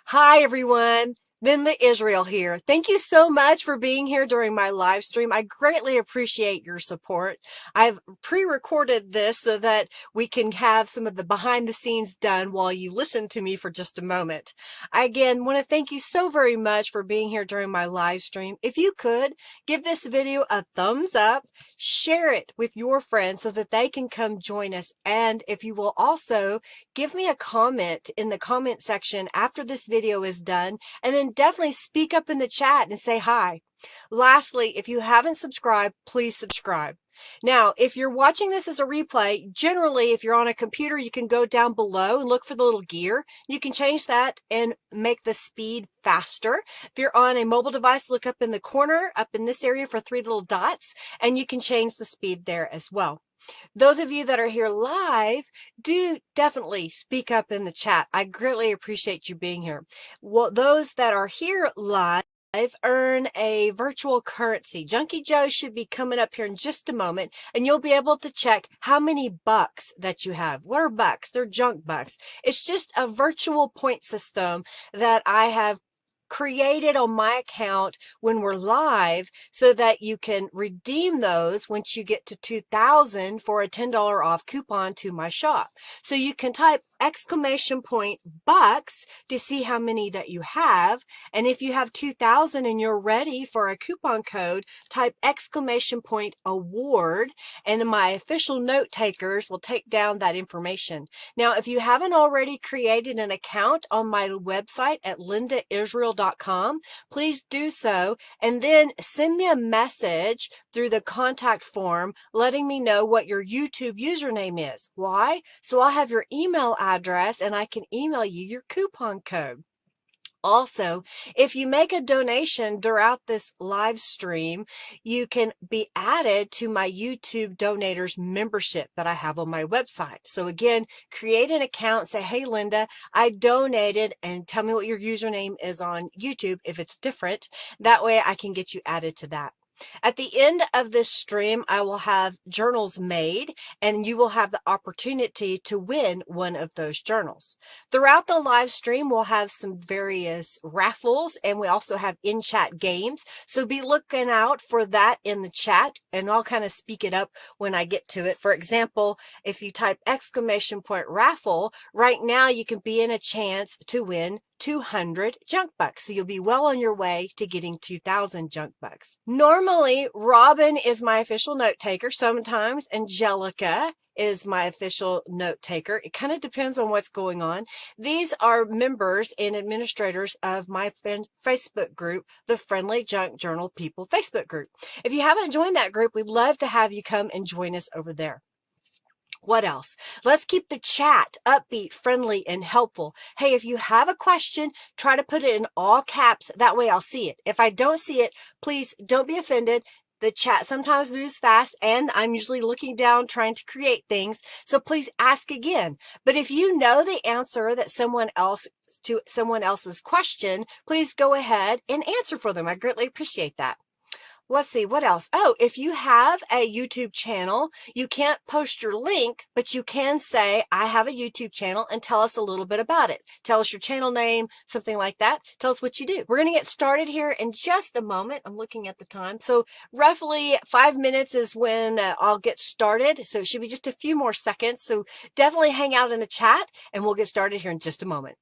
Hi everyone, Linda Israel here. Thank you so much for being here during my live stream. I greatly appreciate your support. I've pre-recorded this so that we can have some of the behind the scenes done while you listen to me for just a moment. I again want to thank you so very much for being here during my live stream. If you could, give this video a thumbs up, share it with your friends so that they can come join us. And if you will also give me a comment in the comment section after this video is done, and then definitely speak up in the chat and say hi. Lastly, if you haven't subscribed, please subscribe. Now, if you're watching this as a replay, generally, if you're on a computer, you can go down below and look for the little gear. You can change that and make the speed faster. If you're on a mobile device, look up in the corner, up in this area for 3 little dots, and you can change the speed there as well. Those of you that are here live, do definitely speak up in the chat. I greatly appreciate you being here. Well, those that are here live earn a virtual currency. Junkie Joe should be coming up here in just a moment, and you'll be able to check how many bucks that you have. What are bucks? They're junk bucks. It's just a virtual point system that I have created on my account when we're live so that you can redeem those once you get to 2,000 for a $10 off coupon to my shop. So you can type exclamation point bucks to see how many that you have, and if you have 2,000 and you're ready for a coupon code, type exclamation point award, and my official note takers will take down that information. Now, if you haven't already created an account on my website at lindaisrael.com, please do so, and then send me a message through the contact form letting me know what your YouTube username is. Why? So I'll have your email address and I can email you your coupon code. Also, if you make a donation throughout this live stream, you can be added to my YouTube donators membership that I have on my website. So again, create an account, say, hey, Linda, I donated, and tell me what your username is on YouTube if it's different. That way I can get you added to that. At the end of this stream, I will have journals made, and you will have the opportunity to win one of those journals. Throughout the live stream, we'll have some various raffles, and we also have in-chat games. So be looking out for that in the chat, and I'll kind of speak it up when I get to it. For example, if you type exclamation point raffle, right now you can be in a chance to win 200 junk bucks. So you'll be well on your way to getting 2,000 junk bucks. Normally, Robin is my official note taker. Sometimes Angelica is my official note taker. It kind of depends on what's going on. These are members and administrators of my Facebook group, the Friendly Junk Journal People Facebook group. If you haven't joined that group, we'd love to have you come and join us over there. What else? Let's keep the chat upbeat, friendly, and helpful. Hey, if you have a question, try to put it in all caps. That way I'll see it. If I don't see it, please don't be offended. The chat sometimes moves fast, and I'm usually looking down trying to create things. So please ask again. But if you know the answer that someone else's question, please go ahead and answer for them. I greatly appreciate that. Let's see, what else? Oh, if you have a YouTube channel, you can't post your link, but you can say, I have a YouTube channel, and tell us a little bit about it. Tell us your channel name, something like that. Tell us what you do. We're going to get started here in just a moment. I'm looking at the time. So roughly 5 minutes is when I'll get started. So it should be just a few more seconds. So definitely hang out in the chat, and we'll get started here in just a moment.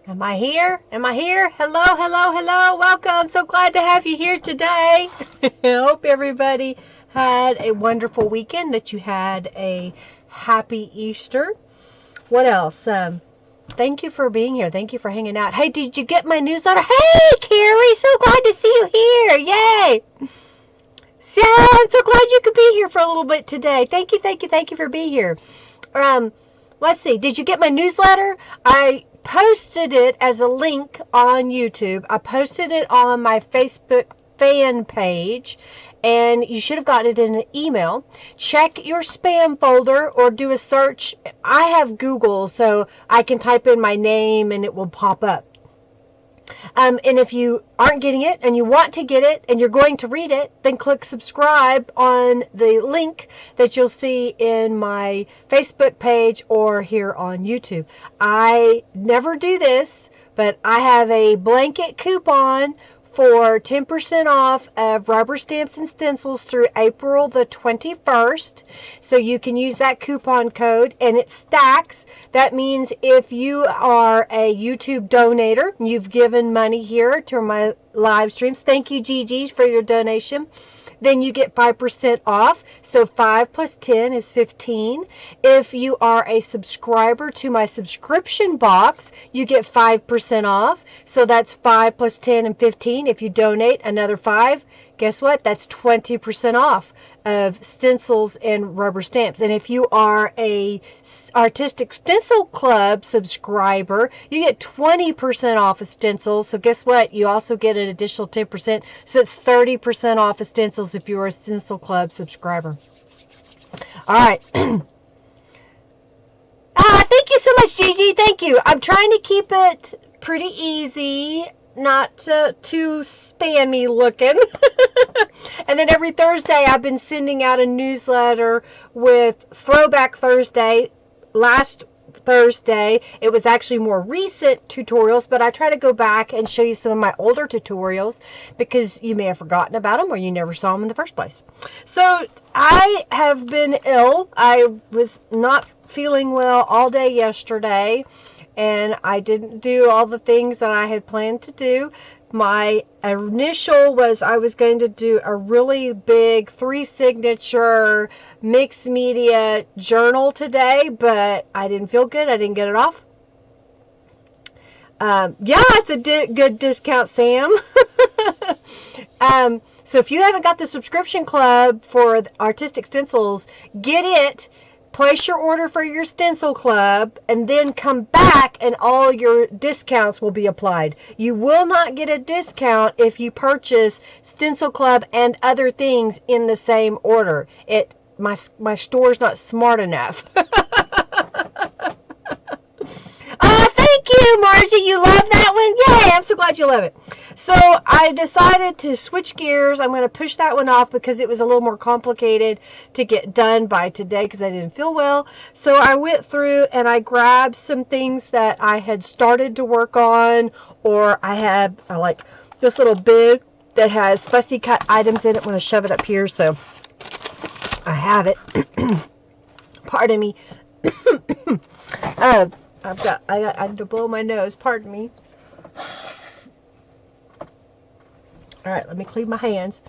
Am I here? Am I here? Hello, hello, hello. Welcome. So glad to have you here today. I hope everybody had a wonderful weekend, that you had a happy Easter. What else? Thank you for being here. Thank you for hanging out. Hey, did you get my newsletter? Hey, Carrie, so glad to see you here. Yay. So I'm so glad you could be here for a little bit today. Thank you for being here. let's see, did you get my newsletter? I posted it as a link on YouTube. I posted it on my Facebook fan page, and you should have gotten it in an email. Check your spam folder or do a search. I have Google, so I can type in my name and it will pop up. And if you aren't getting it and you want to get it and you're going to read it, then click subscribe on the link that you'll see in my Facebook page or here on YouTube. I never do this, but I have a blanket coupon for 10% off of rubber stamps and stencils through April the 21st. So you can use that coupon code, and it stacks. That means if you are a YouTube donator, you've given money here to my live streams. Thank you, Gigi, for your donation. Then you get 5% off. So 5 plus 10 is 15. If you are a subscriber to my subscription box, you get 5% off. So that's 5 plus 10 and 15. If you donate another 5, guess what? That's 20% off of stencils and rubber stamps. And if you are a Artistic Stencil Club subscriber, you get 20% off of stencils. So guess what? You also get an additional 10%. So it's 30% off of stencils if you're a Stencil Club subscriber. All right. Thank you so much, Gigi. Thank you. I'm trying to keep it pretty easy, not too spammy looking. And then every Thursday I've been sending out a newsletter with Throwback Thursday. Last Thursday it was actually more recent tutorials, but I try to go back and show you some of my older tutorials because you may have forgotten about them or you never saw them in the first place. So I have been ill. I was not feeling well all day yesterday, and I didn't do all the things that I had planned to do. My initial was I was going to do a really big 3-signature mixed media journal today, but I didn't feel good. I didn't get it off. Yeah, it's a good discount, Sam. So if you haven't got the subscription club for Artistic Stencils, get it. Place your order for your stencil club and then come back and all your discounts will be applied. You will not get a discount if you purchase stencil club and other things in the same order. My store's not smart enough. Oh, thank you, Margie. You love that one? Yay, I'm so glad you love it. So I decided to switch gears. I'm going to push that one off because it was a little more complicated to get done by today because I didn't feel well. So I went through and I grabbed some things that I had started to work on, or I had like this little big that has fussy cut items in it. I'm going to shove it up here so I have it. Pardon me. I had to blow my nose. Pardon me. All right, let me clean my hands.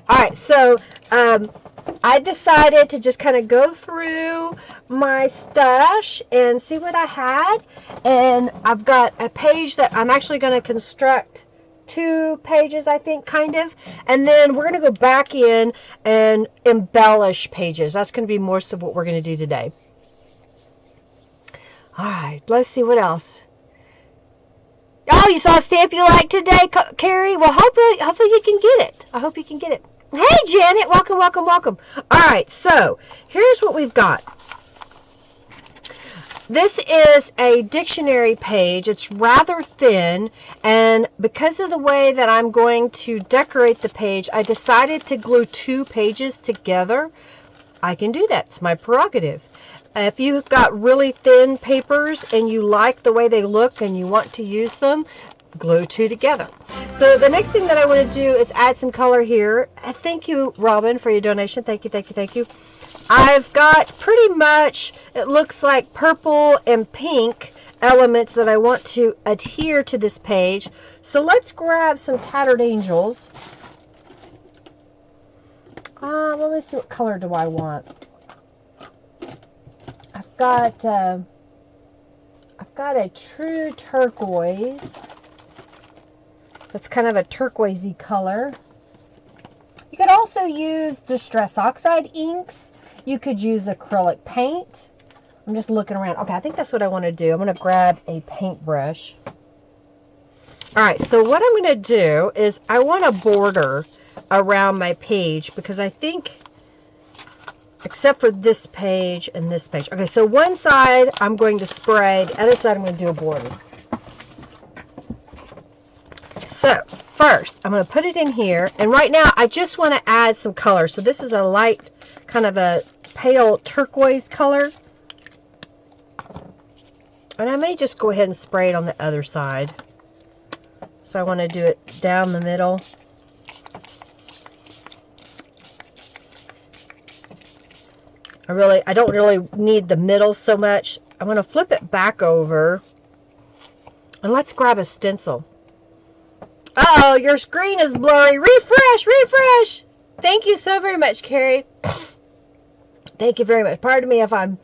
All right, so I decided to just kind of go through my stash and see what I had. And I've got a page that I'm actually going to construct 2 pages, I think, kind of. And then we're going to go back in and embellish pages. That's going to be most of what we're going to do today. All right, let's see what else. Oh, you saw a stamp you liked today, Carrie? Well, hopefully you can get it. I hope you can get it. Hey, Janet, welcome, welcome, welcome. All right, so here's what we've got. This is a dictionary page. It's rather thin, and because of the way that I'm going to decorate the page, I decided to glue 2 pages together. I can do that. It's my prerogative. If you've got really thin papers and you like the way they look and you want to use them, glue 2 together. So the next thing that I want to do is add some color here. Thank you, Robin, for your donation. Thank you, thank you, thank you. I've got pretty much, it looks like purple and pink elements that I want to adhere to this page. So let's grab some Tattered Angels. Let me see, what color do I want? I've got a true turquoise. That's kind of a turquoisey color. You could also use Distress Oxide inks. You could use acrylic paint, I'm just looking around. Okay, I think that's what I want to do. I'm going to grab a paintbrush. All right, so what I'm going to do is I want a border around my page because I think, except for this page and this page. Okay, so one side I'm going to spray, the other side I'm going to do a border. So first I'm going to put it in here, and right now I just want to add some color. So this is a light, kind of a pale turquoise color. And I may just go ahead and spray it on the other side. So I want to do it down the middle. I don't really need the middle so much. I'm going to flip it back over. And let's grab a stencil. Uh-oh, your screen is blurry. Refresh, refresh. Thank you so very much, Carrie. Thank you very much. Pardon me if I'm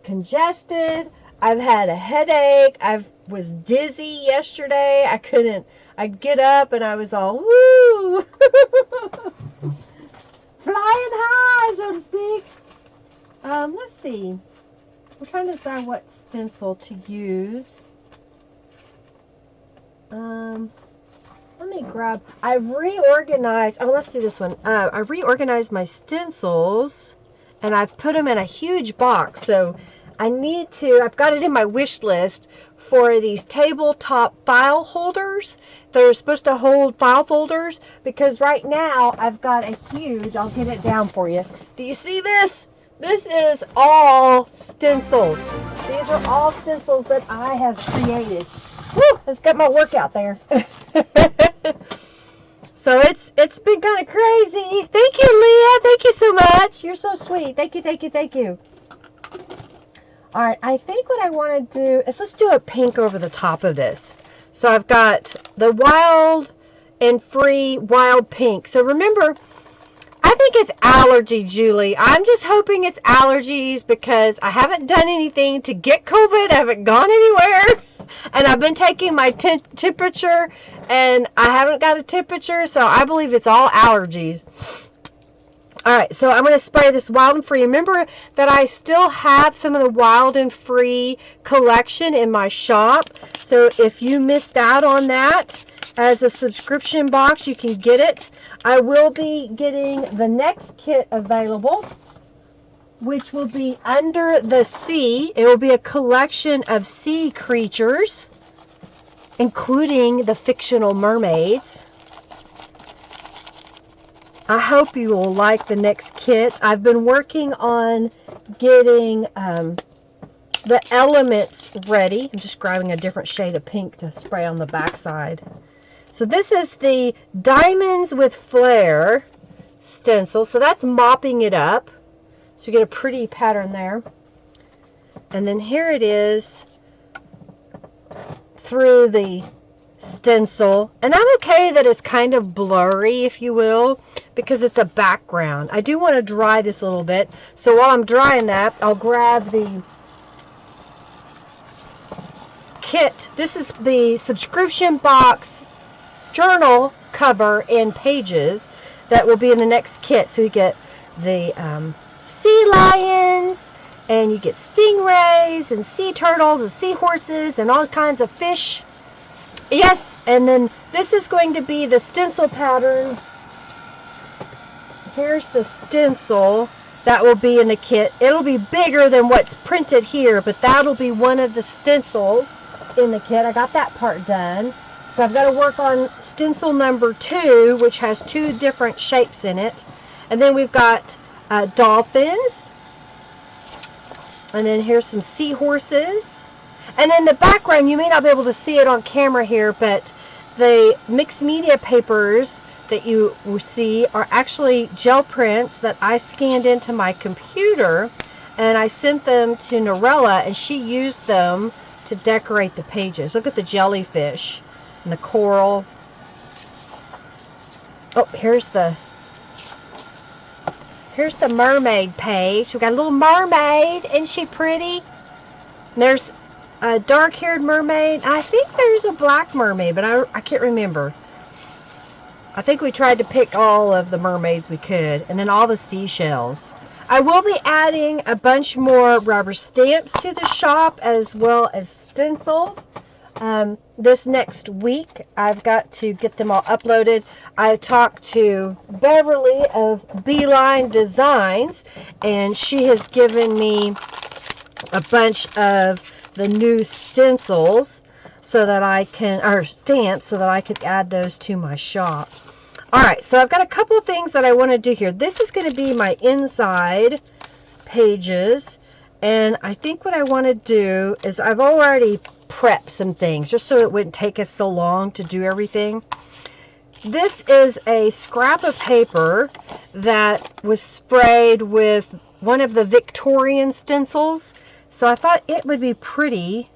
congested. I've had a headache. I was dizzy yesterday. I'd get up and I was all, woo! Flying high, so to speak. Let's see. I'm trying to decide what stencil to use. Let me grab, I've reorganized, let's do this one. I reorganized my stencils and I've put them in a huge box. So I've got it in my wish list for these tabletop file holders. They're supposed to hold file folders because right now I've got a huge, I'll get it down for you. Do you see this? This is all stencils. These are all stencils that I have created. Woo! Let's get my workout there. So it's been kind of crazy. Thank you, Leah. Thank you so much. You're so sweet. Thank you, thank you, thank you. All right, I think what I want to do is let's do a pink over the top of this. So I've got the wild and free wild pink. So remember, I think it's allergy, Julie. I'm just hoping it's allergies because I haven't done anything to get COVID. I haven't gone anywhere. And I've been taking my temperature and I haven't got a temperature. So I believe it's all allergies. All right, so I'm going to spray this Wild and Free. Remember that I still have some of the Wild and Free collection in my shop. So if you missed out on that as a subscription box, you can get it. I will be getting the next kit available, which will be Under the Sea. It will be a collection of sea creatures, including the fictional mermaids. I hope you will like the next kit. I've been working on getting the elements ready. I'm just grabbing a different shade of pink to spray on the back side. So this is the Diamonds with Flair stencil. So that's mopping it up. So we get a pretty pattern there. And then here it is through the stencil. And I'm okay that it's kind of blurry, if you will, because it's a background. I do want to dry this a little bit. So while I'm drying that, I'll grab the kit. This is the subscription box journal cover and pages that will be in the next kit. So you get the sea lions, and you get stingrays and sea turtles and seahorses and all kinds of fish. Yes, and then this is going to be the stencil pattern. Here's the stencil that will be in the kit. It'll be bigger than what's printed here, but that'll be one of the stencils in the kit. I got that part done. So I've got to work on stencil number 2, which has 2 different shapes in it. And then we've got dolphins. And then here's some seahorses. And in the background, you may not be able to see it on camera here, but the mixed media papers that you will see are actually gel prints that I scanned into my computer, and I sent them to Norella, and she used them to decorate the pages. Look at the jellyfish and the coral. Oh, here's the mermaid page. We've got a little mermaid. Isn't she pretty? And there's a dark-haired mermaid. I think there's a black mermaid, but I can't remember. I think we tried to pick all of the mermaids we could. And then all the seashells. I will be adding a bunch more rubber stamps to the shop as well as stencils. This next week, I've got to get them all uploaded. I talked to Beverly of Beeline Designs, and she has given me a bunch of the new stencils so that I can, or stamps, so that I can add those to my shop. Alright, so I've got a couple of things that I want to do here. This is going to be my inside pages, and I think what I want to do is I've already prepped some things just so it wouldn't take us so long to do everything. This is a scrap of paper that was sprayed with one of the Victorian stencils, so I thought it would be pretty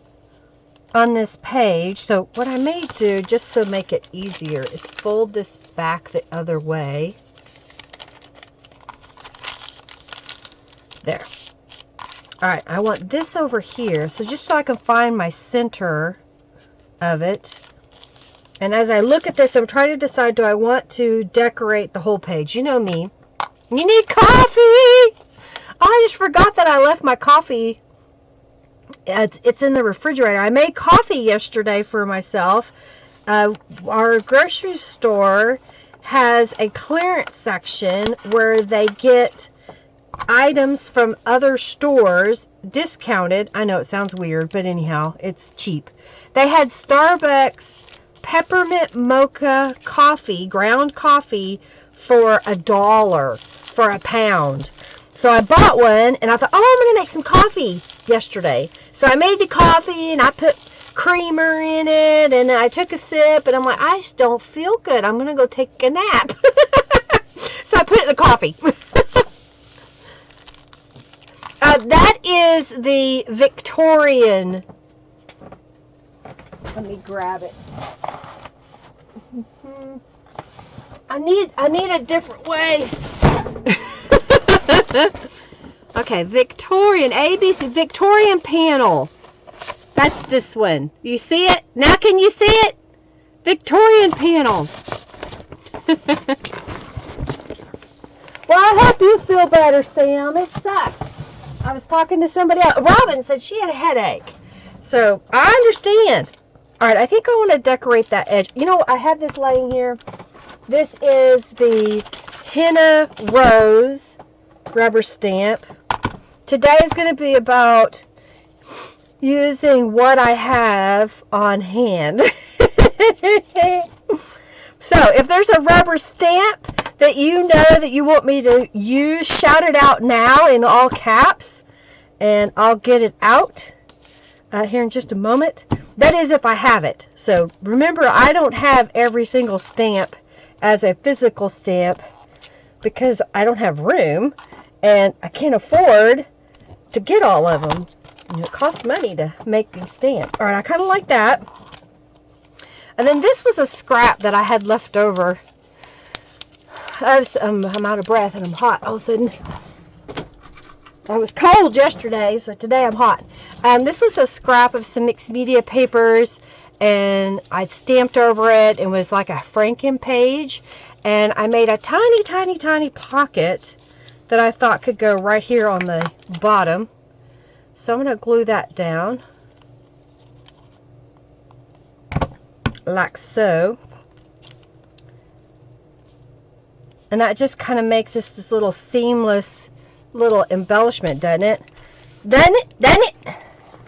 on this page. So what I may do, just to make it easier, is fold this back the other way. There. Alright, I want this over here, so just so I can find my center of it. And as I look at this, I'm trying to decide, do I want to decorate the whole page? You know me. You need coffee! Oh, I just forgot that I left my coffee. It's in the refrigerator. I made coffee yesterday for myself. Our grocery store has a clearance section where they get items from other stores discounted. I know it sounds weird, but anyhow, it's cheap. They had Starbucks peppermint mocha coffee, ground coffee, for $1 for a pound. So I bought one, and I thought, oh, I'm going to make some coffee yesterday. So I made the coffee, and I put creamer in it, and I took a sip, and I'm like, I just don't feel good. I'm going to go take a nap. So I put it in the coffee. That is the Victorian. Let me grab it. I need a different way. Okay, Victorian, ABC, Victorian panel. That's this one. You see it? Now can you see it? Victorian panel. Well, I hope you feel better, Sam. It sucks. I was talking to somebody else. Robin said she had a headache. So, I understand. Alright, I think I want to decorate that edge. You know, I have this laying here. This is the Henna Rose rubber stamp. Today is going to be about using what I have on hand. So, if there's a rubber stamp that you know that you want me to use, shout it out now in all caps, and I'll get it out here in just a moment. That is if I have it. So remember, I don't have every single stamp as a physical stamp because I don't have room, and I can't afford to get all of them. You know, it costs money to make these stamps. All right, I kind of like that. And then this was a scrap that I had left over. I'm out of breath and I'm hot all of a sudden. I was cold yesterday, so today I'm hot. This was a scrap of some mixed media papers, and I stamped over it, and was like a Franken page. And I made a tiny, tiny, tiny pocket that I thought could go right here on the bottom. So I'm going to glue that down. Like so. And that just kind of makes this little seamless little embellishment, doesn't it? Doesn't it? Doesn't it?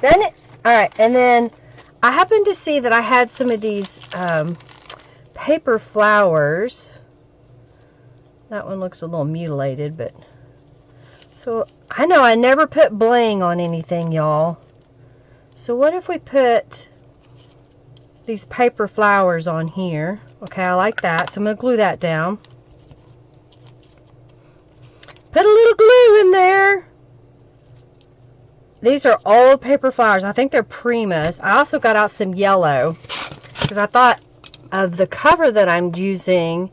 Doesn't it? Alright, and then I happened to see that I had some of these paper flowers. That one looks a little mutilated, but... So, I know I never put bling on anything, y'all. So what if we put these paper flowers on here? Okay, I like that. So I'm going to glue that down. Put a little glue in there. These are old paper flowers. I think they're Primas. I also got out some yellow because I thought of the cover that I'm using,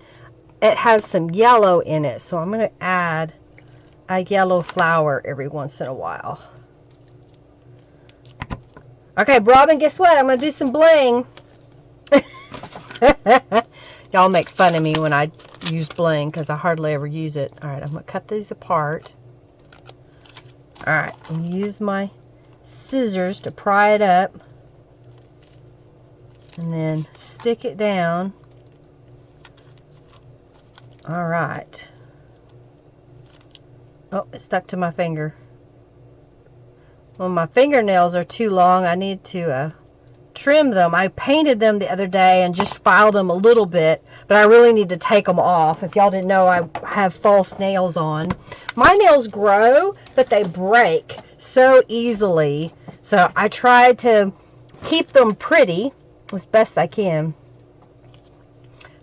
it has some yellow in it. So I'm going to add a yellow flower every once in a while. Okay, Robin, guess what? I'm going to do some bling. Y'all make fun of me when I use bling because I hardly ever use it. Alright, I'm going to cut these apart. Alright, I'm going to use my scissors to pry it up. And then stick it down. Alright. Oh, it stuck to my finger. Well, my fingernails are too long. I need to trim them. I painted them the other day and just filed them a little bit, but I really need to take them off. If y'all didn't know, I have false nails on. My nails grow, but they break so easily. So I try to keep them pretty as best I can.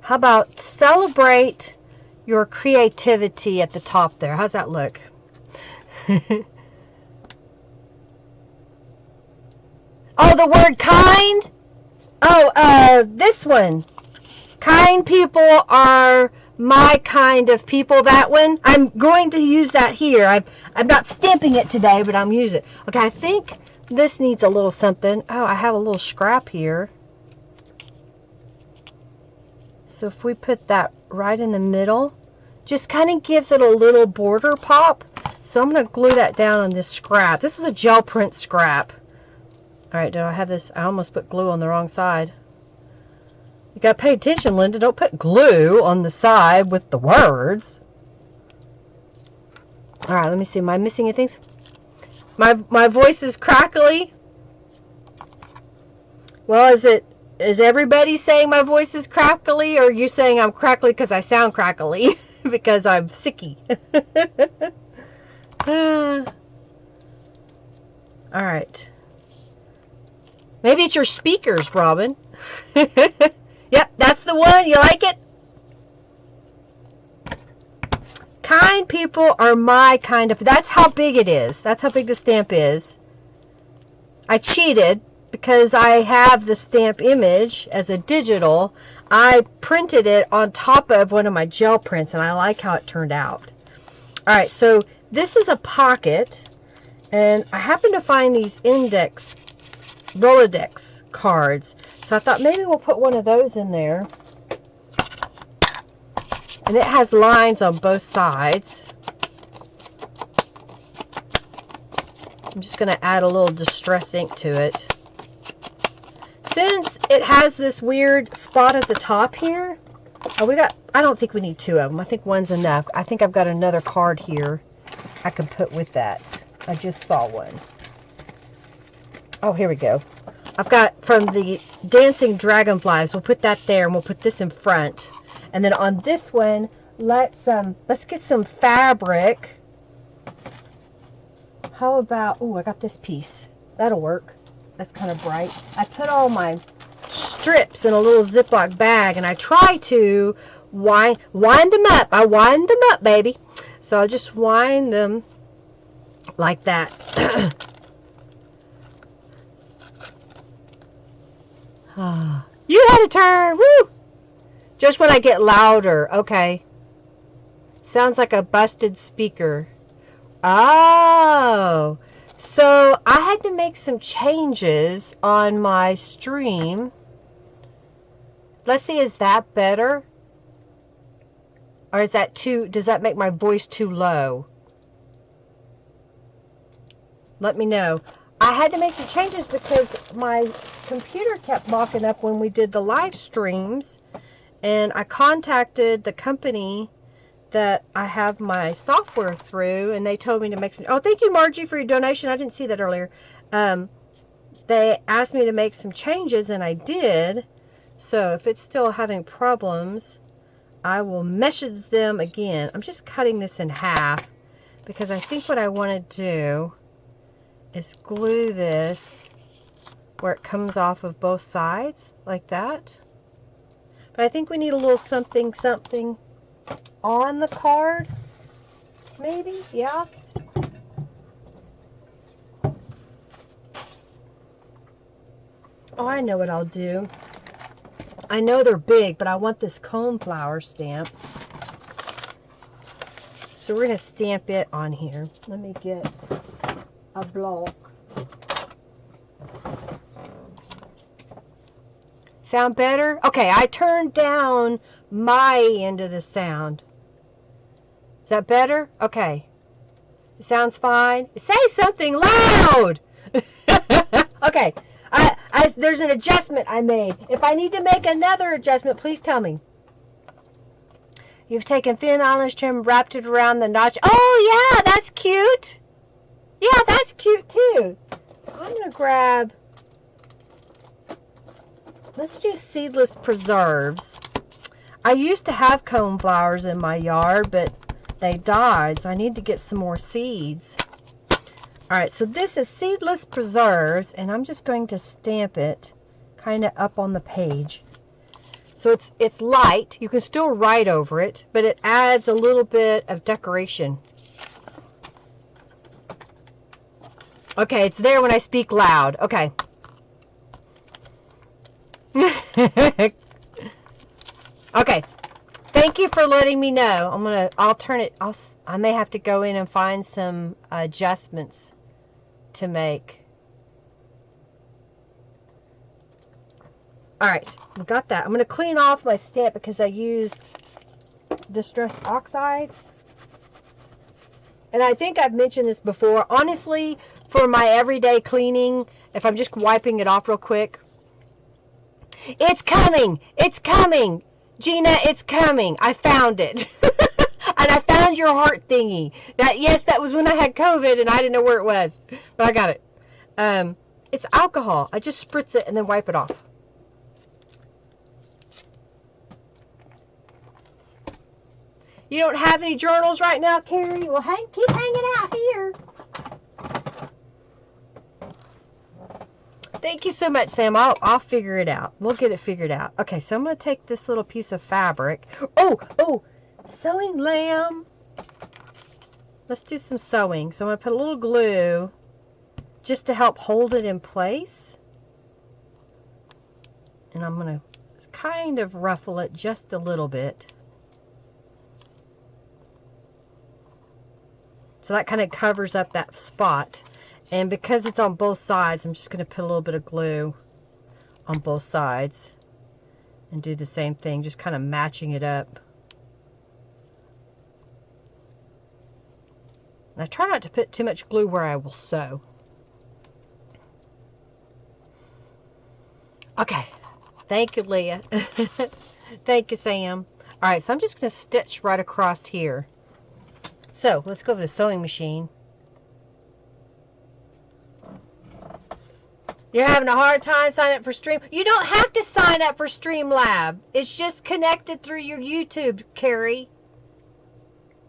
How about celebrate your creativity at the top there? How's that look? Oh, the word kind? Oh, this one. Kind people are my kind of people. That one. I'm going to use that here. I'm not stamping it today, but I'm using it. Okay, I think this needs a little something. Oh, I have a little scrap here. So if we put that right in the middle, just kind of gives it a little border pop. So I'm going to glue that down on this scrap. This is a gel print scrap. Alright, do I have this? I almost put glue on the wrong side. You gotta pay attention, Linda. Don't put glue on the side with the words. Alright, let me see. Am I missing anything? My voice is crackly. Well, is everybody saying my voice is crackly, or are you saying I'm crackly because I sound crackly? Because I'm sicky. Alright. Maybe it's your speakers, Robin. Yep, that's the one. You like it? Kind people are my kind of... That's how big it is. That's how big the stamp is. I cheated because I have the stamp image as a digital. I printed it on top of one of my gel prints, and I like how it turned out. Alright, so this is a pocket, and I happen to find these index Rolodex cards. So I thought maybe we'll put one of those in there. And it has lines on both sides. I'm just going to add a little distress ink to it. Since it has this weird spot at the top here, I don't think we need two of them. I think one's enough. I think I've got another card here I can put with that. I just saw one. Oh, here we go. I've got from the Dancing Dragonflies. We'll put that there, and we'll put this in front. And then on this one, let's get some fabric. How about, oh, I got this piece. That'll work. That's kind of bright. I put all my strips in a little Ziploc bag, and I try to wind them up. I wind them up, baby. So I'll just wind them like that. You had a turn. Woo! Just when I get louder. Okay. Sounds like a busted speaker. Oh. So I had to make some changes on my stream. Let's see, is that better? Or is that too, does that make my voice too low? Let me know. I had to make some changes because my computer kept mocking up when we did the live streams, and I contacted the company that I have my software through, and they told me to make some... Oh, thank you, Margie, for your donation. I didn't see that earlier. They asked me to make some changes, and I did. So if it's still having problems, I will message them again. I'm just cutting this in half because I think what I want to do is glue this where it comes off of both sides, like that. But I think we need a little something on the card, maybe, yeah. Oh, I know what I'll do. I know they're big, but I want this coneflower stamp. So we're going to stamp it on here. Let me get a block. Sound better? Okay, I turned down my end of the sound. Is that better? Okay. It sounds fine. Say something loud! Okay. There's an adjustment I made. If I need to make another adjustment, please tell me. You've taken thin olive trim, wrapped it around the notch. Oh, yeah, that's cute. Yeah, that's cute, too. I'm going to grab... Let's do seedless preserves. I used to have coneflowers in my yard, but they died, so I need to get some more seeds. Alright, so this is seedless preserves, and I'm just going to stamp it kind of up on the page. So it's light. You can still write over it, but it adds a little bit of decoration. Okay, it's there when I speak loud. Okay. Okay. Thank you for letting me know. I may have to go in and find some adjustments to make. Alright, we got that. I'm going to clean off my stamp because I used Distress Oxides. And I think I've mentioned this before. Honestly, for my everyday cleaning, if I'm just wiping it off real quick. It's coming! It's coming! Gina, it's coming. I found it. And I found your heart thingy. Yes, that was when I had COVID and I didn't know where it was. But I got it. It's alcohol. I just spritz it and then wipe it off. You don't have any journals right now, Carrie? Well, keep hanging out here. Thank you so much, Sam. I'll figure it out. We'll get it figured out. Okay, so I'm going to take this little piece of fabric. Oh, sewing lamb. Let's do some sewing. So I'm going to put a little glue just to help hold it in place. And I'm going to kind of ruffle it just a little bit. So that kind of covers up that spot. And because it's on both sides, I'm just going to put a little bit of glue on both sides. And do the same thing, just kind of matching it up. And I try not to put too much glue where I will sew. Okay. Thank you, Leah. Thank you, Sam. Alright, so I'm just going to stitch right across here. So, let's go to the sewing machine. You're having a hard time signing up for Stream. You don't have to sign up for Streamlab. It's just connected through your YouTube, Carrie.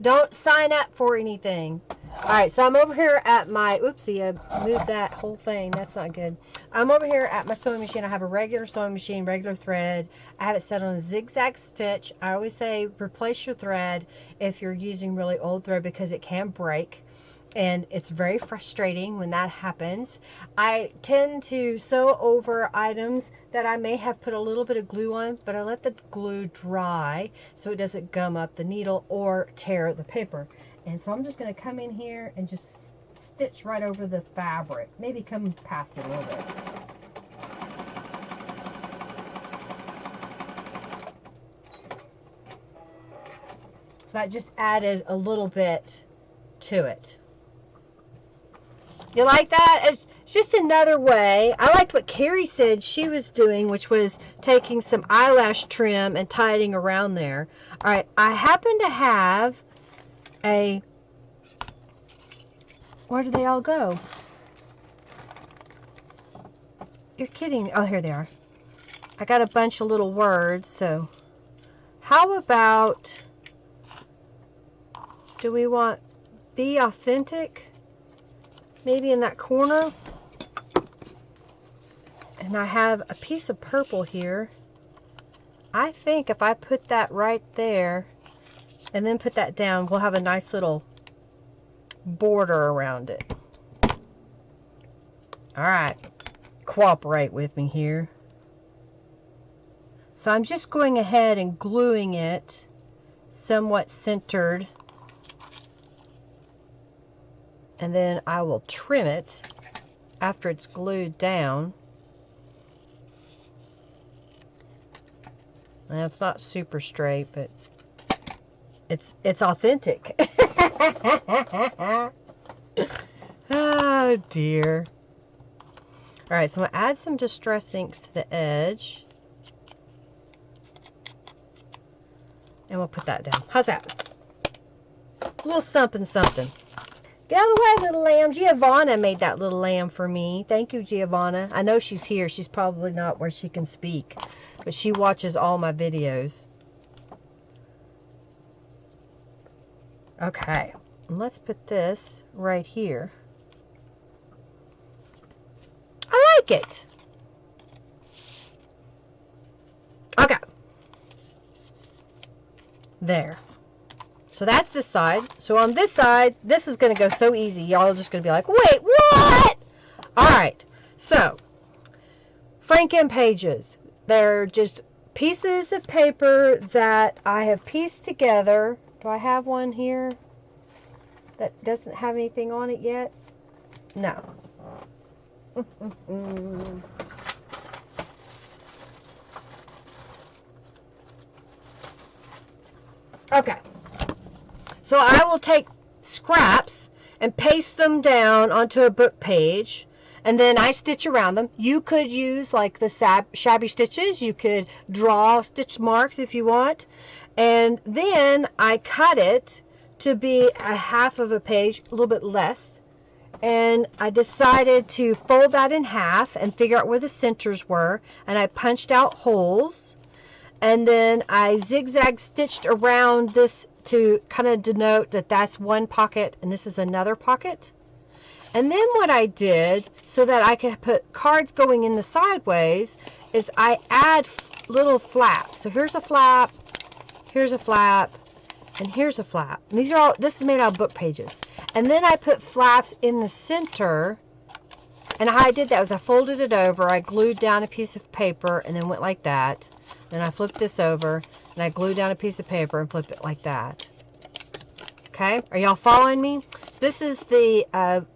Don't sign up for anything. Alright, so I'm over here at my... Oopsie, I moved that whole thing. That's not good. I'm over here at my sewing machine. I have a regular sewing machine, regular thread. I have it set on a zigzag stitch. I always say replace your thread if you're using really old thread because it can break. And it's very frustrating when that happens. I tend to sew over items that I may have put a little bit of glue on, but I let the glue dry so it doesn't gum up the needle or tear the paper. And so I'm just going to come in here and just stitch right over the fabric. Maybe come past it a little bit. So that just added a little bit to it. You like that? It's just another way. I liked what Carrie said she was doing, which was taking some eyelash trim and tying around there. All right, I happen to have a... Where did they all go? You're kidding me. Oh, here they are. I got a bunch of little words, so... How about... Do we want be authentic? Maybe in that corner. And I have a piece of purple here. I think if I put that right there and then put that down, we'll have a nice little border around it. Alright. Cooperate with me here. So I'm just going ahead and gluing it somewhat centered. And then I will trim it after it's glued down. And it's not super straight, but it's authentic. Oh dear. Alright, so I'm going to add some Distress inks to the edge. And we'll put that down. How's that? A little something, something. Get out of the way, little lamb. Giovanna made that little lamb for me. Thank you, Giovanna. I know she's here. She's probably not where she can speak. But she watches all my videos. Okay. Let's put this right here. I like it. Okay. There. So that's this side. So on this side, this is going to go so easy. Y'all are just going to be like, wait, what? All right. So, Franken pages. They're just pieces of paper that I have pieced together. Do I have one here that doesn't have anything on it yet? No. Okay. So I will take scraps and paste them down onto a book page, and then I stitch around them. You could use like the shabby stitches. You could draw stitch marks if you want. And then I cut it to be a half of a page, a little bit less. And I decided to fold that in half and figure out where the centers were. And I punched out holes. And then I zigzag stitched around this to kind of denote that that's one pocket and this is another pocket. And then what I did so that I could put cards going in the sideways is I add little flaps. So here's a flap, here's a flap, and here's a flap. And these are all, this is made out of book pages. And then I put flaps in the center. And how I did that was I folded it over, I glued down a piece of paper and then went like that. Then I flipped this over and I glued down a piece of paper and flipped it like that. Okay, are y'all following me? This is the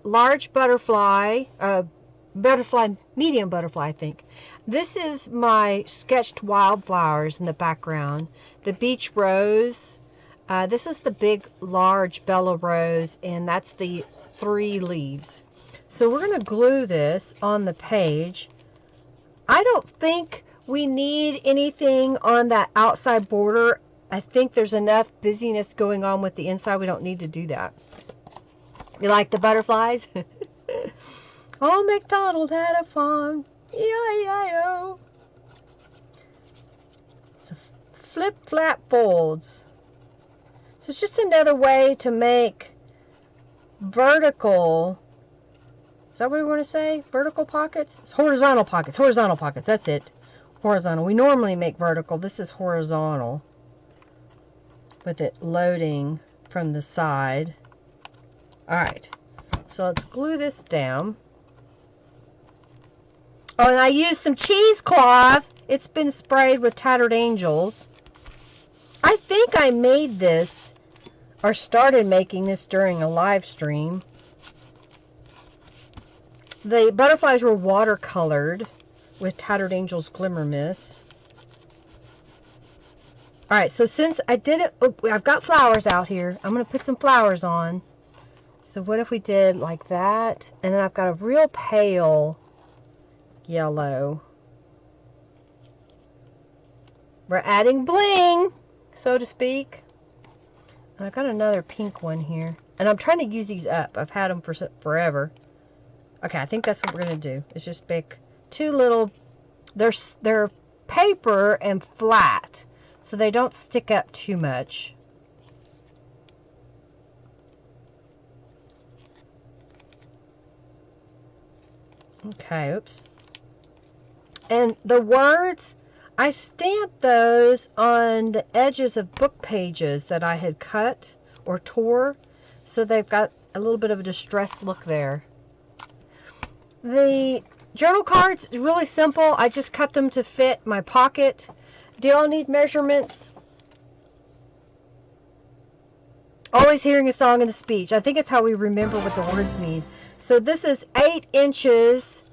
large butterfly, medium butterfly, I think. This is my sketched wildflowers in the background. The beach rose. This was the big, large Bella rose, and that's the 3 leaves. So we're going to glue this on the page. I don't think we need anything on that outside border. I think there's enough busyness going on with the inside. We don't need to do that. You like the butterflies? Old MacDonald had a farm. E-I-E-I-O. So flip, flap, folds. So it's just another way to make vertical. Is that what we want to say? Vertical pockets? It's horizontal pockets. Horizontal pockets. That's it. Horizontal. We normally make vertical. This is horizontal. With it loading from the side. Alright. So let's glue this down. Oh, and I used some cheesecloth. It's been sprayed with Tattered Angels. I think I made this, or started making this during a live stream. The butterflies were watercolored with Tattered Angels Glimmer Mists. Alright, so since I did it, oh, I've got flowers out here. I'm going to put some flowers on. So what if we did like that? And then I've got a real pale yellow. We're adding bling, so to speak. And I've got another pink one here. And I'm trying to use these up. I've had them for forever. Okay, I think that's what we're going to do. It's just pick 2 little, they're paper and flat. So they don't stick up too much. Okay, oops. And the words, I stamped those on the edges of book pages that I had cut or tore. So they've got a little bit of a distressed look there. The journal cards is really simple. I just cut them to fit my pocket. Do y'all need measurements? Always hearing a song in the speech. I think it's how we remember what the words mean. So this is 8 inches.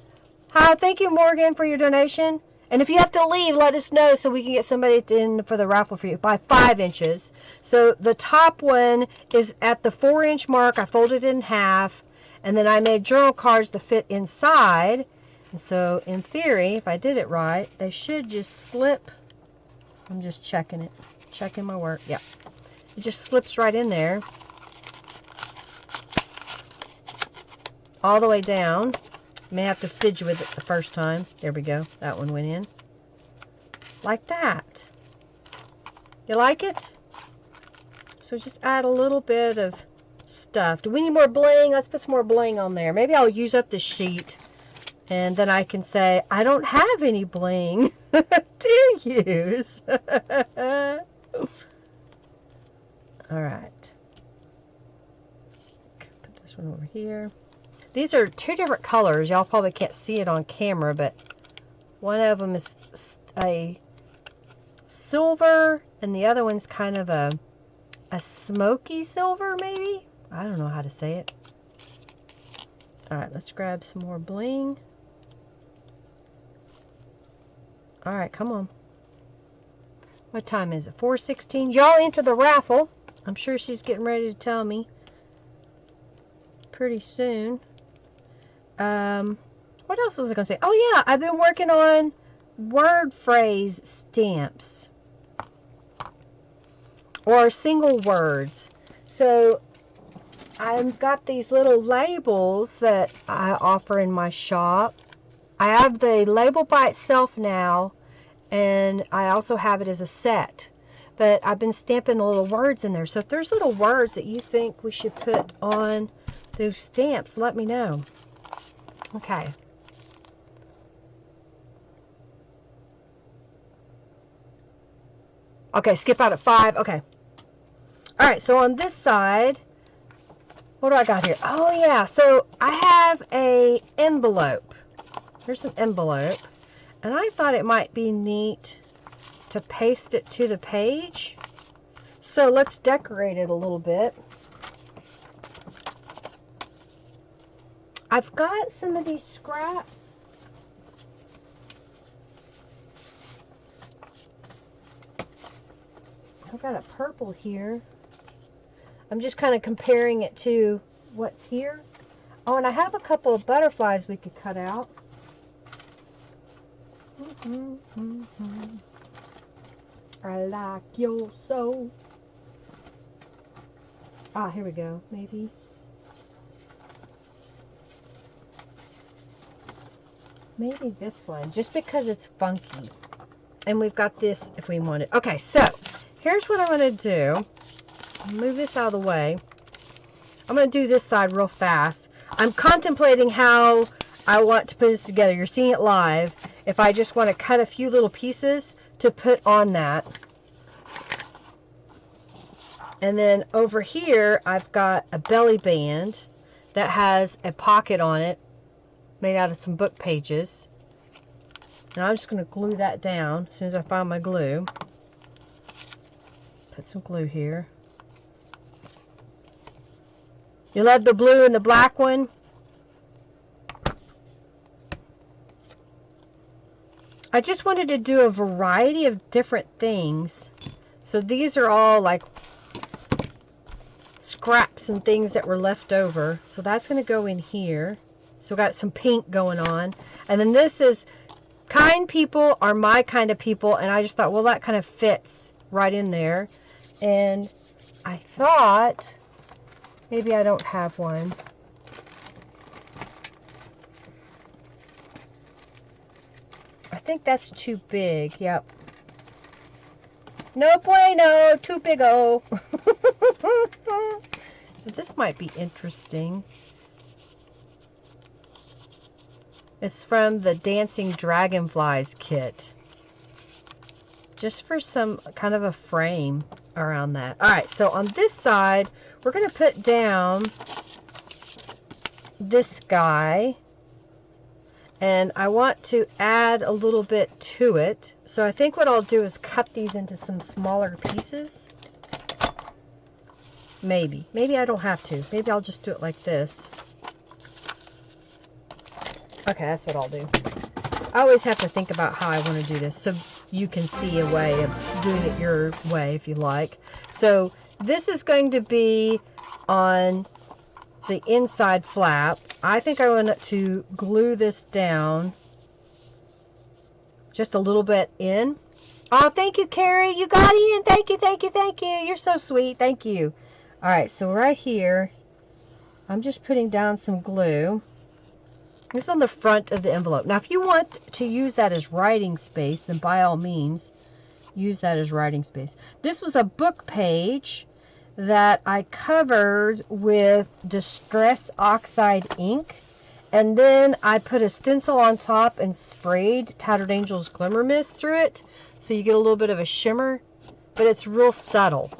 Hi, thank you, Morgan, for your donation. And if you have to leave, let us know so we can get somebody in for the raffle for you. By 5 inches. So the top one is at the 4-inch mark. I folded it in half. And then I made journal cards to fit inside. And so in theory, if I did it right, they should just slip. I'm just checking it. Checking my work. Yeah. It just slips right in there. All the way down. You may have to fidget with it the first time. There we go. That one went in. Like that. You like it? So just add a little bit of stuff. Do we need more bling? Let's put some more bling on there. Maybe I'll use up the sheet. And then I can say, I don't have any bling to use. Alright. Put this one over here. These are two different colors. Y'all probably can't see it on camera, but one of them is a silver, and the other one's kind of a smoky silver, maybe? I don't know how to say it. Alright, let's grab some more bling. Alright, come on. What time is it? 4:16. Y'all enter the raffle. I'm sure she's getting ready to tell me pretty soon. What else was I going to say? Oh yeah, I've been working on word phrase stamps. Or single words. So I've got these little labels that I offer in my shop. I have the label by itself now, and I also have it as a set. But I've been stamping the little words in there. So if there's little words that you think we should put on those stamps, let me know. Okay. Okay, skip out at 5. Okay. Alright, so on this side, what do I got here? Oh yeah, so I have a envelope. Here's an envelope. And I thought it might be neat to paste it to the page. So let's decorate it a little bit. I've got some of these scraps. I've got a purple here. I'm just kind of comparing it to what's here. Oh, and I have a couple of butterflies we could cut out. I like your soul. Ah, here we go. Maybe. Maybe this one, just because it's funky. And we've got this if we want it. Okay, so here's what I'm going to do. Move this out of the way. I'm going to do this side real fast. I'm contemplating how I want to put this together. You're seeing it live. If I just want to cut a few little pieces to put on that. And then over here, I've got a belly band that has a pocket on it made out of some book pages. And I'm just going to glue that down as soon as I find my glue. Put some glue here. You love the blue and the black one? I just wanted to do a variety of different things. So these are all like scraps and things that were left over. So that's going to go in here. So we got some pink going on. And then this is kind people are my kind of people. And I just thought, well, that kind of fits right in there. And I thought maybe I don't have one. I think that's too big. Yep. No bueno. Too big-o. This might be interesting. It's from the Dancing Dragonflies kit. Just for some kind of a frame around that. Alright, so on this side, we're going to put down this guy. And I want to add a little bit to it. So I think what I'll do is cut these into some smaller pieces. Maybe. Maybe I don't have to. Maybe I'll just do it like this. Okay, that's what I'll do. I always have to think about how I want to do this, so you can see a way of doing it your way if you like. So this is going to be on the inside flap. I think I want to glue this down just a little bit in. Oh, thank you, Carrie. You got in. Thank you, thank you, thank you. You're so sweet. Thank you. All right, so right here, I'm just putting down some glue. This is on the front of the envelope. Now, if you want to use that as writing space, then by all means, use that as writing space. This was a book page that I covered with Distress Oxide ink. And then I put a stencil on top and sprayed Tattered Angels Glimmer Mists through it. So you get a little bit of a shimmer, but it's real subtle.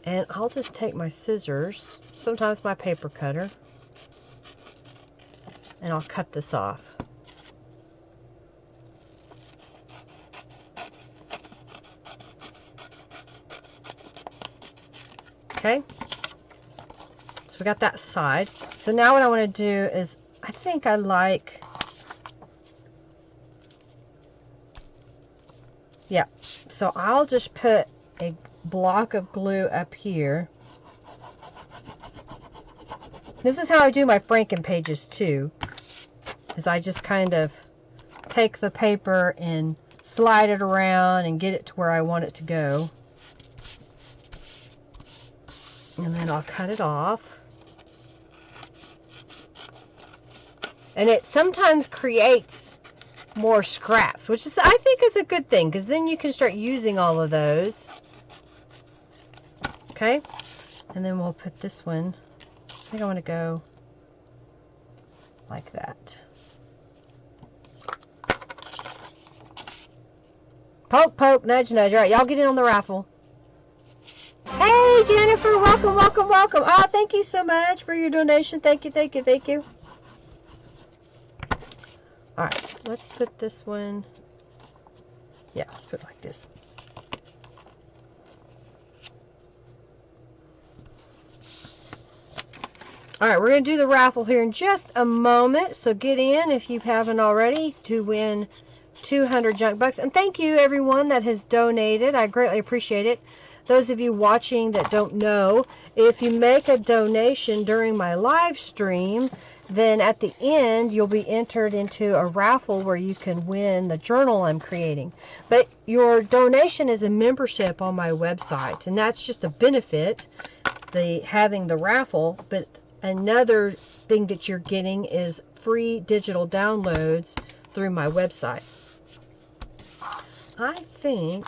And I'll just take my scissors, sometimes my paper cutter, and I'll cut this off. Okay. So we got that side. So now what I want to do is, I think I like, yeah. So I'll just put a block of glue up here. This is how I do my Franken pages too, is I just kind of take the paper and slide it around and get it to where I want it to go. And then I'll cut it off. And it sometimes creates more scraps, which is, I think, is a good thing, because then you can start using all of those. Okay, and then we'll put this one, I think I want to go like that. Poke, poke, nudge, nudge. All right, y'all get in on the raffle. Hey, Jennifer, welcome, welcome, welcome. Oh, thank you so much for your donation. Thank you, thank you, thank you. All right, let's put this one, yeah, let's put it like this. All right, we're going to do the raffle here in just a moment, so get in if you haven't already to win 200 junk bucks. And thank you, everyone that has donated. I greatly appreciate it. Those of you watching that don't know, if you make a donation during my live stream, then at the end you'll be entered into a raffle where you can win the journal I'm creating. But your donation is a membership on my website, and that's just a benefit, having the raffle. But another thing that you're getting is free digital downloads through my website. I think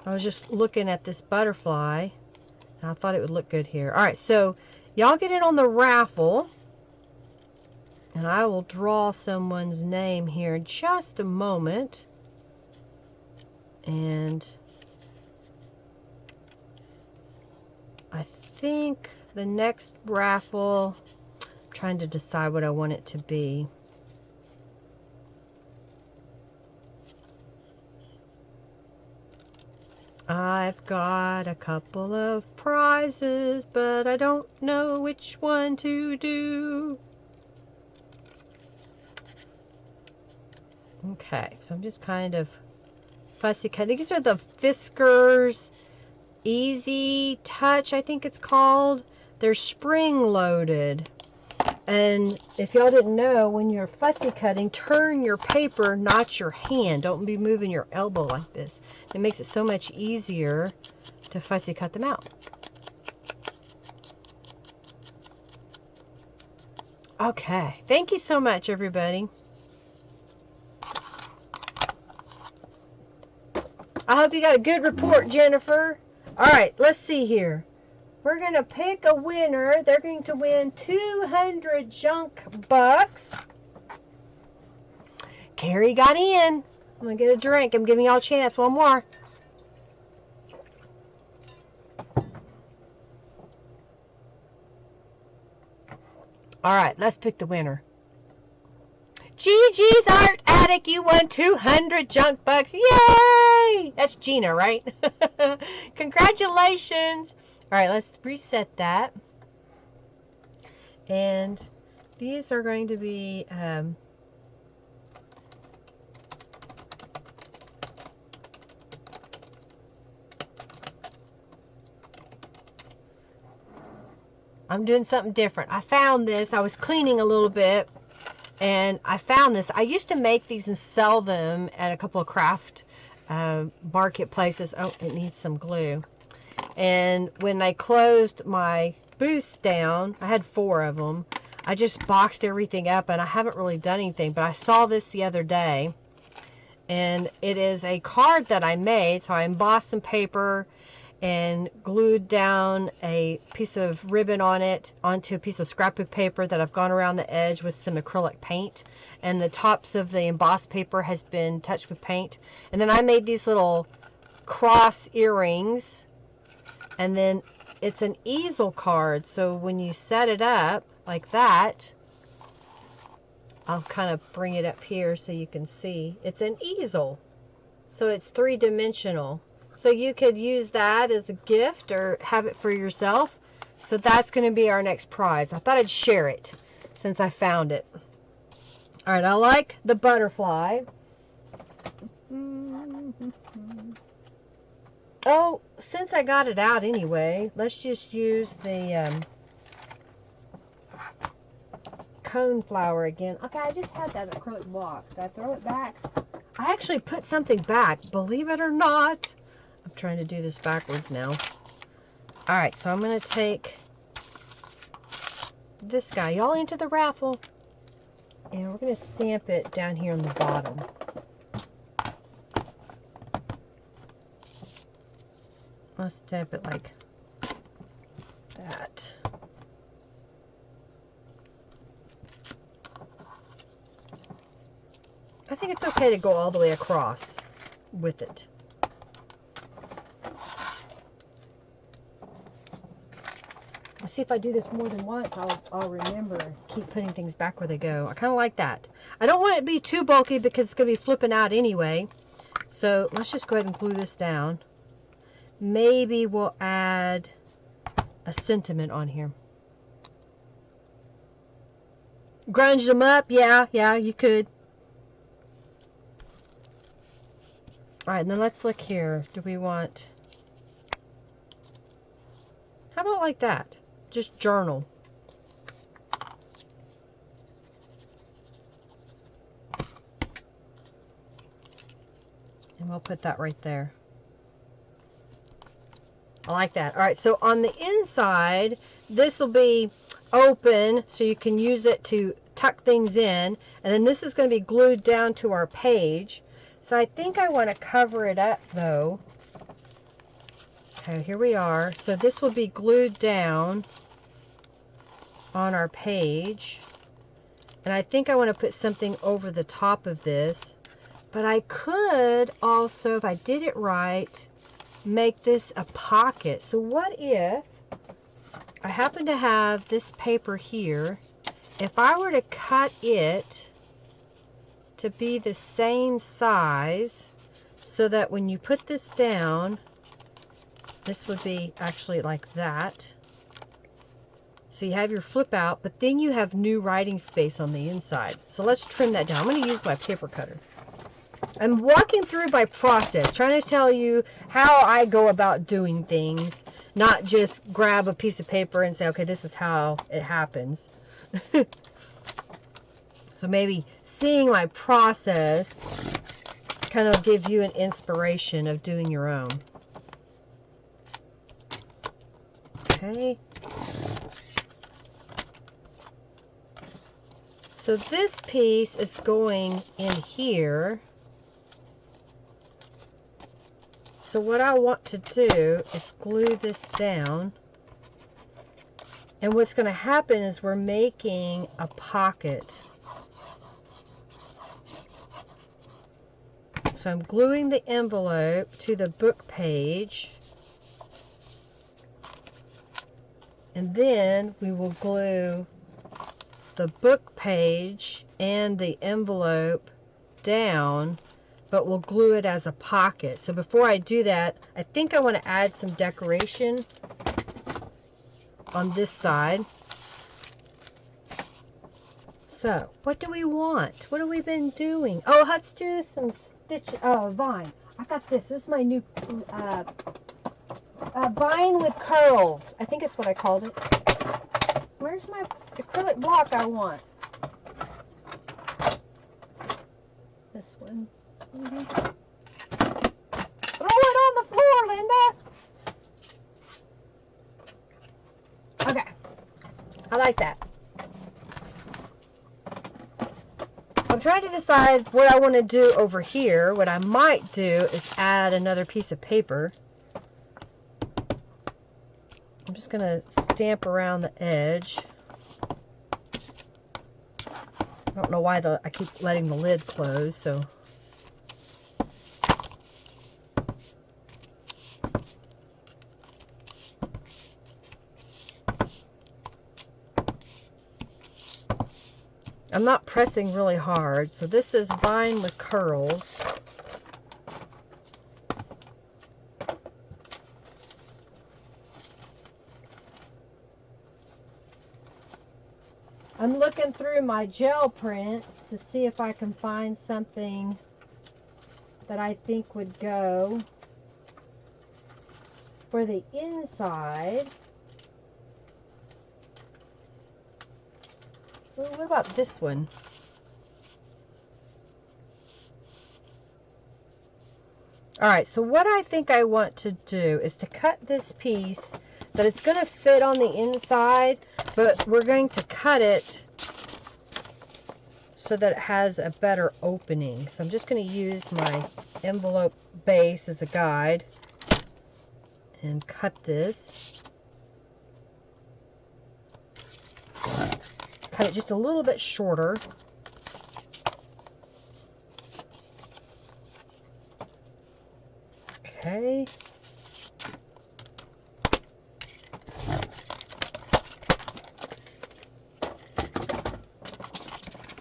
I was just looking at this butterfly, and I thought it would look good here. All right, so y'all get in on the raffle, and I will draw someone's name here in just a moment. And I think the next raffle, I'm trying to decide what I want it to be. I've got a couple of prizes, but I don't know which one to do. Okay, so I'm just kind of fussy cutting. These are the Fiskars Easy Touch, I think it's called. They're spring loaded. And if y'all didn't know, when you're fussy cutting, turn your paper, not your hand. Don't be moving your elbow like this. It makes it so much easier to fussy cut them out. Okay, thank you so much, everybody. I hope you got a good report, Jennifer. All right, let's see here. We're going to pick a winner. They're going to win 200 junk bucks. Carrie got in. I'm going to get a drink. I'm giving y'all a chance. One more. All right, let's pick the winner. Gigi's Art Attic, you won 200 junk bucks. Yay! That's Gina, right? Congratulations. All right, let's reset that. And these are going to be I'm doing something different. I found this. I was cleaning a little bit, and I found this. I used to make these and sell them at a couple of craft marketplaces. Oh, it needs some glue. And when I closed my booths down, I had 4 of them. I just boxed everything up, and I haven't really done anything. But I saw this the other day, and it is a card that I made. So I embossed some paper and glued down a piece of ribbon on it onto a piece of scrapbook paper that I've gone around the edge with some acrylic paint, and the tops of the embossed paper has been touched with paint. And then I made these little cross earrings, and then it's an easel card, so when you set it up like that, I'll kind of bring it up here so you can see. It's an easel, so it's 3-dimensional. So you could use that as a gift or have it for yourself. So that's going to be our next prize. I thought I'd share it since I found it. All right, I like the butterfly. Oh, since I got it out anyway, let's just use the cone flower again. Okay, I just had that acrylic block. Did I throw it back? I actually put something back, believe it or not. I'm trying to do this backwards now. All right, so I'm going to take this guy. Y'all into the raffle? And we're going to stamp it down here on the bottom. I'll stamp it like that. I think it's okay to go all the way across with it. Let's see if I do this more than once, I'll remember, keep putting things back where they go. I kind of like that. I don't want it to be too bulky because it's going to be flipping out anyway. So let's just go ahead and glue this down. Maybe we'll add a sentiment on here. Grunge them up? Yeah, you could. Alright, and then let's look here. Do we want... How about like that? Just journal. And we'll put that right there. I like that. All right, so on the inside, this will be open so you can use it to tuck things in. And then this is going to be glued down to our page. So I think I want to cover it up though. Okay, here we are. So this will be glued down on our page. And I think I want to put something over the top of this. But I could also, if I did it right, make this a pocket. So what if I happen to have this paper here? If I were to cut it to be the same size so that when you put this down, this would be actually like that. So you have your flip out, but then you have new writing space on the inside. So let's trim that down. I'm going to use my paper cutter. I'm walking through my process, trying to tell you how I go about doing things, not just grab a piece of paper and say, okay, this is how it happens. So maybe seeing my process kind of give you an inspiration of doing your own. Okay. So this piece is going in here. So what I want to do is glue this down. And what's going to happen is we're making a pocket. So I'm gluing the envelope to the book page. And then we will glue the book page and the envelope down, but we'll glue it as a pocket. So before I do that, I think I want to add some decoration on this side. So what do we want? What have we been doing? Oh, let's do some stitch, vine. I got this. This is my new vine with curls. I think it's what I called it. Where's my acrylic block I want? This one. Throw it on the floor, Linda! Okay. I like that. I'm trying to decide what I want to do over here. What I might do is add another piece of paper. I'm just going to stamp around the edge. I don't know why I keep letting the lid close, so. I'm not pressing really hard, so this is Vine with Curls. I'm looking through my gel prints to see if I can find something that I think would go for the inside. Ooh, what about this one? Alright, so what I think I want to do is to cut this piece that it's going to fit on the inside, but we're going to cut it so that it has a better opening. So I'm just going to use my envelope base as a guide and cut this. Cut it just a little bit shorter. Okay.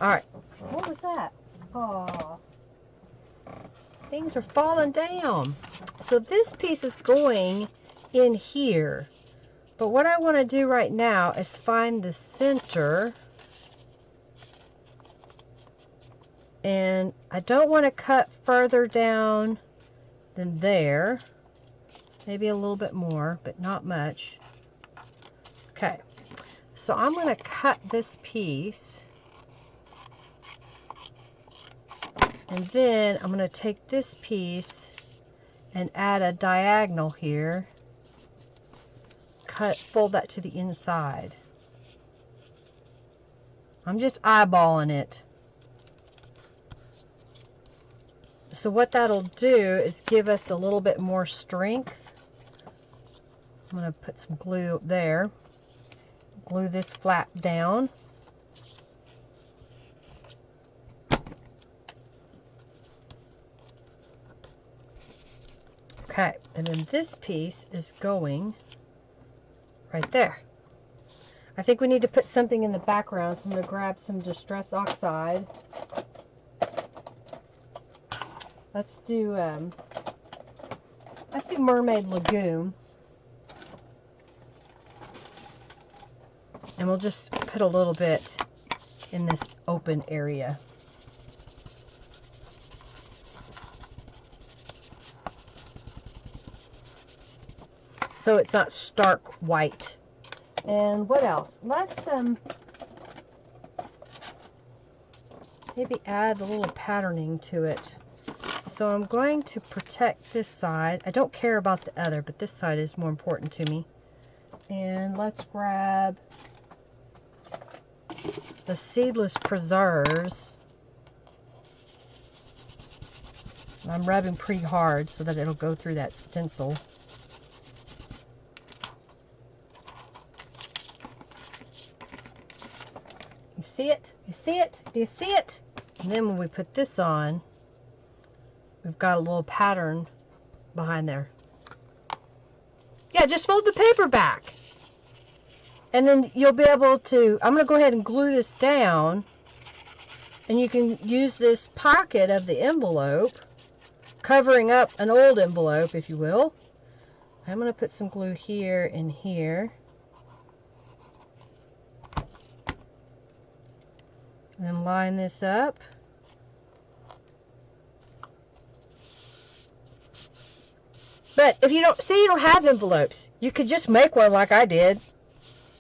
Alright, what was that? Oh, things are falling down. So this piece is going in here. But what I want to do right now is find the center. And I don't want to cut further down than there. Maybe a little bit more, but not much. Okay, so I'm going to cut this piece. And then I'm going to take this piece and add a diagonal here. Fold that to the inside. I'm just eyeballing it. So what that'll do is give us a little bit more strength. I'm going to put some glue up there. Glue this flap down. Okay, and then this piece is going right there. I think we need to put something in the background, so I'm going to grab some Distress Oxide. Let's do Mermaid Lagoon. And we'll just put a little bit in this open area. So it's not stark white. And what else? Let's maybe add a little patterning to it. So I'm going to protect this side. I don't care about the other, but this side is more important to me. And let's grab the Seedless Preserves. I'm rubbing pretty hard so that it'll go through that stencil. You see it? You see it? Do you see it? And then when we put this on, we've got a little pattern behind there. Yeah, just fold the paper back. And then you'll be able to, I'm going to go ahead and glue this down. And you can use this pocket of the envelope, covering up an old envelope, if you will. I'm going to put some glue here and here. And then line this up. But if you don't, say you don't have envelopes, you could just make one like I did.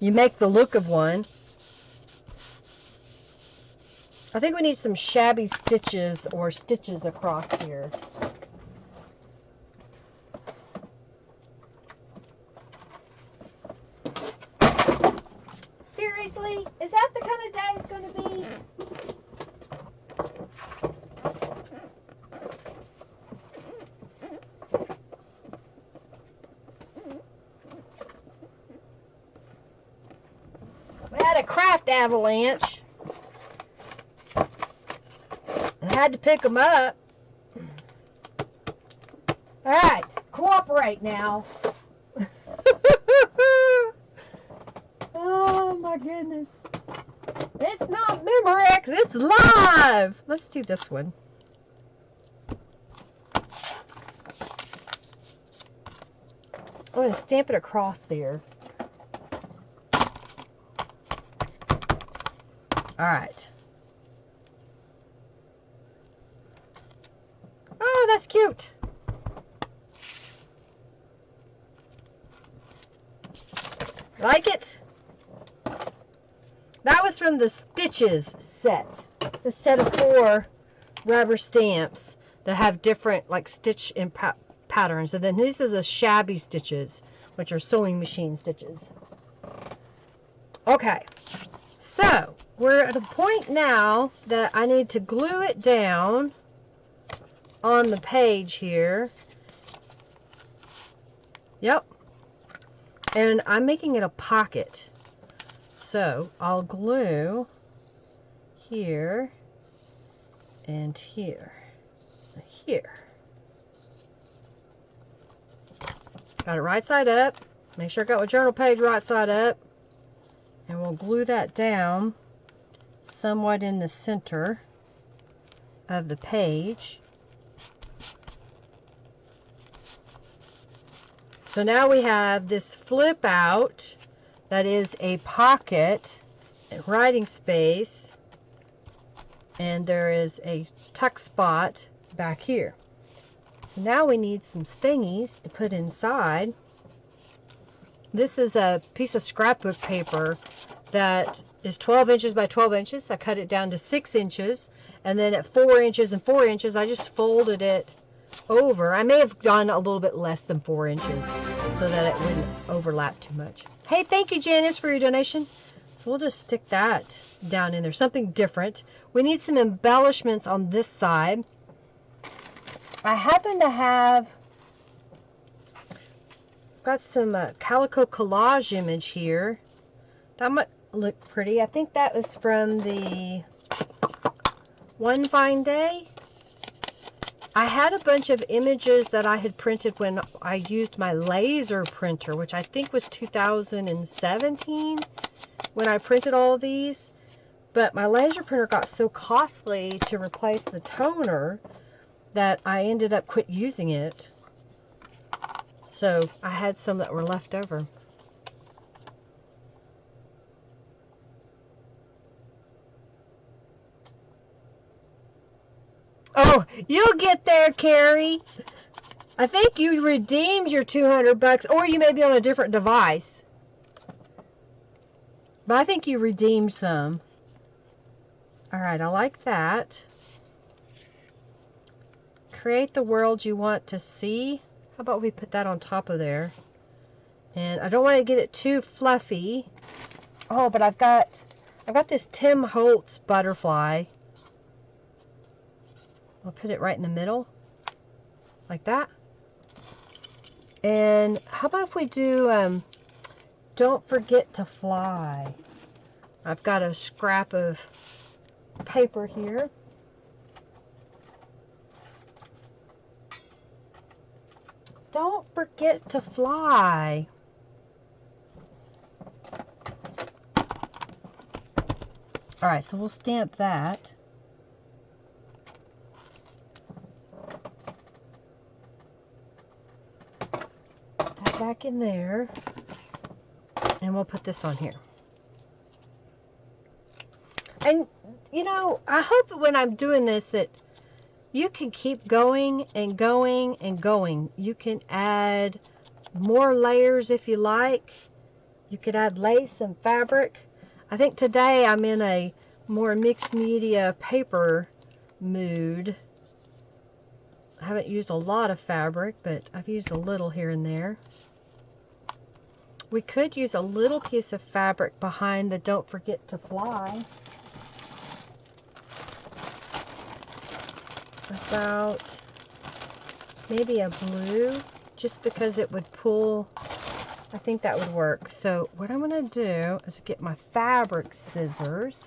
you make the look of one. I think we need some shabby stitches or stitches across here. Seriously? Is that the kind of day it's going to be? We had a craft avalanche. I had to pick them up. All right, cooperate now. Oh my goodness. It's not Memorex, it's live. Let's do this one. I'm going to stamp it across there. All right. Oh, that's cute. Like it? That was from the Stitches set. It's a set of 4 rubber stamps that have different like stitch and patterns. And then this is a shabby stitches, which are sewing machine stitches. Okay, so we're at a point now that I need to glue it down on the page here. Yep. And I'm making it a pocket. So I'll glue here and here and here. Got it right side up. Make sure I got my journal page right side up. And we'll glue that down somewhat in the center of the page. So now we have this flip out that is a pocket, a writing space, and there is a tuck spot back here. So now we need some thingies to put inside. This is a piece of scrapbook paper that is 12 inches by 12 inches. I cut it down to 6 inches, and then at 4 inches and 4 inches, I just folded it over. I may have done a little bit less than 4 inches so that it wouldn't overlap too much. Hey, thank you, Janice, for your donation. So we'll just stick that down in there, something different. We need some embellishments on this side. I happen to have got some Calico Collage image here. That might look pretty. I think that was from the One Fine Day. I had a bunch of images that I had printed when I used my laser printer, which I think was 2017 when I printed all of these. But my laser printer got so costly to replace the toner that I ended up quit using it. So I had some that were left over. Oh, you'll get there, Carrie. I think you redeemed your 200 bucks, or you may be on a different device. But I think you redeemed some. All right, I like that. Create the world you want to see. How about we put that on top of there? And I don't want to get it too fluffy. Oh, but I've got this Tim Holtz butterfly. I'll put it right in the middle, like that. And how about if we do, Don't Forget to Fly. I've got a scrap of paper here. Don't forget to fly. All right, so we'll stamp that. Back in there, and we'll put this on here. And you know, I hope when I'm doing this that you can keep going and going and going. You can add more layers if you like. You could add lace and fabric. I think today I'm in a more mixed media paper mood. I haven't used a lot of fabric, but I've used a little here and there. We could use a little piece of fabric behind the Don't Forget to Fly. About maybe a blue, just because it would pull. I think that would work. So what I'm going to do is get my fabric scissors,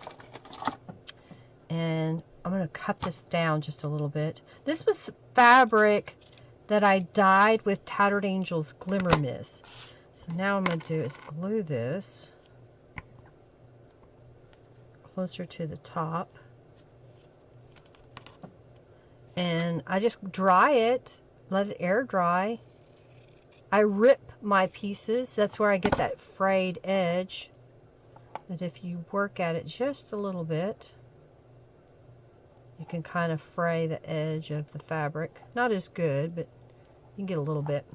and I'm going to cut this down just a little bit. This was fabric that I dyed with Tattered Angels Glimmer Mists. So now I'm going to do is glue this closer to the top. And I just dry it, let it air dry. I rip my pieces. That's where I get that frayed edge. That if you work at it just a little bit, you can kind of fray the edge of the fabric. Not as good, but you can get a little bit.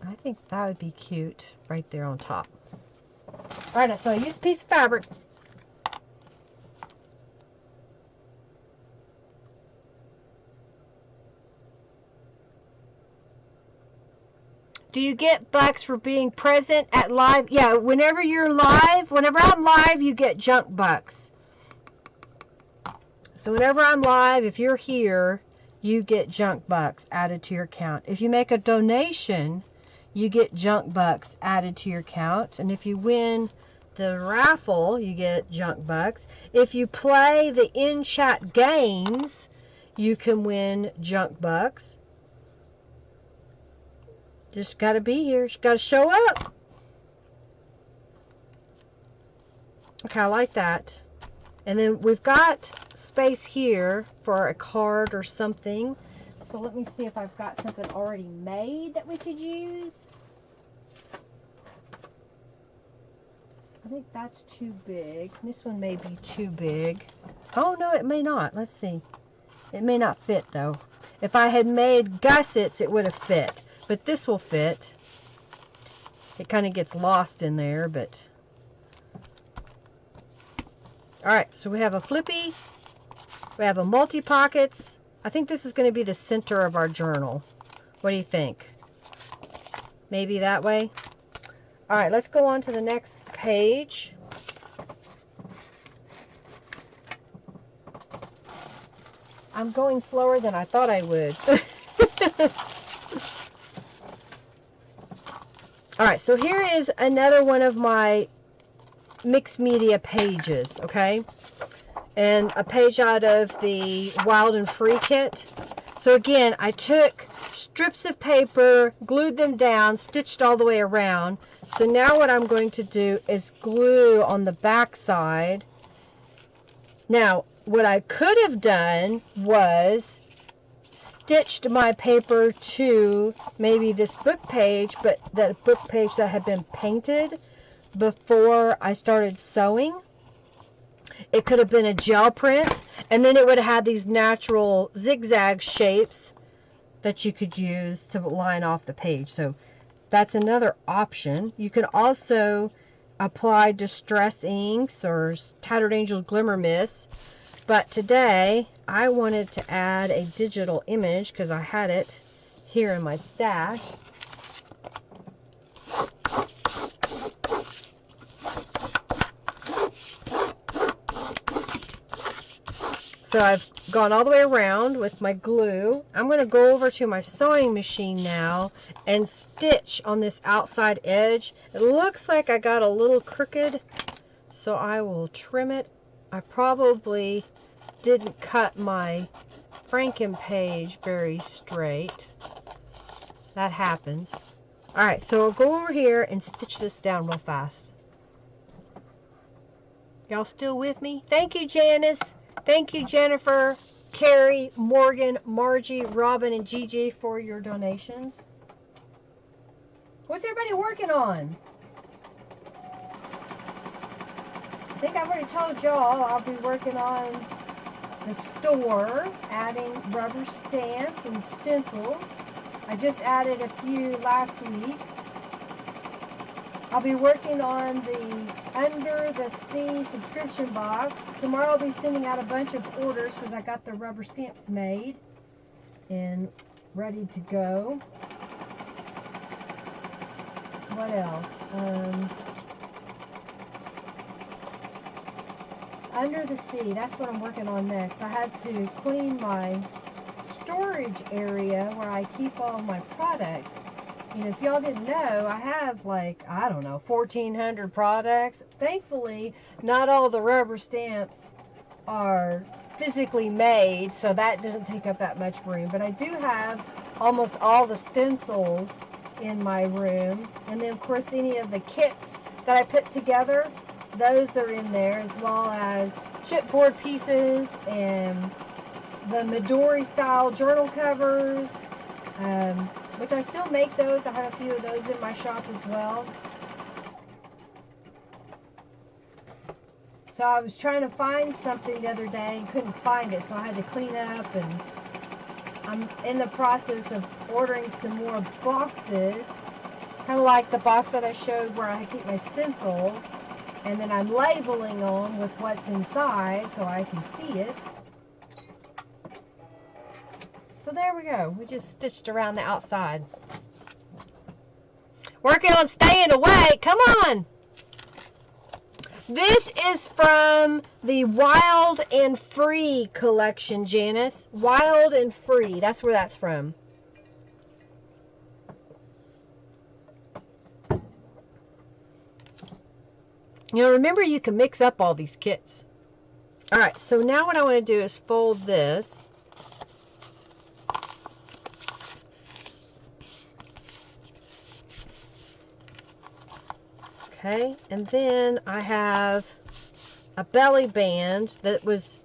I think that would be cute right there on top. Alright, so I used a piece of fabric. Do you get bucks for being present at live? Yeah, whenever you're live, whenever I'm live, you get junk bucks. So whenever I'm live, if you're here, you get junk bucks added to your account. If you make a donation, you get junk bucks added to your account. And if you win the raffle, you get junk bucks. If you play the in-chat games, you can win junk bucks. Just got to be here. Just got to show up. Okay, I like that. And then we've got space here for a card or something. So let me see if I've got something already made that we could use. I think that's too big. This one may be too big. Oh, no, it may not. Let's see. It may not fit, though. If I had made gussets, it would have fit. But this will fit. It kind of gets lost in there, but... Alright, so we have a flippy. We have a multi-pockets. I think this is going to be the center of our journal. What do you think? Maybe that way? Alright, let's go on to the next page. I'm going slower than I thought I would. Alright, so here is another one of my mixed media pages, okay? And a page out of the Wild and Free kit. So again, I took strips of paper, glued them down, stitched all the way around. So now what I'm going to do is glue on the back side. Now, what I could have done was stitched my paper to maybe this book page, but that book page that had been painted before I started sewing. It could have been a gel print, and then it would have had these natural zigzag shapes that you could use to line off the page. So that's another option. You can also apply Distress Inks or Tattered Angels Glimmer Mists. But today, I wanted to add a digital image because I had it here in my stash. So I've gone all the way around with my glue. I'm going to go over to my sewing machine now and stitch on this outside edge. It looks like I got a little crooked, so I will trim it. I probably didn't cut my Franken page very straight. That happens. Alright, so I'll go over here and stitch this down real fast. Y'all still with me? Thank you, Janice. Thank you, Jennifer, Carrie, Morgan, Margie, Robin, and Gigi for your donations. What's everybody working on? I think I've already told y'all I'll be working on the store, adding rubber stamps and stencils. I just added a few last week. I'll be working on the Under the Sea subscription box. Tomorrow I'll be sending out a bunch of orders because I got the rubber stamps made and ready to go. What else? Under the Sea, that's what I'm working on next. I had to clean my storage area where I keep all my products. You know, if y'all didn't know, I have like, I don't know, 1,400 products. Thankfully, not all the rubber stamps are physically made, so that doesn't take up that much room. But I do have almost all the stencils in my room. And then, of course, any of the kits that I put together, those are in there, as well as chipboard pieces and the Midori style journal covers, which I still make those. I have a few of those in my shop as well. So I was trying to find something the other day and couldn't find it, so I had to clean up, and I'm in the process of ordering some more boxes, kind of like the box that I showed where I keep my stencils, and then I'm labeling them with what's inside so I can see it. So there we go. We just stitched around the outside. Working on staying awake. Come on. This is from the Wild and Free collection, Janice. Wild and Free. That's where that's from. You know, remember you can mix up all these kits. Alright, so now what I want to do is fold this. Okay, and then I have a belly band that was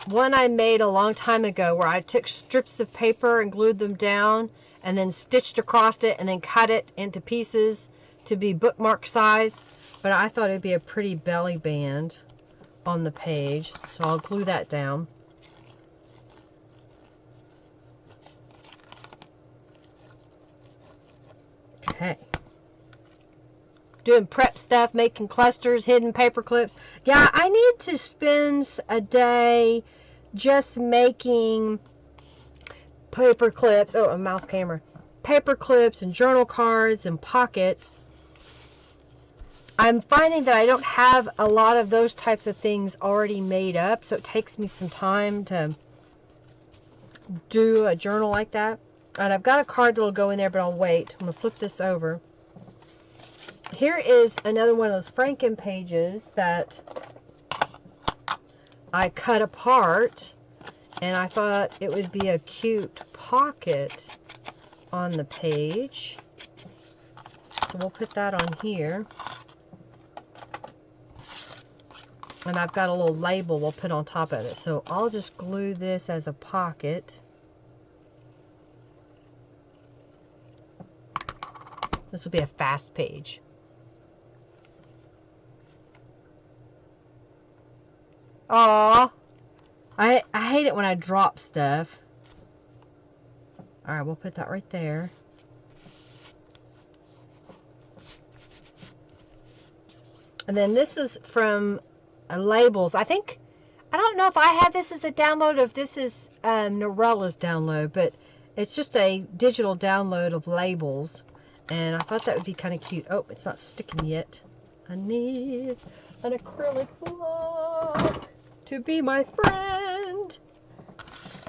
one I made a long time ago where I took strips of paper and glued them down and then stitched across it and then cut it into pieces to be bookmark size. But I thought it'd be a pretty belly band on the page, so I'll glue that down. Okay. Doing prep stuff, making clusters, hidden paper clips. Yeah, I need to spend a day just making paper clips. Oh, a mouth camera. Paper clips and journal cards and pockets. I'm finding that I don't have a lot of those types of things already made up, so it takes me some time to do a journal like that. And I've got a card that'll go in there, but I'll wait. I'm going to flip this over. Here is another one of those Franken pages that I cut apart, and I thought it would be a cute pocket on the page. So we'll put that on here. And I've got a little label we'll put on top of it. So I'll just glue this as a pocket. This will be a fast page. Aww. I hate it when I drop stuff. Alright, we'll put that right there. And then this is from labels. I don't know if I have this as a download or if this is Norella's download, but it's just a digital download of labels. And I thought that would be kind of cute. Oh, it's not sticking yet. I need an acrylic block to be my friend.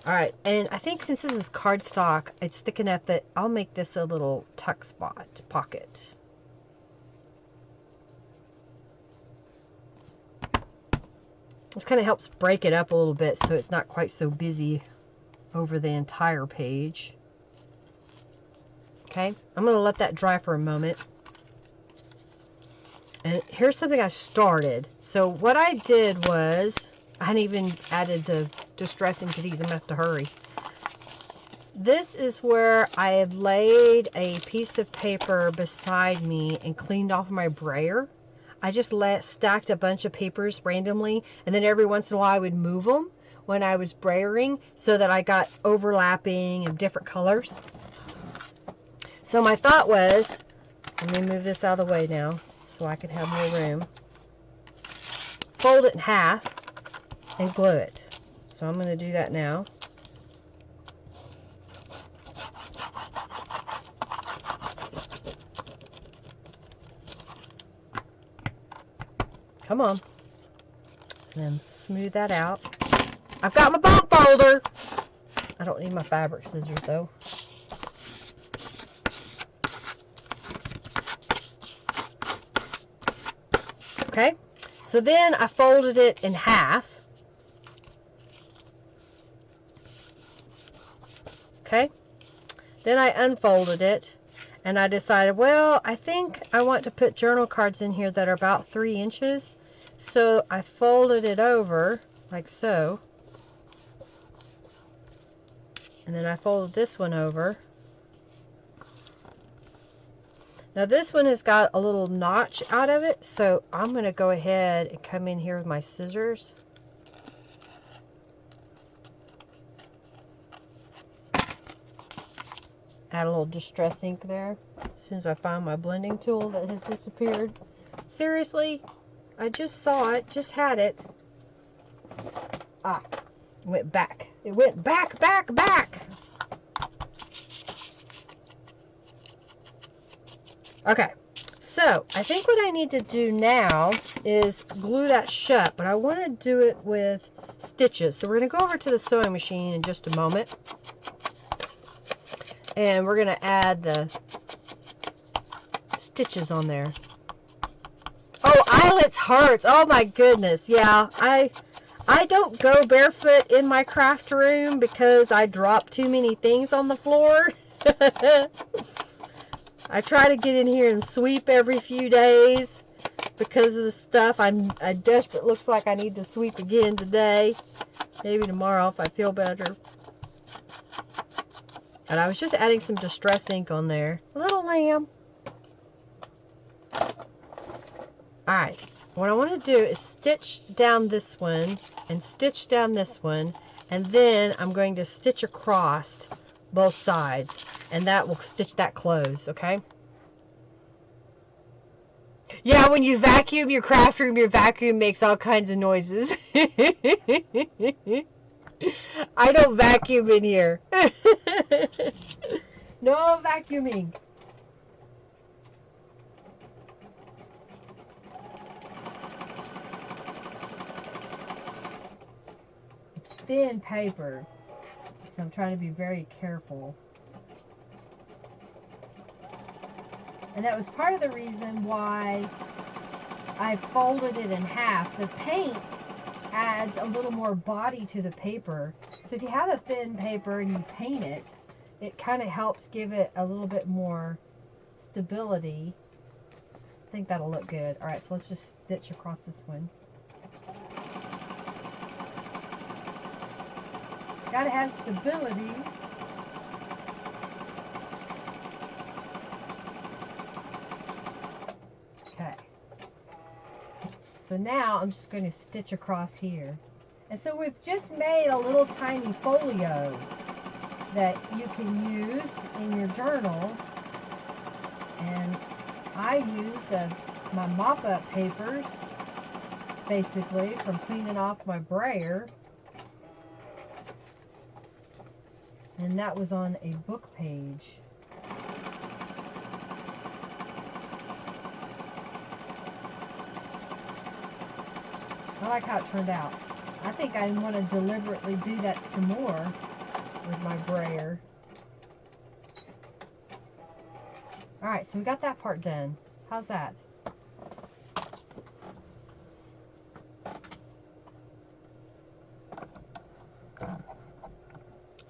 Alright, and I think since this is cardstock, it's thick enough that I'll make this a little tuck spot pocket. This kind of helps break it up a little bit so it's not quite so busy over the entire page. Okay, I'm going to let that dry for a moment. And here's something I started. So what I did was, I hadn't even added the distressing to these. I'm going to have to hurry. This is where I had laid a piece of paper beside me and cleaned off my brayer. I just stacked a bunch of papers randomly, and then every once in a while I would move them when I was brayering so that I got overlapping and different colors. So my thought was, Let me move this out of the way now so I can have more room. Fold it in half and glue it. So I'm going to do that now. Come on. And then smooth that out. I've got my bump folder. I don't need my fabric scissors though. Okay, so then I folded it in half. Okay, then I unfolded it and I decided, well, I think I want to put journal cards in here that are about 3 inches. So I folded it over like so. And then I folded this one over. Now this one has got a little notch out of it, so I'm going to go ahead and come in here with my scissors. Add a little distress ink there. As soon as I find my blending tool that has disappeared. Seriously, I just saw it, just had it. Ah, it went back. It went back, back, back. Okay, so I think what I need to do now is glue that shut, but I want to do it with stitches. So we're going to go over to the sewing machine in just a moment. And we're going to add the stitches on there. Oh, eyelets hurts. Oh my goodness. Yeah, I don't go barefoot in my craft room because I drop too many things on the floor. I try to get in here and sweep every few days because of the stuff. I desperate. Looks like I need to sweep again today. Maybe tomorrow if I feel better. And I was just adding some distress ink on there. Little lamb. Alright. What I want to do is stitch down this one and stitch down this one. And then I'm going to stitch across both sides, and that will stitch that close, okay? Yeah, when you vacuum your craft room, your vacuum makes all kinds of noises. I don't vacuum in here. No vacuuming. It's thin paper. So I'm trying to be very careful. And that was part of the reason why I folded it in half. The paint adds a little more body to the paper. So if you have a thin paper and you paint it, it kind of helps give it a little bit more stability. I think that'll look good. Alright, so let's just stitch across this one. Gotta have stability. Okay. So now I'm just going to stitch across here. And so we've just made a little tiny folio that you can use in your journal. And I used my mop-up papers, basically, from cleaning off my brayer. And that was on a book page. I like how it turned out. I think I want to deliberately do that some more with my brayer. Alright, so we got that part done. How's that?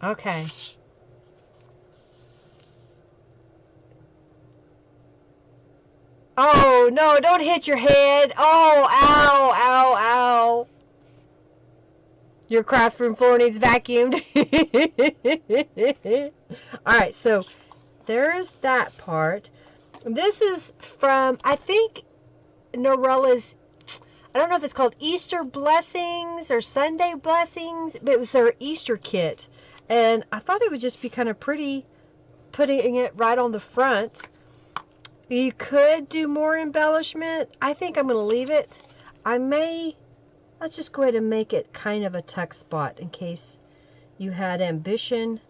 Okay. Oh, no, don't hit your head. Oh, ow, ow, ow. Your craft room floor needs vacuumed. Alright, so there's that part. This is from, I think, Norella's, I don't know if it's called Easter Blessings or Sunday Blessings, but it was their Easter kit. And I thought it would just be kind of pretty putting it right on the front. You could do more embellishment. I think I'm going to leave it. Let's just go ahead and make it kind of a tuck spot in case you had ambition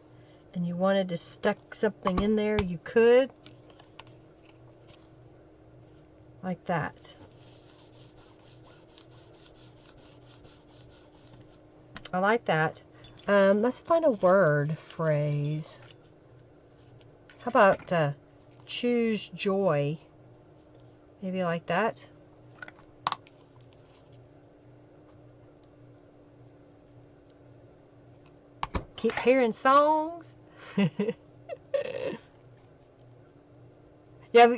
and you wanted to stick something in there. You could. Like that. I like that. Let's find a word phrase. How about choose joy? Maybe like that. Keep hearing songs. Yeah,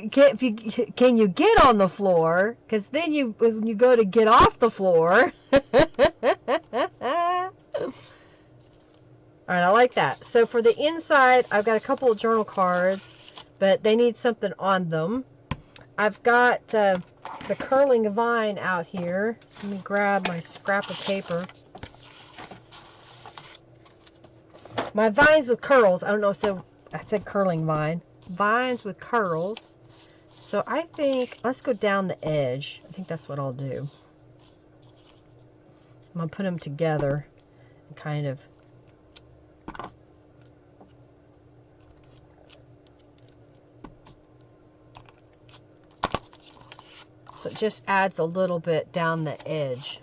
can you get on the floor? Because then when you go to get off the floor. All right, I like that. So for the inside, I've got a couple of journal cards, but they need something on them. I've got the curling vine out here. So let me grab my scrap of paper. My vines with curls. I don't know, so I said curling vine. Vines with curls. So I think, let's go down the edge. I think that's what I'll do. I'm going to put them together and kind of. So it just adds a little bit down the edge.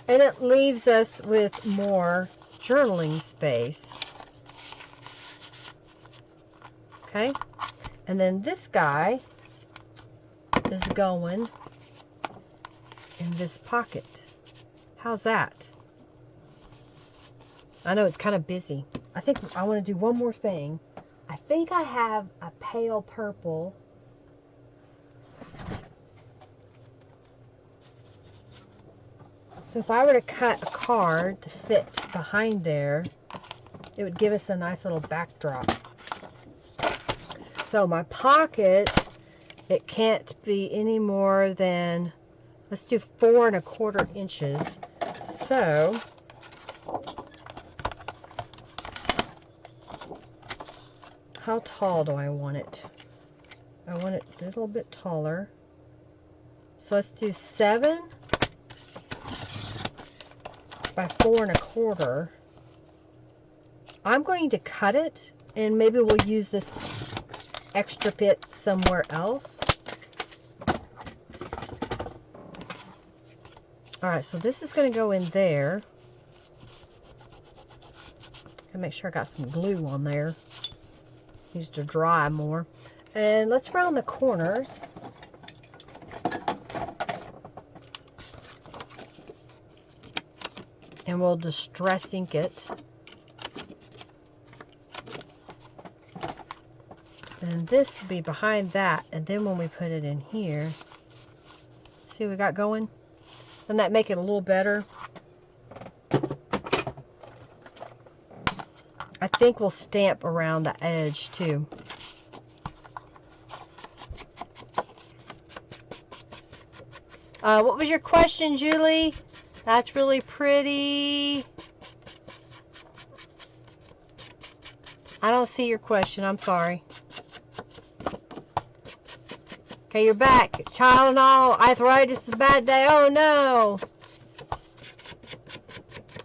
And it leaves us with more journaling space. Okay, and then this guy is going in this pocket. How's that? I know it's kind of busy. I think I want to do one more thing. I think I have a pale purple. So if I were to cut a card to fit behind there, it would give us a nice little backdrop. So my pocket, it can't be any more than, let's do 4 1/4 inches. So how tall do I want it? I want it a little bit taller. So let's do 7 by 4 1/4. I'm going to cut it, and maybe we'll use this extra bit somewhere else. Alright, so this is going to go in there. Gotta make sure I got some glue on there. Needs to dry more. And let's round the corners. And we'll distress ink it. And this will be behind that. And then when we put it in here, see what we got going? Doesn't that make it a little better? I think we'll stamp around the edge too. What was your question, Julie? That's really pretty. I don't see your question. I'm sorry. Okay, you're back. Tylenol, arthritis is a bad day. Oh no.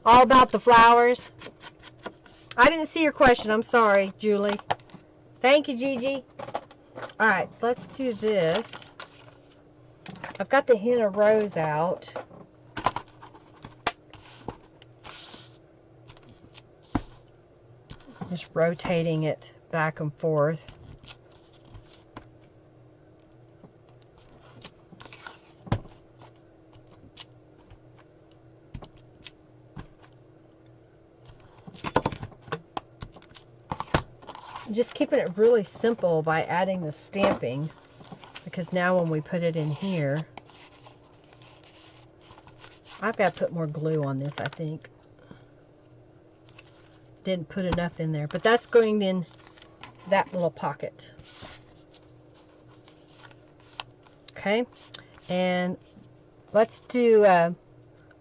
All about the flowers. I didn't see your question. I'm sorry, Julie. Thank you, Gigi. All right, let's do this. I've got the henna rose out. Just rotating it back and forth. Just keeping it really simple by adding the stamping, because now when we put it in here, I've got to put more glue on this, I think. Didn't put enough in there, but that's going in that little pocket. Okay, and let's do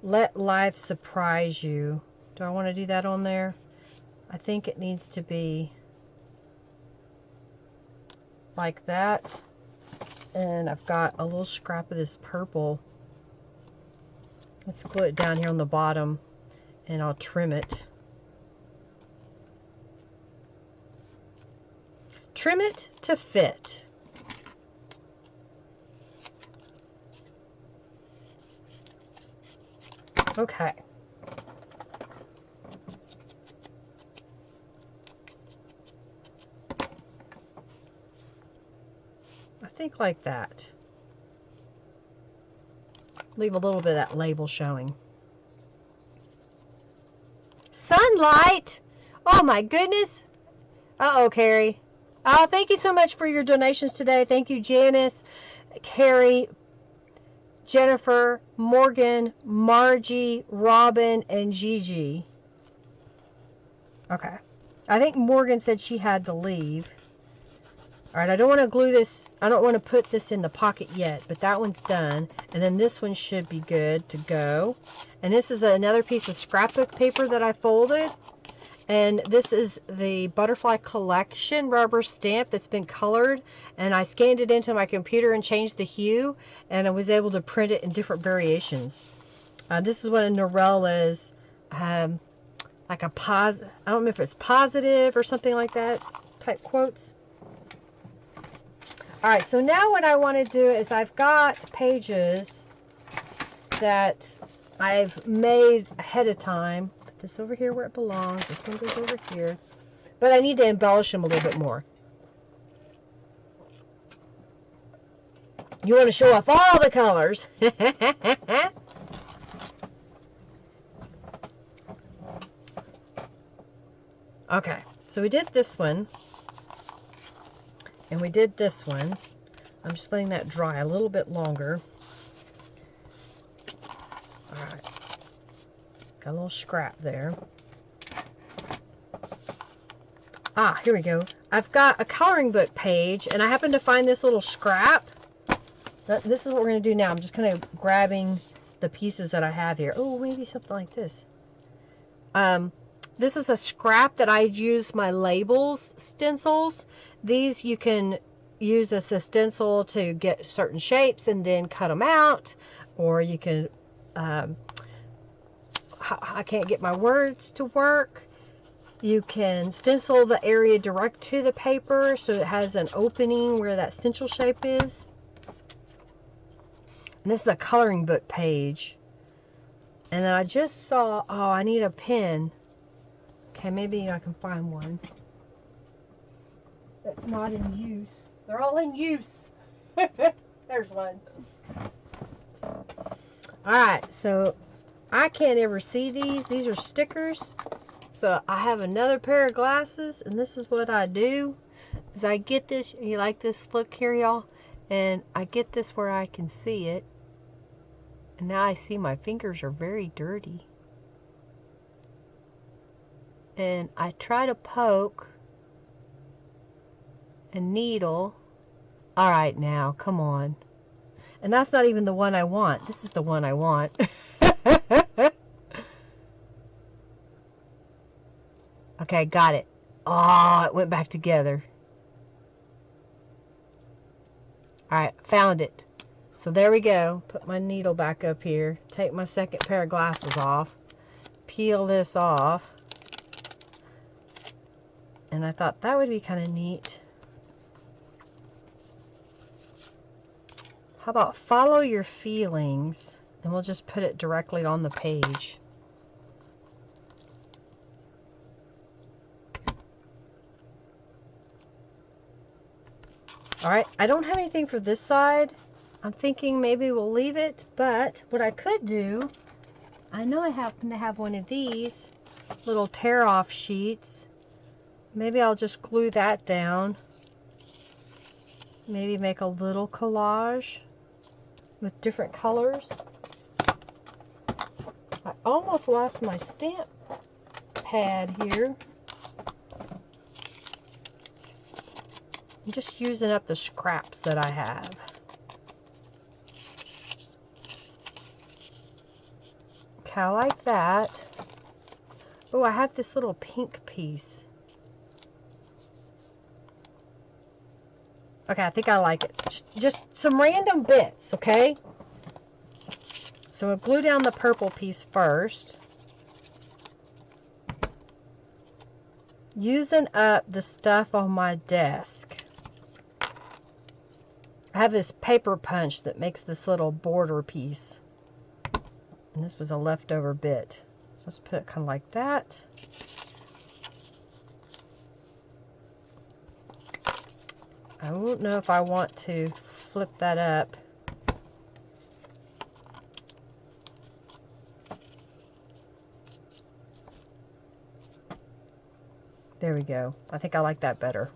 Let Life Surprise You. Do I want to do that on there? I think it needs to be like that. And I've got a little scrap of this purple. Let's glue it down here on the bottom and I'll trim it. Trim it to fit. Okay. I think like that. Leave a little bit of that label showing. Sunlight! Oh my goodness! Uh-oh, Carrie. Oh, thank you so much for your donations today. Thank you, Janice, Carrie, Jennifer, Morgan, Margie, Robin, and Gigi. Okay. I think Morgan said she had to leave. Alright, I don't want to glue this. I don't want to put this in the pocket yet, but that one's done. And then this one should be good to go. And this is another piece of scrapbook paper that I folded. And this is the Butterfly Collection rubber stamp that's been colored. And I scanned it into my computer and changed the hue. And I was able to print it in different variations. This is one of Norella's, like a positive, I don't know if it's positive or something like that, type quotes. Alright, so now what I want to do is I've got pages that I've made ahead of time. Put this over here where it belongs. This one goes over here. But I need to embellish them a little bit more. You want to show off all the colors. Okay, so we did this one. And we did this one. I'm just letting that dry a little bit longer. Alright. Got a little scrap there. Ah, here we go. I've got a coloring book page, and I happen to find this little scrap. This is what we're going to do now. I'm just kind of grabbing the pieces that I have here. Oh, maybe something like this. This is a scrap that I use my labels stencils. These you can use as a stencil to get certain shapes and then cut them out. Or you can, I can't get my words to work. You can stencil the area direct to the paper so it has an opening where that stencil shape is. And this is a coloring book page. And then I just saw, oh, I need a pen. Okay, maybe I can find one that's not in use. They're all in use. There's one. Alright, so I can't ever see these. These are stickers. So I have another pair of glasses, and this is what I do. Is I get this, you like this look here, y'all? And I get this where I can see it. And now I see my fingers are very dirty. And I try to poke a needle. Alright now, come on. And that's not even the one I want. This is the one I want. Okay, got it. Oh, it went back together. Alright, found it. So there we go. Put my needle back up here. Take my second pair of glasses off. Peel this off. And I thought that would be kind of neat. How about follow your feelings? And we'll just put it directly on the page. Alright, I don't have anything for this side. I'm thinking maybe we'll leave it. But what I could do, I know I happen to have one of these little tear-off sheets. Maybe I'll just glue that down. Maybe make a little collage with different colors. I almost lost my stamp pad here. I'm just using up the scraps that I have. Okay, I like that. Oh, I have this little pink piece. Okay, I think I like it. Just some random bits, okay? So we'll glue down the purple piece first. Using up the stuff on my desk. I have this paper punch that makes this little border piece. And this was a leftover bit. So let's put it kind of like that. I don't know if I want to flip that up. There we go. I think I like that better.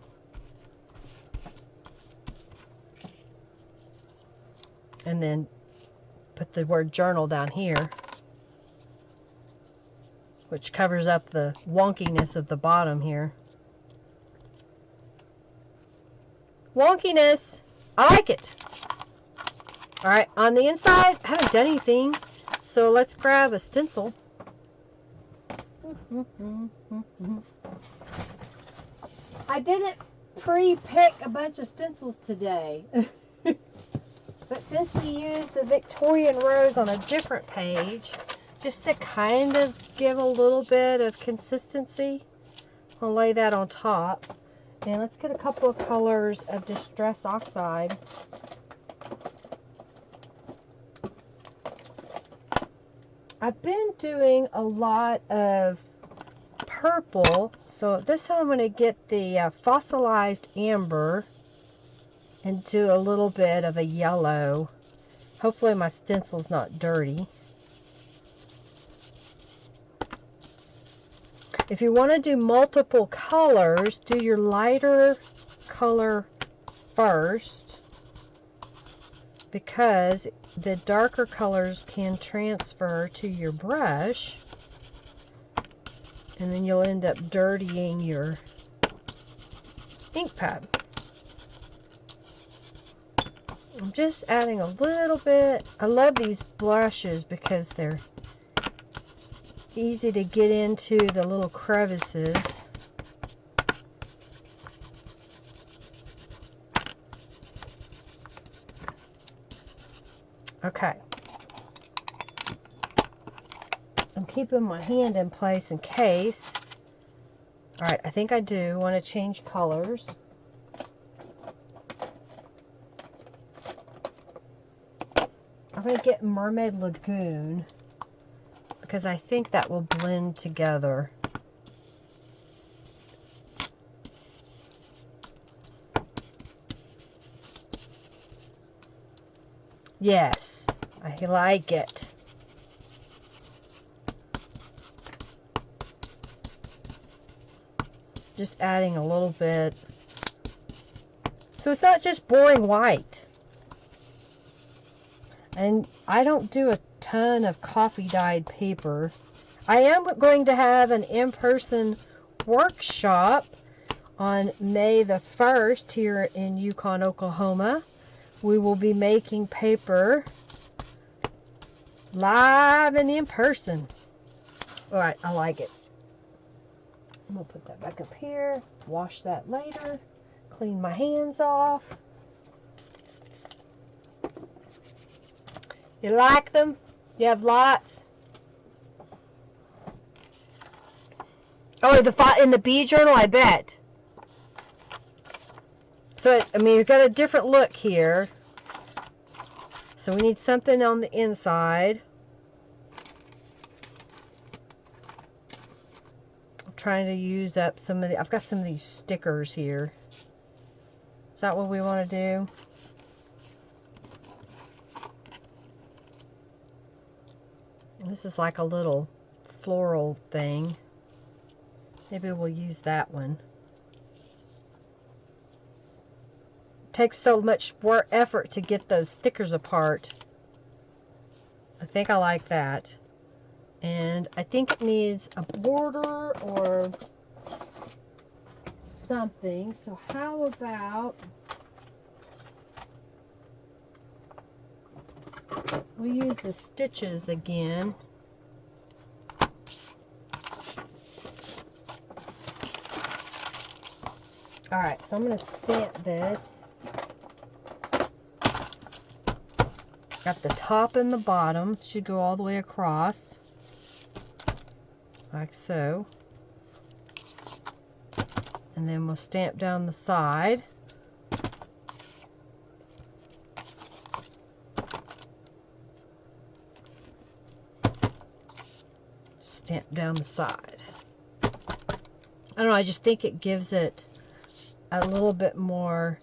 And then put the word journal down here, which covers up the wonkiness of the bottom here. Wonkiness! I like it! Alright, on the inside, I haven't done anything, so let's grab a stencil. I didn't pre-pick a bunch of stencils today. But since we used the Victorian Rose on a different page, just to kind of give a little bit of consistency, I'll lay that on top. And let's get a couple of colors of Distress Oxide. I've been doing a lot of purple, so this time I'm going to get the fossilized amber and do a little bit of a yellow. Hopefully my stencil's not dirty. If you want to do multiple colors, do your lighter color first, because the darker colors can transfer to your brush, and then you'll end up dirtying your ink pad. I'm just adding a little bit. I love these brushes because they're easy to get into the little crevices. Okay. I'm keeping my hand in place in case. Alright, I think I do want to change colors. I'm going to get Mermaid Lagoon because I think that will blend together. Yes, I like it. Just adding a little bit. So it's not just boring white. And I don't do a ton of coffee dyed paper. I am going to have an in-person workshop on May the 1st here in Yukon, Oklahoma. We will be making paper live and in person. Alright, I like it. I'm going to put that back up here. Wash that later. Clean my hands off. You like them? You have lots? Oh, in the bee journal, I bet. So, I mean, you've got a different look here. So we need something on the inside. I'm trying to use up some of the, I've got some of these stickers here. Is that what we want to do? This is like a little floral thing. Maybe we'll use that one. It takes so much more effort to get those stickers apart. I think I like that. And I think it needs a border or something. So how about we use the stitches again. Alright, so I'm going to stamp this. at the top and the bottom. Should go all the way across, like so. And then we'll stamp down the side. Stamp down the side. I don't know, I just think it gives it a little bit more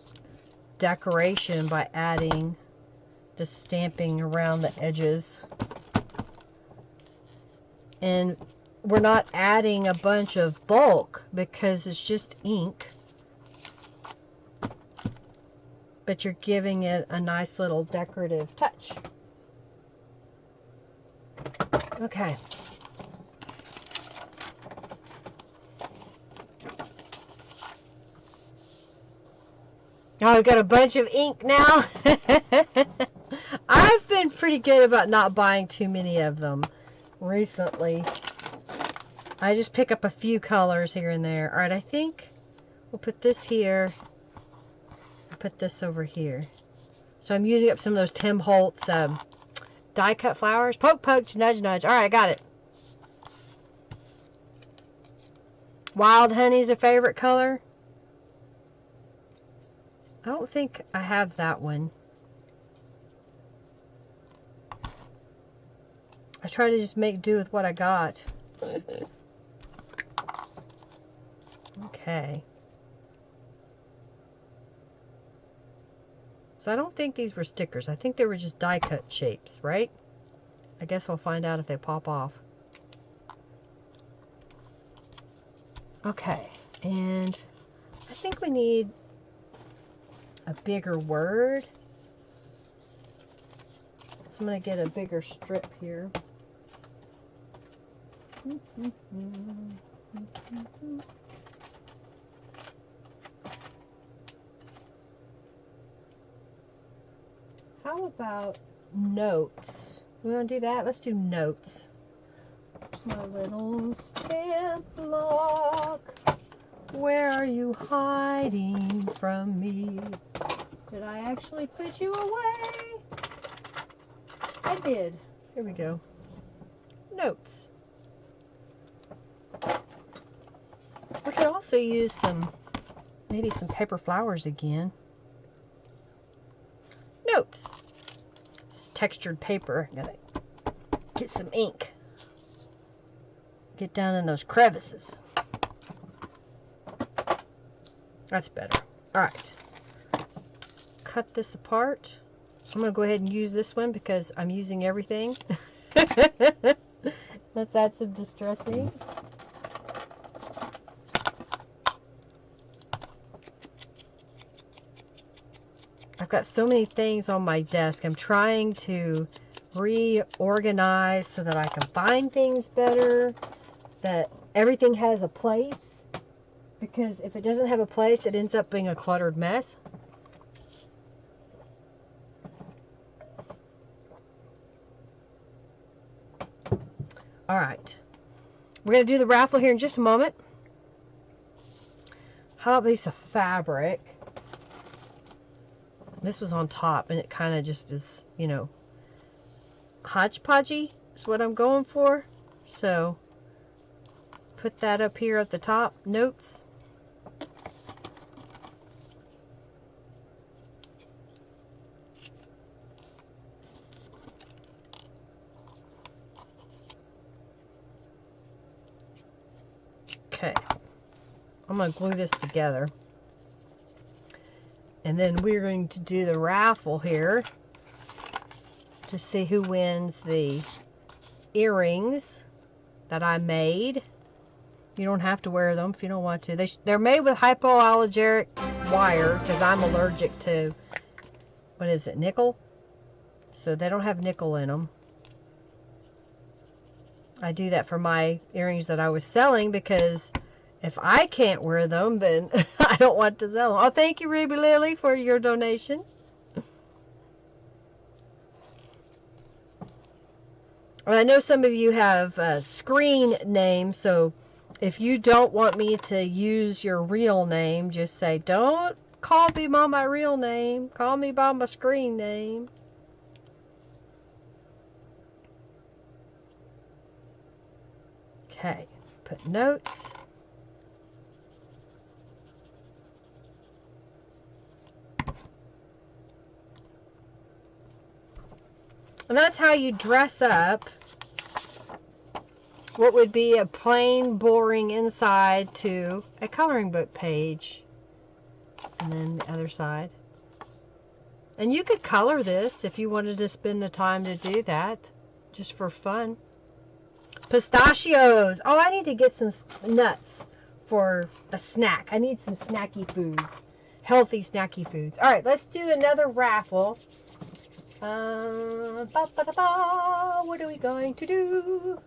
decoration by adding the stamping around the edges. And we're not adding a bunch of bulk because it's just ink, but you're giving it a nice little decorative touch. Okay. Oh, I've got a bunch of ink now. I've been pretty good about not buying too many of them recently. I just pick up a few colors here and there. All right, I think we'll put this here. I'll put this over here. So I'm using up some of those Tim Holtz die cut flowers. Poke, poke, nudge, nudge. All right, I got it. Wild Honey's a favorite color. I don't think I have that one. I try to just make do with what I got. Okay. So I don't think these were stickers. I think they were just die cut shapes, right? I guess I'll find out if they pop off. Okay, and I think we need a bigger word. So I'm going to get a bigger strip here. How about notes? We want to do that? Let's do notes. Here's my little stamp block. Where are you hiding from me? Did I actually put you away? I did. Here we go. Notes. We could also use maybe some paper flowers again. Notes. This is textured paper. I'm gonna get some ink. Get down in those crevices. That's better. All right. Cut this apart. I'm going to go ahead and use this one because I'm using everything. Let's add some distress inks. I've got so many things on my desk. I'm trying to reorganize so that I can find things better, that everything has a place. Because if it doesn't have a place, it ends up being a cluttered mess. All right. We're going to do the raffle here in just a moment. How about a piece of fabric? This was on top, and it kind of just is, you know, hodgepodgey is what I'm going for. So, put that up here at the top. Notes. Okay, I'm going to glue this together. And then we're going to do the raffle here to see who wins the earrings that I made. You don't have to wear them if you don't want to. They're made with hypoallergenic wire because I'm allergic to, what is it, nickel? So they don't have nickel in them. I do that for my earrings that I was selling because if I can't wear them, then I don't want to sell them. Oh, thank you, Ruby Lily, for your donation. Well, I know some of you have screen names, so if you don't want me to use your real name, just say, don't call me by my real name. Call me by my screen name. Okay, put notes. And that's how you dress up what would be a plain, boring inside to a coloring book page. And then the other side. And you could color this if you wanted to spend the time to do that, just for fun. Pistachios. Oh, I need to get some nuts for a snack. I need some snacky foods. Healthy snacky foods. All right, let's do another raffle. What are we going to do?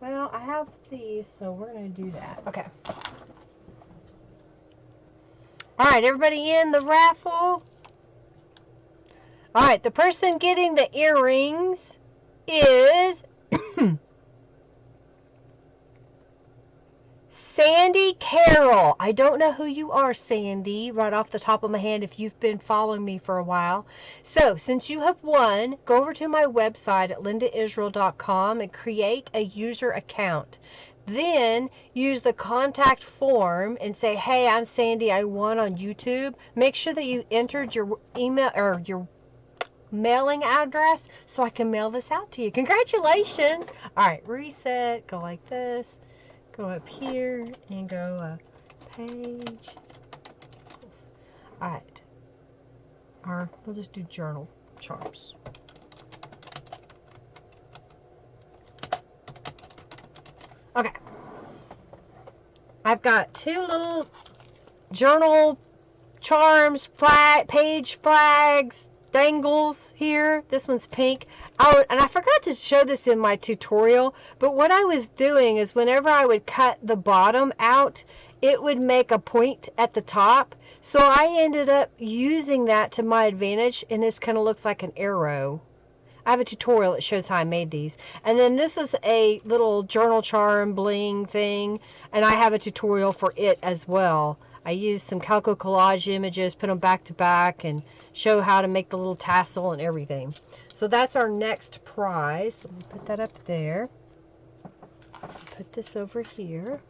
Well, I have these, so we're going to do that. Okay. All right, everybody in the raffle? All right, the person getting the earrings is Sandy Carroll. I don't know who you are, Sandy, right off the top of my head if you've been following me for a while. So, since you have won, go over to my website at lindaisrael.com and create a user account. Then, use the contact form and say, hey, I'm Sandy, I won on YouTube. Make sure that you entered your email or your mailing address so I can mail this out to you. Congratulations. All right, reset, go like this. Go up here and go page. All right. Or we'll just do journal charms. Okay. I've got two little journal charms, page flags, dangles here. This one's pink. Oh, and I forgot to show this in my tutorial, but what I was doing is whenever I would cut the bottom out, it would make a point at the top. So I ended up using that to my advantage, and this kind of looks like an arrow. I have a tutorial that shows how I made these. And then this is a little journal charm bling thing, and I have a tutorial for it as well. I used some Calico Collage images, put them back to back, and show how to make the little tassel and everything. So that's our next prize. Let me put that up there. Put this over here.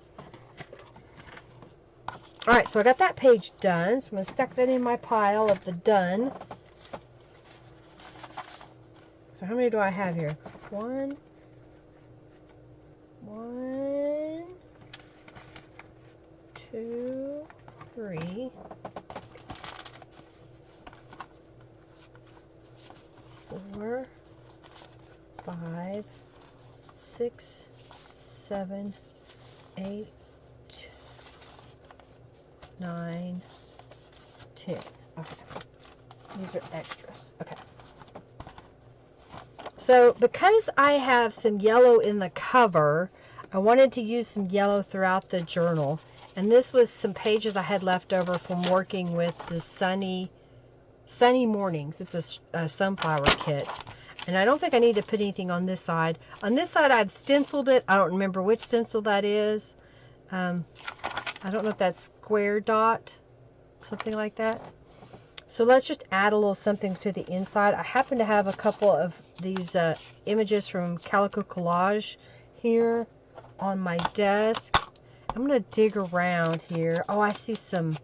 All right, so I got that page done. So I'm going to stick that in my pile of the done. So how many do I have here? One, 2, 3, 4, 5, 6, 7, 8, 9, 10. Okay. These are extras. Okay. So because I have some yellow in the cover, I wanted to use some yellow throughout the journal. And this was some pages I had left over from working with the sunny mornings. It's a sunflower kit. And I don't think I need to put anything on this side. On this side, I've stenciled it. I don't remember which stencil that is. I don't know if that's square dot, something like that. So let's just add a little something to the inside. I happen to have a couple of these images from Calico Collage here on my desk. I'm going to dig around here. Oh, I see some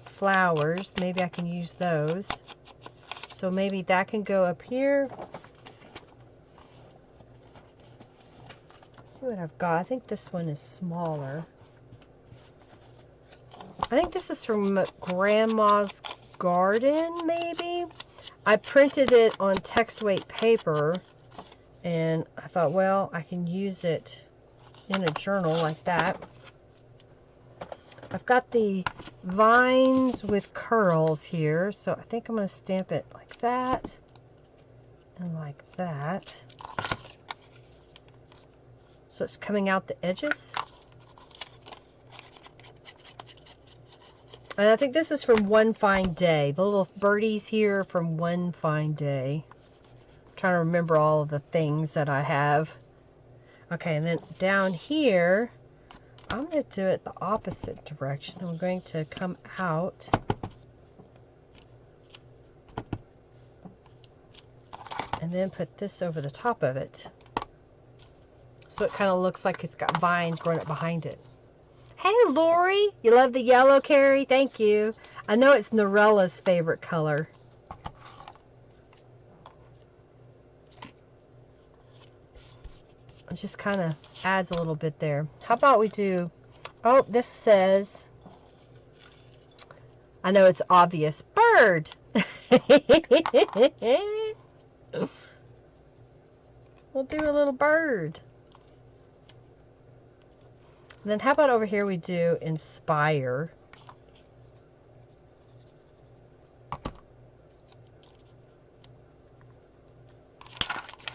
flowers. Maybe I can use those. So maybe that can go up here. Let's see what I've got. I think this one is smaller. I think this is from Grandma's Garden, maybe. I printed it on text weight paper, and I thought, well, I can use it in a journal like that. I've got the vines with curls here, so I think I'm going to stamp it like that and like that. So it's coming out the edges. And I think this is from One Fine Day. The little birdies here from One Fine Day. I'm trying to remember all of the things that I have. Okay, and then down here, I'm going to do it the opposite direction. I'm going to come out. And then put this over the top of it. So it kind of looks like it's got vines growing up behind it. Hey, Lori, you love the yellow, Carrie? Thank you. I know it's Norella's favorite color. It just kind of adds a little bit there. How about we do, oh, this says, I know it's obvious, bird. We'll do a little bird. And then how about over here we do inspire.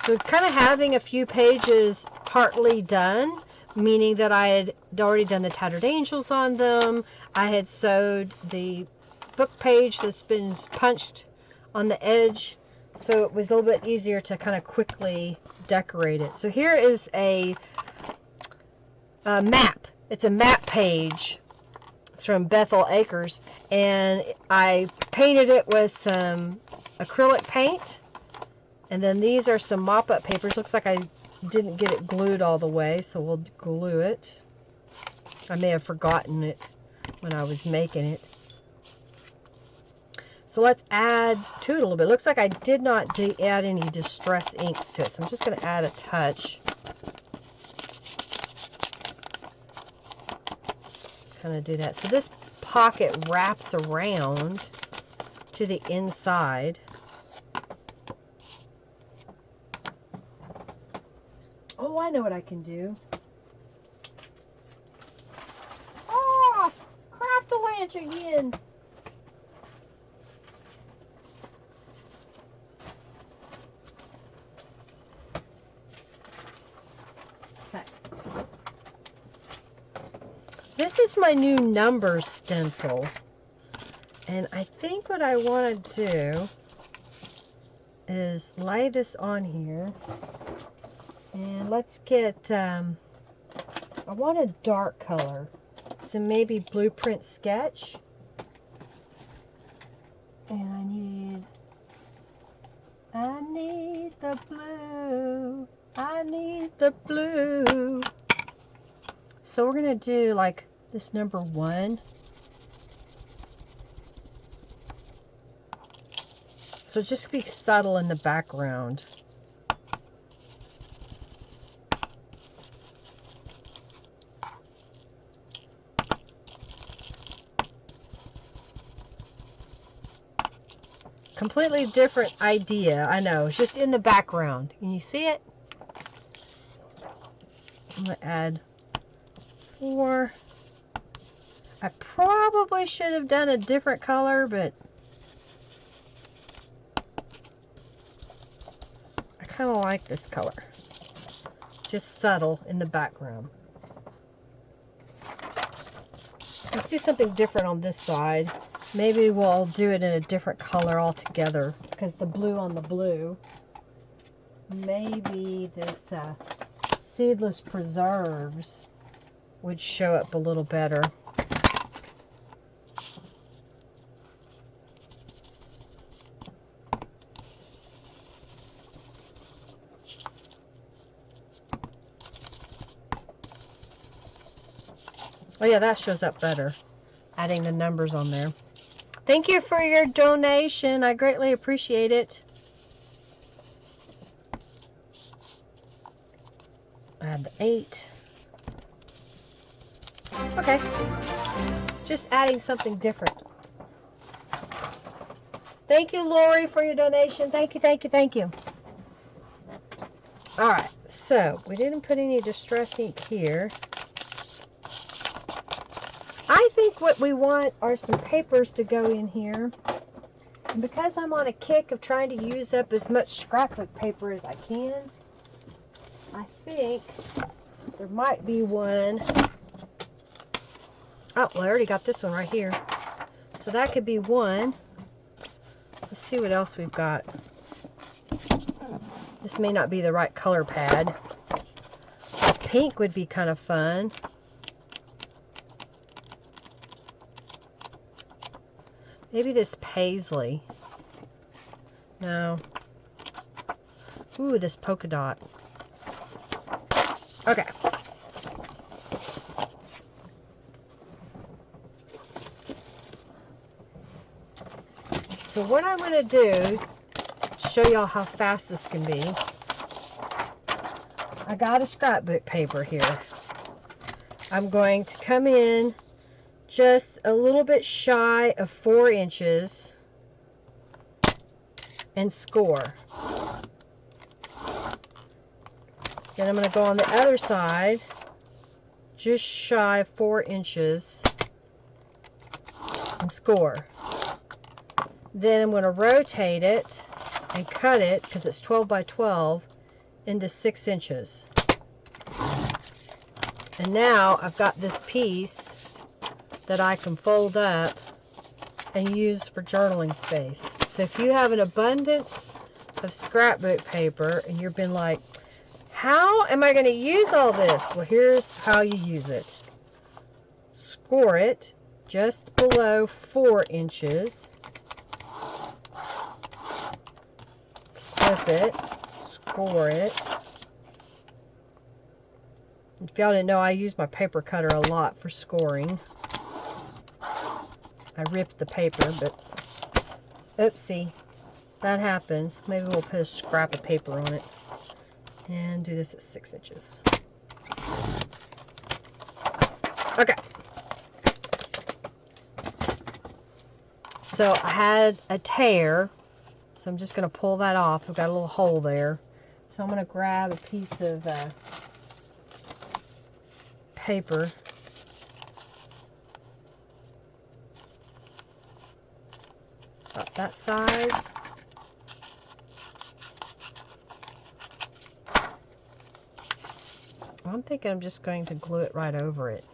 So kind of having a few pages partly done, meaning that I had already done the Tattered Angels on them. I had sewed the book page that's been punched on the edge, so it was a little bit easier to kind of quickly decorate it. So here is a map. It's a map page. It's from Bethel Acres, and I painted it with some acrylic paint. And then these are some mop-up papers. Looks like I didn't get it glued all the way, so we'll glue it. I may have forgotten it when I was making it. So let's add to it a little bit. Looks like I did not add any distress inks to it, so I'm just going to add a touch. Kind of do that. So this pocket wraps around to the inside. Oh, I know what I can do. Oh, Craft-A-Lanch again. Okay. This is my new number stencil. And I think what I want to do is lay this on here. And let's get, I want a dark color. So maybe Blueprint Sketch. And I need the blue. I need the blue. So we're going to do like this number 1. So just be subtle in the background. Completely different idea, I know. It's just in the background. Can you see it? I'm going to add 4. I probably should have done a different color, but I kind of like this color. Just subtle in the background. Let's do something different on this side. Maybe we'll do it in a different color altogether, because the blue on the blue. Maybe this Seedless Preserves would show up a little better. Oh yeah, that shows up better. Adding the numbers on there. Thank you for your donation. I greatly appreciate it. Add the 8. Okay. Just adding something different. Thank you, Lori, for your donation. Thank you, thank you, thank you. Alright, so we didn't put any distress ink here. I think what we want are some papers to go in here. And because I'm on a kick of trying to use up as much scrapbook paper as I can, I think there might be one. Oh, well, I already got this one right here. So that could be one. Let's see what else we've got. This may not be the right color pad. Pink would be kind of fun. Maybe this paisley. No. Ooh, this polka dot. Okay. So what I'm going to do, to show y'all how fast this can be, I got a scrapbook paper here. I'm going to come in just a little bit shy of 4 inches and score. Then I'm going to go on the other side, just shy of 4 inches and score. Then I'm going to rotate it and cut it, because it's 12 by 12, into 6 inches. And now I've got this piece that I can fold up and use for journaling space. So if you have an abundance of scrapbook paper and you've been like, how am I going to use all this? Well, here's how you use it. Score it just below 4 inches. Flip it. Score it. If y'all didn't know, I use my paper cutter a lot for scoring. I ripped the paper, but oopsie, that happens. Maybe we'll put a scrap of paper on it and do this at 6 inches. Okay. So I had a tear, so I'm just going to pull that off. I've got a little hole there. So I'm going to grab a piece of paper. About that size. I'm thinking I'm just going to glue it right over it.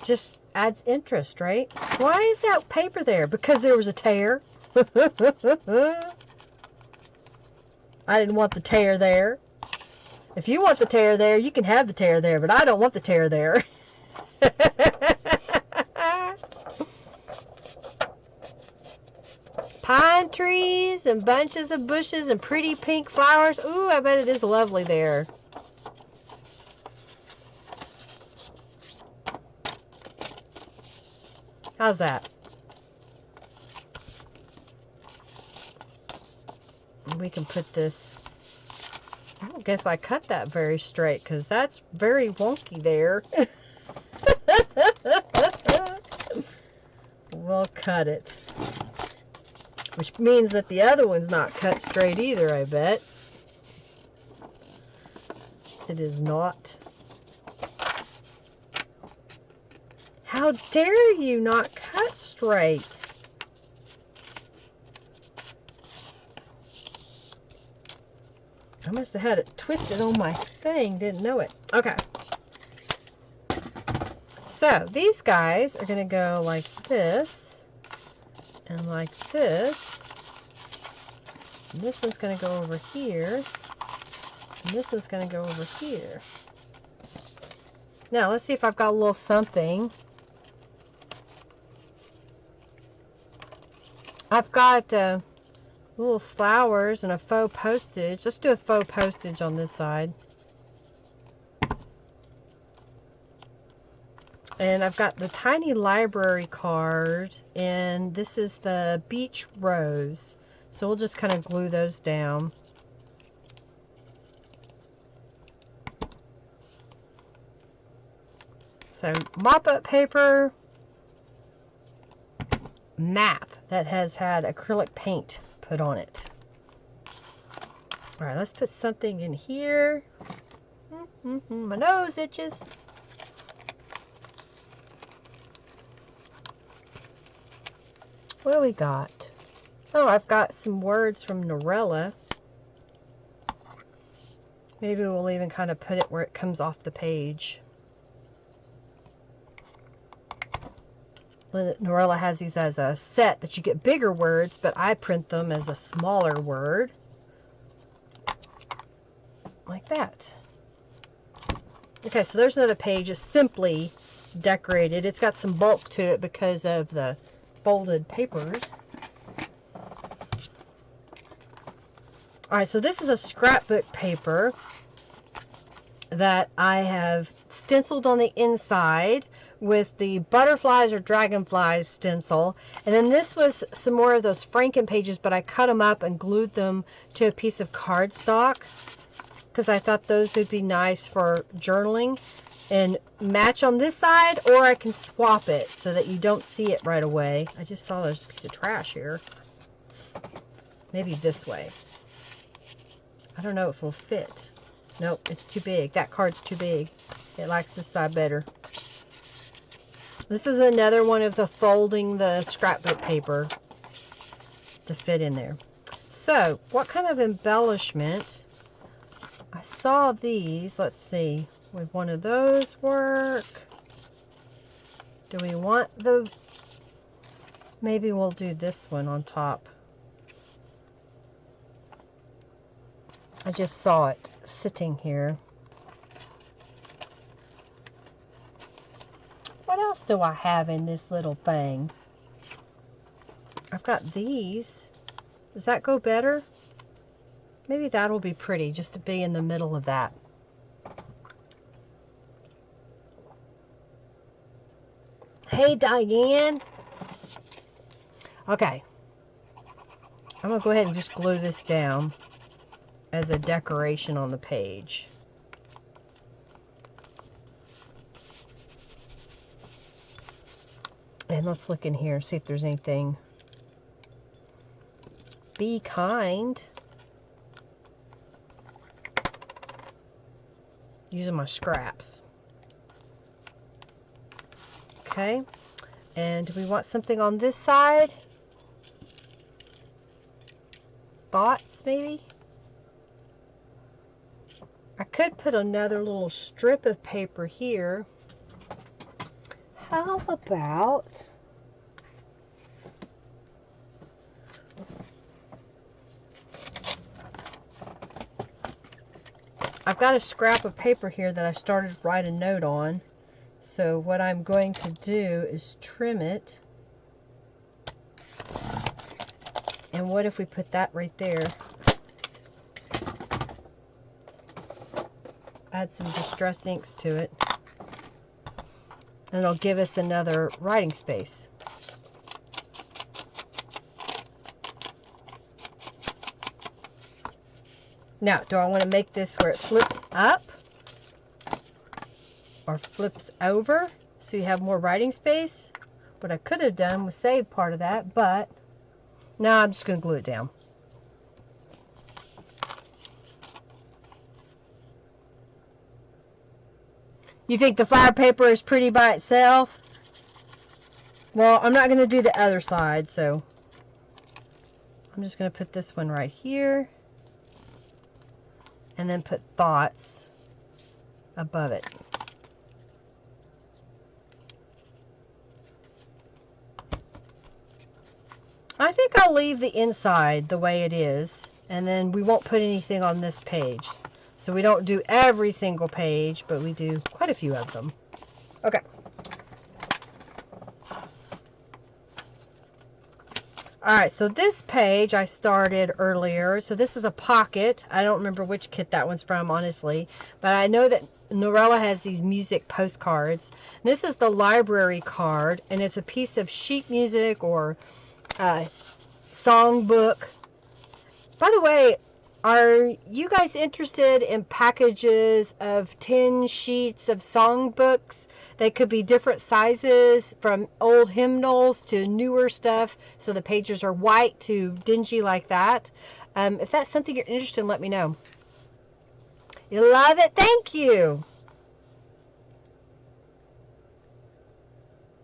Just adds interest, right? Why is that paper there? Because there was a tear. I didn't want the tear there. If you want the tear there, you can have the tear there, but I don't want the tear there. Pine trees and bunches of bushes and pretty pink flowers. Ooh, I bet it is lovely there. How's that? We can put this. I don't guess I cut that very straight because that's very wonky there. We'll cut it. Which means that the other one's not cut straight either, I bet. It is not. How dare you not cut straight? I must have had it twisted on my thing, didn't know it. Okay. So these guys are going to go like this and like this. And this one's going to go over here. And this one's going to go over here. Now let's see if I've got a little something. I've got little flowers and a faux postage. Let's do a faux postage on this side. And I've got the tiny library card, and this is the beach rose. So we'll just kind of glue those down. So mop-up paper, map that has had acrylic paint put on it. Alright, let's put something in here. My nose itches. What do we got? Oh, I've got some words from Norella. Maybe we'll even kind of put it where it comes off the page. Norella has these as a set that you get bigger words, but I print them as a smaller word. Like that. Okay, so there's another page. It's simply decorated. It's got some bulk to it because of the folded papers. Alright, so this is a scrapbook paper that I have stenciled on the inside with the butterflies or dragonflies stencil. And then this was some more of those Franken pages, but I cut them up and glued them to a piece of cardstock because I thought those would be nice for journaling and match on this side, or I can swap it so that you don't see it right away. I just saw there's a piece of trash here. Maybe this way. I don't know if it'll fit. Nope, it's too big. That card's too big. It likes this side better. This is another one of the folding the scrapbook paper to fit in there. So, what kind of embellishment? I saw these. Let's see. Would one of those work? Do we want the... Maybe we'll do this one on top. I just saw it sitting here. What else do I have in this little thing? I've got these. Does that go better? Maybe that'll be pretty, just to be in the middle of that. Hey, Diane. Okay. I'm going to go ahead and just glue this down as a decoration on the page. And let's look in here, see if there's anything. Be kind. Using my scraps. Okay. And do we want something on this side? Thoughts, maybe? I could put another little strip of paper here. How about... I've got a scrap of paper here that I started to write a note on. So what I'm going to do is trim it. And what if we put that right there? Add some distress inks to it. And it'll give us another writing space. Now, do I want to make this where it flips up? Or flips over? So you have more writing space? What I could have done was save part of that, but now I'm just going to glue it down. You think the flower paper is pretty by itself? Well, I'm not going to do the other side, so I'm just going to put this one right here. And then put thoughts above it. I think I'll leave the inside the way it is, and then we won't put anything on this page. So we don't do every single page, but we do quite a few of them. Okay. Alright, so this page I started earlier. So this is a pocket. I don't remember which kit that one's from, honestly. But I know that Norella has these music postcards. This is the library card, and it's a piece of sheet music or songbook. By the way, are you guys interested in packages of 10 sheets of songbooks? They could be different sizes, from old hymnals to newer stuff, so the pages are white to dingy like that. If that's something you're interested in, let me know. You love it? Thank you.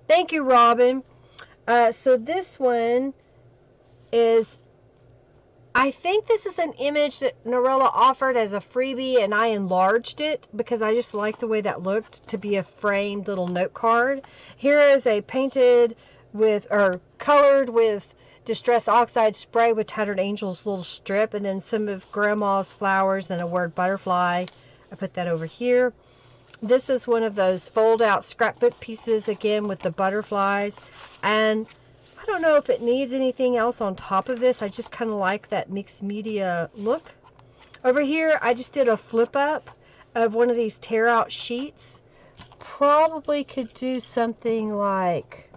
Thank you, Robin. So this one is... I think this is an image that Norella offered as a freebie, and I enlarged it because I just liked the way that looked to be a framed little note card. Here is a painted with, or colored with Distress Oxide spray with Tattered Angels little strip, and then some of Grandma's flowers and a word butterfly. I put that over here. This is one of those fold out scrapbook pieces again with the butterflies, and I don't know if it needs anything else on top of this. I just kind of like that mixed media look. Over here, I just did a flip up of one of these tear out sheets. Probably could do something like,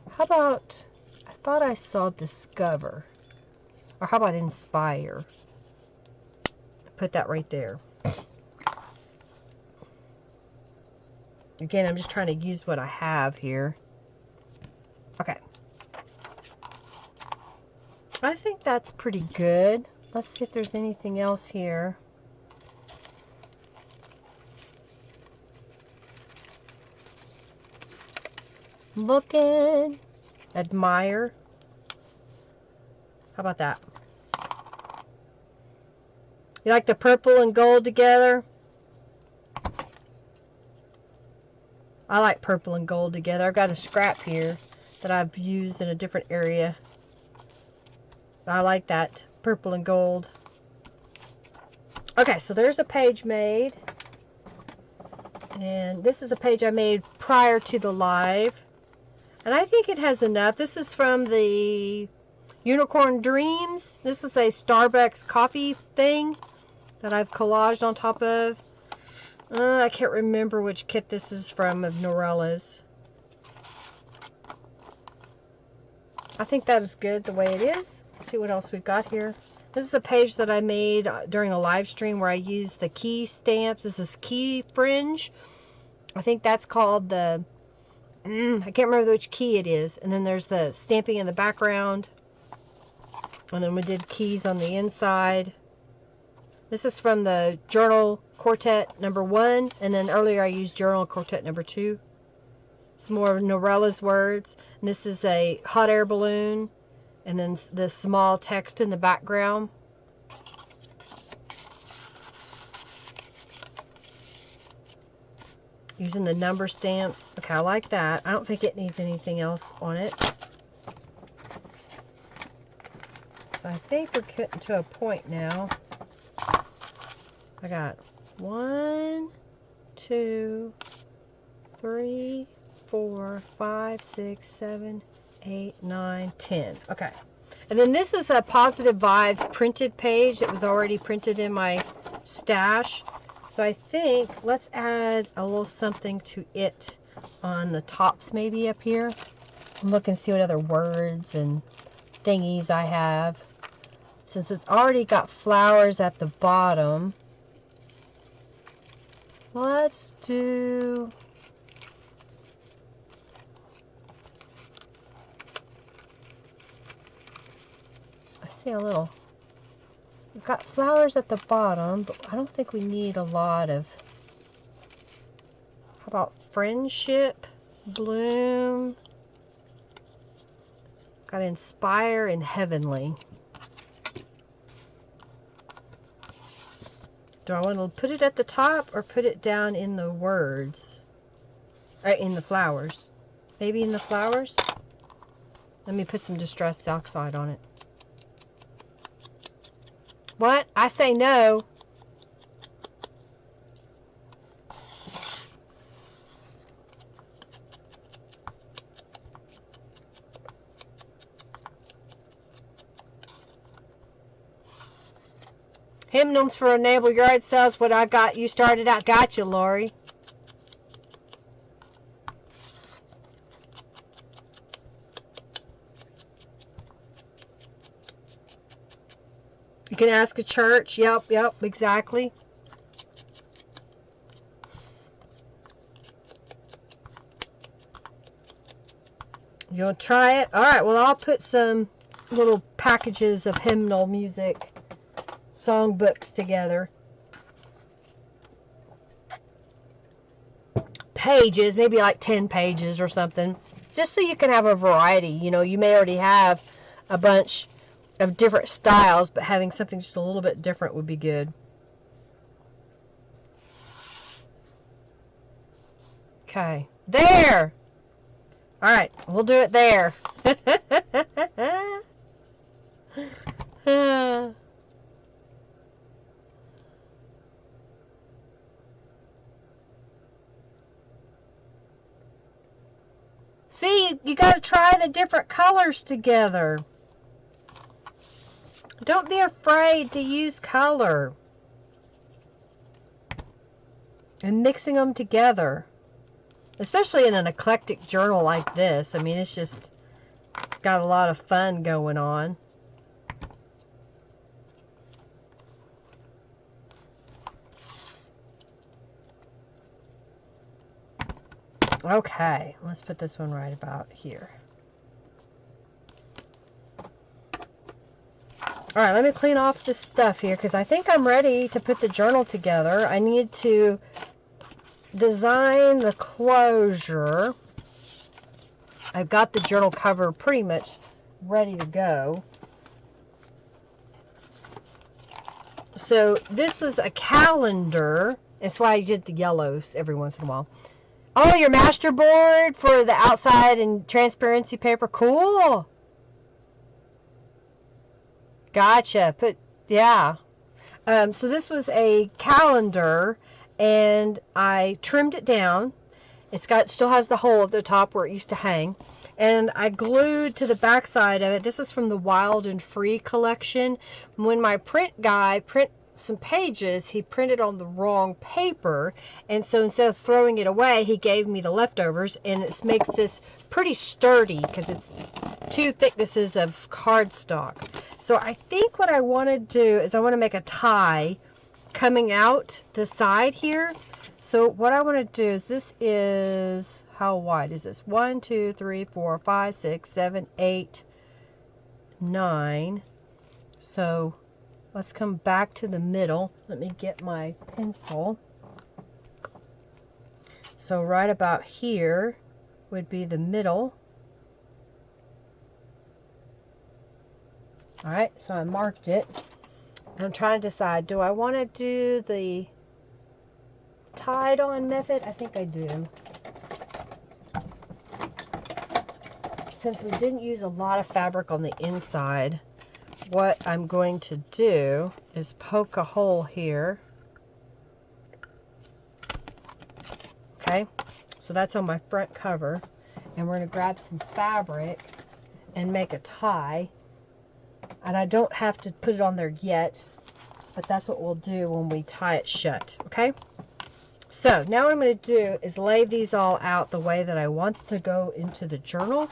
how about, I thought I saw Discover. Or how about Inspire? Put that right there. Again, I'm just trying to use what I have here. Okay. I think that's pretty good. Let's see if there's anything else here. Looking. Admire. How about that? You like the purple and gold together? I like purple and gold together. I've got a scrap here that I've used in a different area. I like that purple and gold. Okay, so there's a page made. And this is a page I made prior to the live. And I think it has enough. This is from the Unicorn Dreams. This is a Starbucks coffee thing that I've collaged on top of. I can't remember which kit this is from of Norella's. I think that is good the way it is. Let's see what else we've got here. This is a page that I made during a live stream where I used the key stamp. This is key fringe. I think that's called the, I can't remember which key it is. And then there's the stamping in the background. And then we did keys on the inside. This is from the Journal Quartet number 1. And then earlier I used Journal Quartet number 2. Some more of Norella's words. And this is a hot air balloon. And then the small text in the background. Using the number stamps. Okay, I like that. I don't think it needs anything else on it. So I think we're getting to a point now. I got 1, 2, 3, 4, 5, 6, 7, 8, 9, 10. Okay. And then this is a Positive Vibes printed page that was already printed in my stash. So I think let's add a little something to it on the tops maybe up here. Look and see what other words and thingies I have. Since it's already got flowers at the bottom, let's do... I see a little... We've got flowers at the bottom, but I don't think we need a lot of... How about friendship, bloom? Got inspire and heavenly. Do I want to put it at the top or put it down in the words? Or in the flowers? Maybe in the flowers? Let me put some Distress Oxide on it. What? I say no. Hymnals for Enable Yard Sales. What I got you started out. Gotcha, Lori. You can ask a church. Yep, exactly. You want to try it? Alright, well, I'll put some little packages of hymnal music songbooks together. Pages, maybe like 10 pages or something. Just so you can have a variety. You know, you may already have a bunch of different styles, but having something just a little bit different would be good. Okay. There! Alright, we'll do it there. See, you got to try the different colors together. Don't be afraid to use color. And mixing them together. Especially in an eclectic journal like this. I mean, it's just got a lot of fun going on. Okay, let's put this one right about here. All right, let me clean off this stuff here because I think I'm ready to put the journal together. I need to design the closure. I've got the journal cover pretty much ready to go. So this was a calendar. That's why I did the yellows every once in a while. Oh, your master board for the outside and transparency paper. Cool. Gotcha. Yeah. So this was a calendar, and I trimmed it down. Still has the hole at the top where it used to hang. And I glued to the back side of it. This is from the Wild and Free collection. When my print guy printed some pages, he printed on the wrong paper. And so instead of throwing it away, he gave me the leftovers. And it makes this pretty sturdy because it's 2 thicknesses of cardstock. So I think what I want to do is I want to make a tie coming out the side here. So what I want to do is, this is, how wide is this? 1, 2, 3, 4, 5, 6, 7, 8, 9. So let's come back to the middle. Let me get my pencil. So right about here would be the middle. All right, so I marked it. I'm trying to decide, do I want to do the tied on method? I think I do. Since we didn't use a lot of fabric on the inside, what I'm going to do is poke a hole here. Okay, so that's on my front cover. And we're going to grab some fabric and make a tie. And I don't have to put it on there yet, but that's what we'll do when we tie it shut, okay? So now what I'm going to do is lay these all out the way that I want to go into the journal.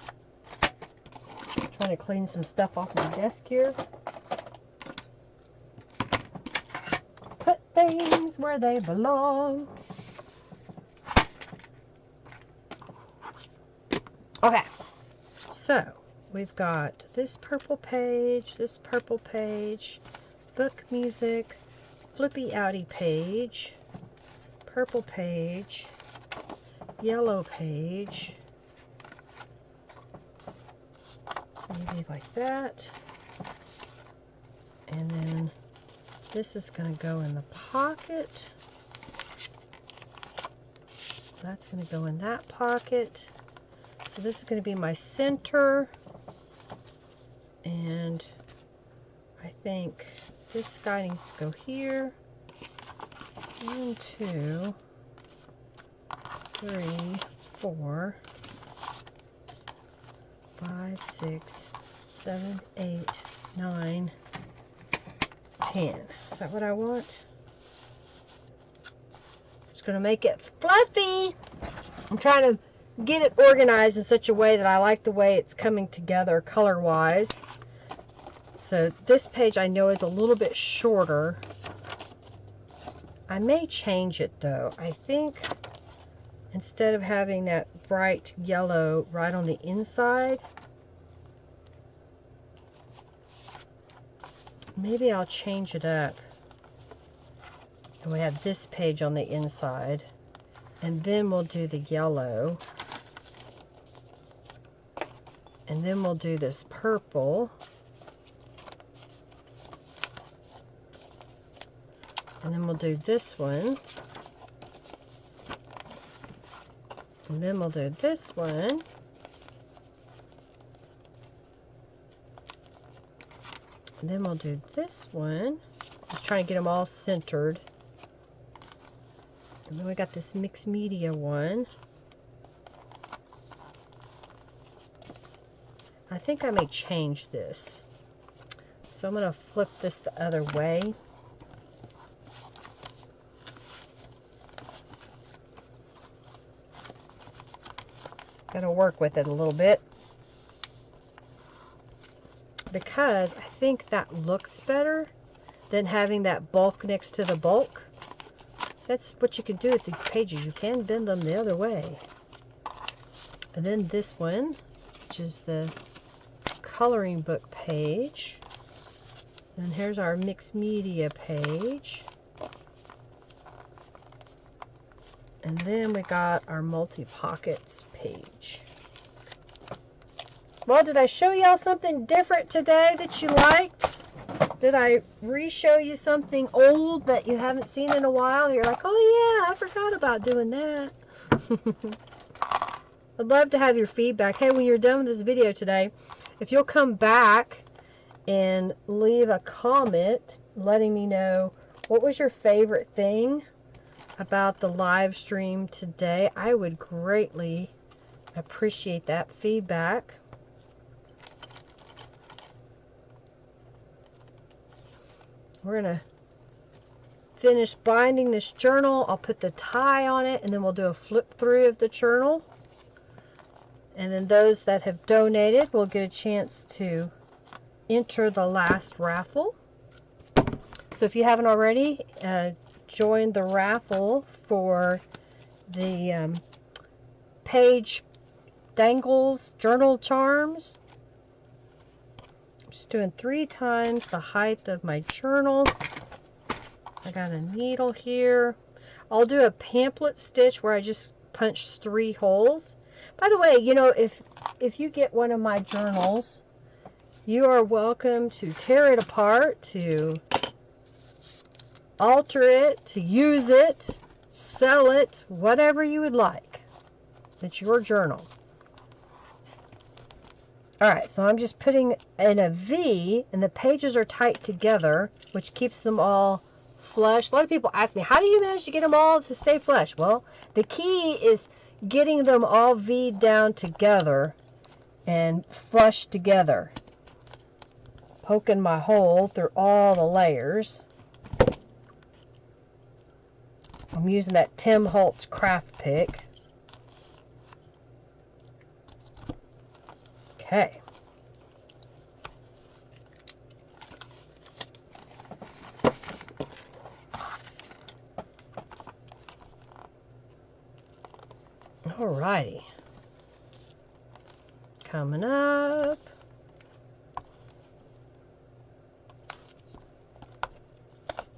I'm trying to clean some stuff off my desk here. Put things where they belong. Okay, so we've got this purple page, book music, flippy outy page, purple page, yellow page, maybe like that, and then this is going to go in the pocket, that's going to go in that pocket, so this is going to be my center, and I think this guy needs to go here. 1, 2, 3, 4, 5, 6, 7, 8, 9, 10. Is that what I want? Just going to make it fluffy. I'm trying to get it organized in such a way that I like the way it's coming together color-wise. So this page I know is a little bit shorter. I may change it though. I think instead of having that bright yellow right on the inside, maybe I'll change it up. And we have this page on the inside, and then we'll do the yellow, and then we'll do this purple. And then we'll do this one. And then we'll do this one. And then we'll do this one. Just trying to get them all centered. And then we got this mixed media one. I think I may change this. So I'm going to flip this the other way. Got to work with it a little bit, because I think that looks better than having that bulk next to the bulk. That's what you can do with these pages. You can bend them the other way. And then this one, which is the coloring book page. And here's our mixed media page. And then we got our multi-pockets page. Well, did I show y'all something different today that you liked? Did I re-show you something old that you haven't seen in a while? You're like, oh yeah, I forgot about doing that. I'd love to have your feedback. Hey, when you're done with this video today, if you'll come back and leave a comment letting me know what was your favorite thing about the live stream today, I would greatly appreciate that feedback. We're going to finish binding this journal. I'll put the tie on it, and then we'll do a flip through of the journal. And then those that have donated will get a chance to enter the last raffle. So if you haven't already, join the raffle for the page dangles journal charms. Just doing 3 times the height of my journal. I got a needle here. I'll do a pamphlet stitch where I just punch 3 holes. By the way, you know, if you get one of my journals, you are welcome to tear it apart, to alter it, to use it, sell it, whatever you would like. It's your journal. Alright, so I'm just putting in a V, and the pages are tight together, which keeps them all flush. A lot of people ask me, how do you manage to get them all to stay flush? Well, the key is getting them all V'd down together and flush together. Poking my hole through all the layers. I'm using that Tim Holtz craft pick. Okay. Alrighty. Coming up.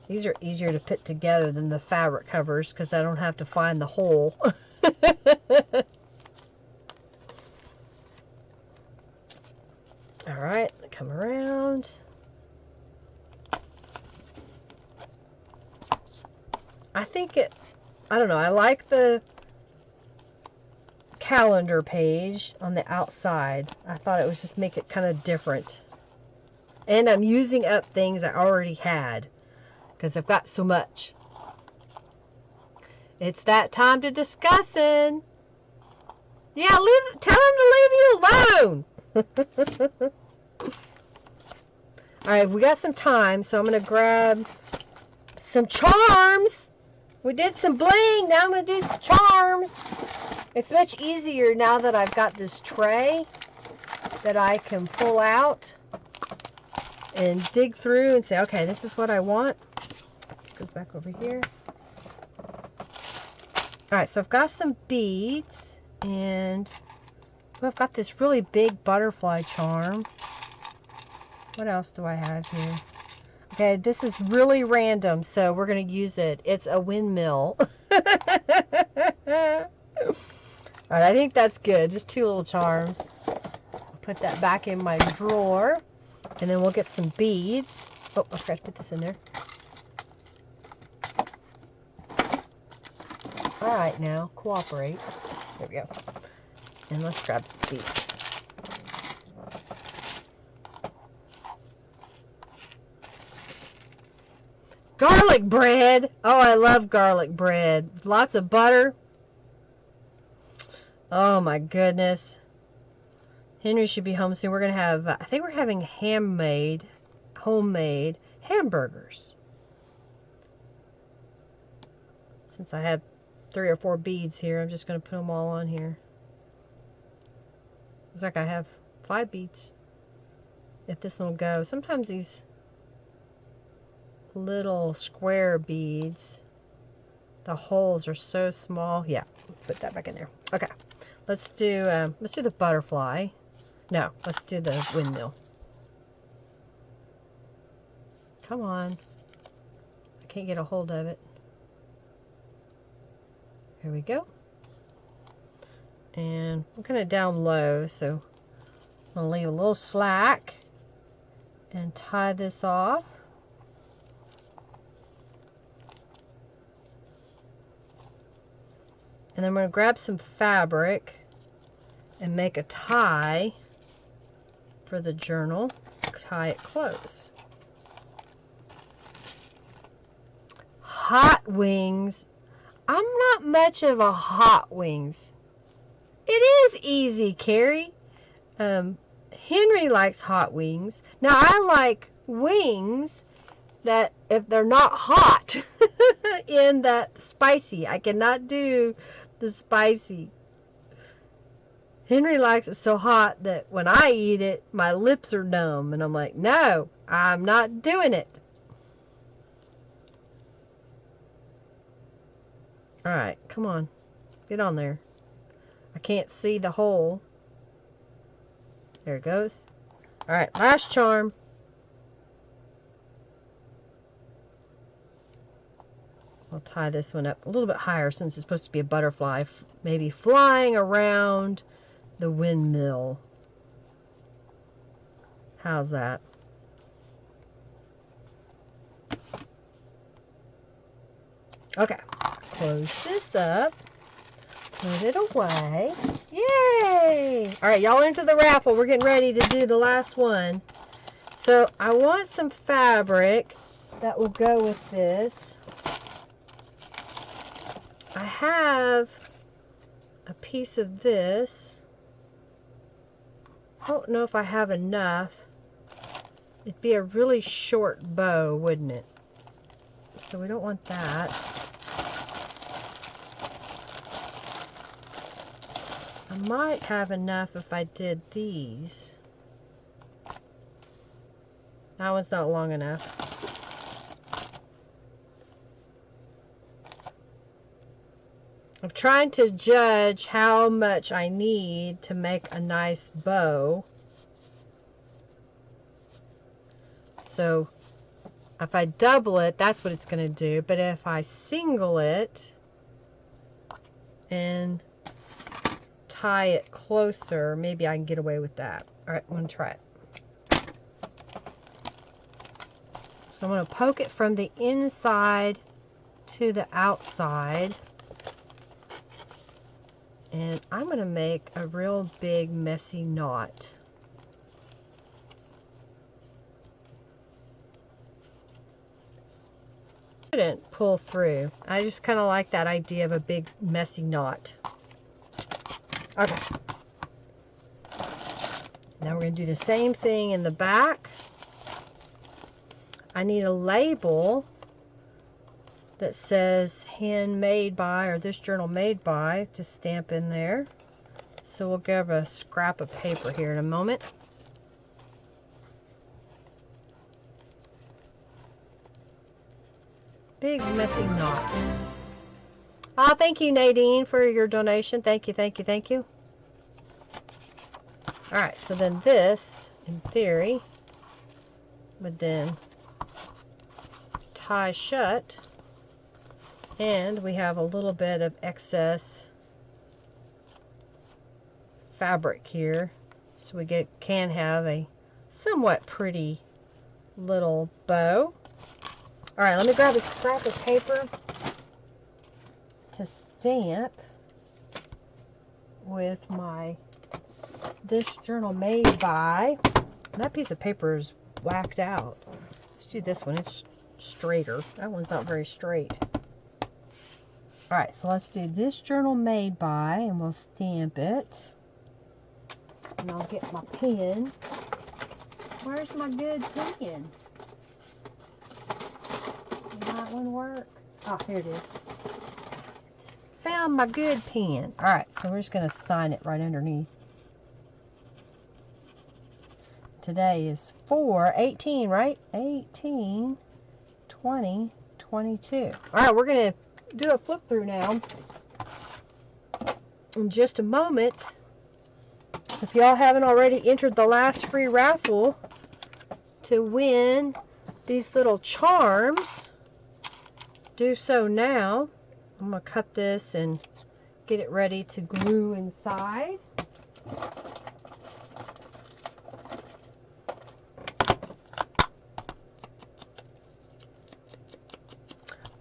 These are easier to put together than the fabric covers because I don't have to find the hole. Alright, come around. I think I don't know, I like the calendar page on the outside. I thought it was just make it kind of different. And I'm using up things I already had because I've got so much. It's that time to discussing. Yeah, tell him to leave you alone. Alright, we got some time, so I'm going to grab some charms. We did some bling, now I'm going to do some charms. It's much easier now that I've got this tray that I can pull out and dig through and say, okay, this is what I want. Let's go back over here. Alright, so I've got some beads, and I've got this really big butterfly charm. What else do I have here? Okay, this is really random, so we're going to use it. It's a windmill. Alright, I think that's good. Just 2 little charms. I'll put that back in my drawer. And then we'll get some beads. Oh, I forgot to put this in there. Alright, now, cooperate. There we go. And let's grab some beads. Garlic bread! Oh, I love garlic bread. Lots of butter. Oh my goodness. Henry should be home soon. We're going to have, I think we're having homemade hamburgers. Since I have 3 or 4 beads here, I'm just going to put them all on here. Looks like I have 5 beads. If this one will go. Sometimes these little square beads, the holes are so small. Yeah, put that back in there. Okay, let's do the butterfly. No, let's do the windmill. Come on. I can't get a hold of it. Here we go. And I'm kind of down low, so I'm going to leave a little slack and tie this off. And then I'm going to grab some fabric and make a tie for the journal. Tie it close. Hot wings. I'm not much of a hot wings. It is easy, Carrie. Henry likes hot wings. Now I like wings that if they're not hot in that spicy. I cannot do the spicy. Henry likes it so hot that when I eat it, my lips are numb. And I'm like, no, I'm not doing it. Alright, come on. Get on there. I can't see the hole. There it goes. Alright, last charm. I'll tie this one up a little bit higher since it's supposed to be a butterfly. Maybe flying around the windmill. How's that? Okay. Close this up. Put it away. Yay! Alright, y'all into the raffle. We're getting ready to do the last one. So, I want some fabric that will go with this. I have a piece of this. I don't know if I have enough. It'd be a really short bow, wouldn't it? So we don't want that. I might have enough if I did these. That one's not long enough. I'm trying to judge how much I need to make a nice bow. So if I double it, that's what it's going to do. But if I single it and tie it closer, maybe I can get away with that. Alright, I'm going to try it. So I'm going to poke it from the inside to the outside. And I'm going to make a real big messy knot. I didn't pull through. I just kind of like that idea of a big messy knot. Okay. Now we're going to do the same thing in the back. I need a label that says handmade by, or this journal made by, to stamp in there. So we'll grab a scrap of paper here in a moment. Big messy knot. Oh, thank you, Nadine, for your donation. Thank you, thank you, thank you. Alright, so then this, in theory, would then tie shut. And we have a little bit of excess fabric here. So we can have a somewhat pretty little bow. Alright, let me grab a scrap of paper to stamp with my this journal made by. And that piece of paper is whacked out. Let's do this one. It's straighter. That one's not very straight. Alright, so let's do this journal made by, and we'll stamp it and I'll get my pen. Where's my good pen? Will that one work? Oh, here it is. Found my good pen. Alright, so we're just going to sign it right underneath. Today is 4/18, right? 18, 20, 22. Alright, we're going to do a flip through now in just a moment. So if y'all haven't already entered the last free raffle to win these little charms, do so now. I'm going to cut this and get it ready to glue inside.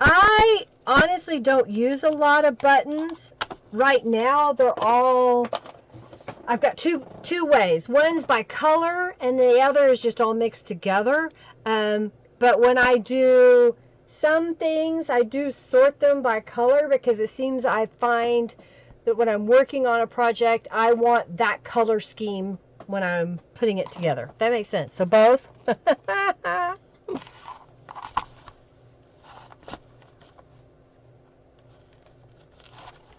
I honestly don't use a lot of buttons. Right now, they're all... I've got two ways. One's by color, and the other is just all mixed together. But when I do some things, I do sort them by color, because it seems I find that when I'm working on a project, I want that color scheme when I'm putting it together. That makes sense. So both.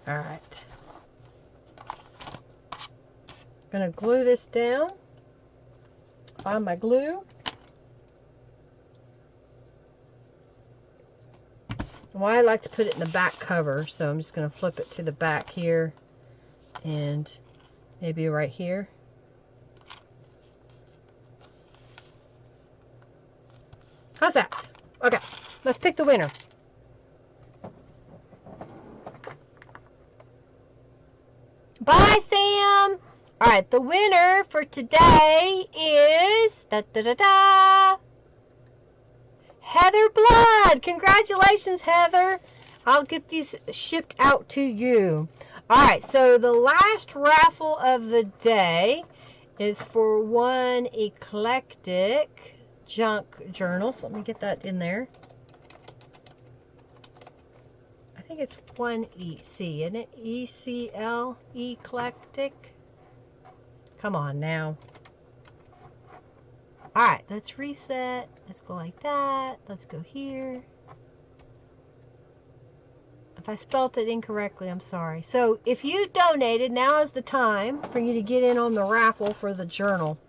All right. I'm going to glue this down. Find my glue. Well, I like to put it in the back cover, so I'm just going to flip it to the back here and maybe right here. How's that? Okay, let's pick the winner. Bye, Sam! Alright, the winner for today is... Heather Blood! Congratulations, Heather! I'll get these shipped out to you. Alright, so the last raffle of the day is for one Eclectic junk journal. So let me get that in there. I think it's one EC, isn't it? ECL, Eclectic. Come on now. Alright, let's reset. Let's go like that. Let's go here. If I spelt it incorrectly, I'm sorry. So if you donated, now is the time for you to get in on the raffle for the journal.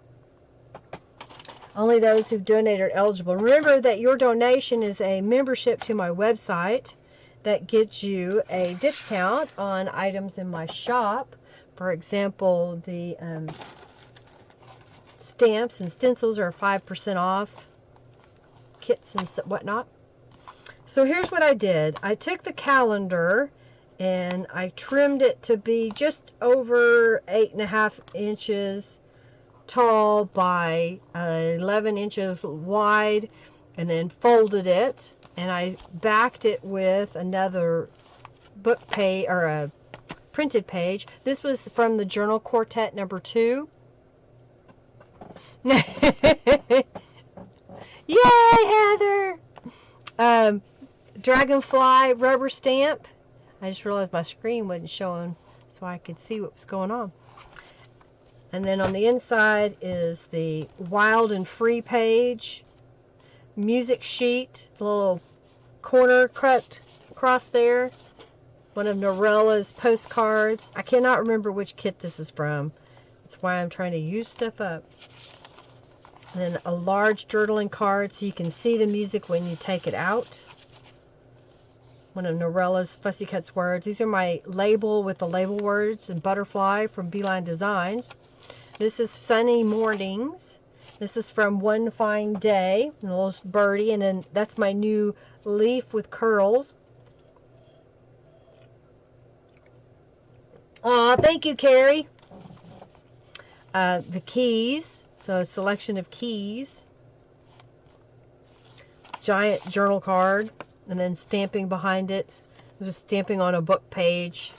Only those who've donated are eligible. Remember that your donation is a membership to my website that gets you a discount on items in my shop. For example, the stamps and stencils are 5% off, kits and whatnot. So here's what I did. I took the calendar and I trimmed it to be just over 8.5 inches tall by 11 inches wide, and then folded it, and I backed it with another book page, or a printed page. This was from the Journal Quartet number 2. Yay, Heather! Dragonfly rubber stamp. I just realized my screen wasn't showing, so I could see what was going on. And then on the inside is the Wild and Free page, music sheet, a little corner cut across there, one of Norella's postcards. I cannot remember which kit this is from. That's why I'm trying to use stuff up. And then a large journaling card so you can see the music when you take it out. One of Norella's Fussy Cuts words. These are my label with the label words and butterfly from Beeline Designs. This is Sunny Mornings. This is from One Fine Day, and a little birdie, and then that's my new leaf with curls. Aw, thank you, Carrie. The keys, so a selection of keys. Giant journal card, and then stamping behind it. Just stamping on a book page.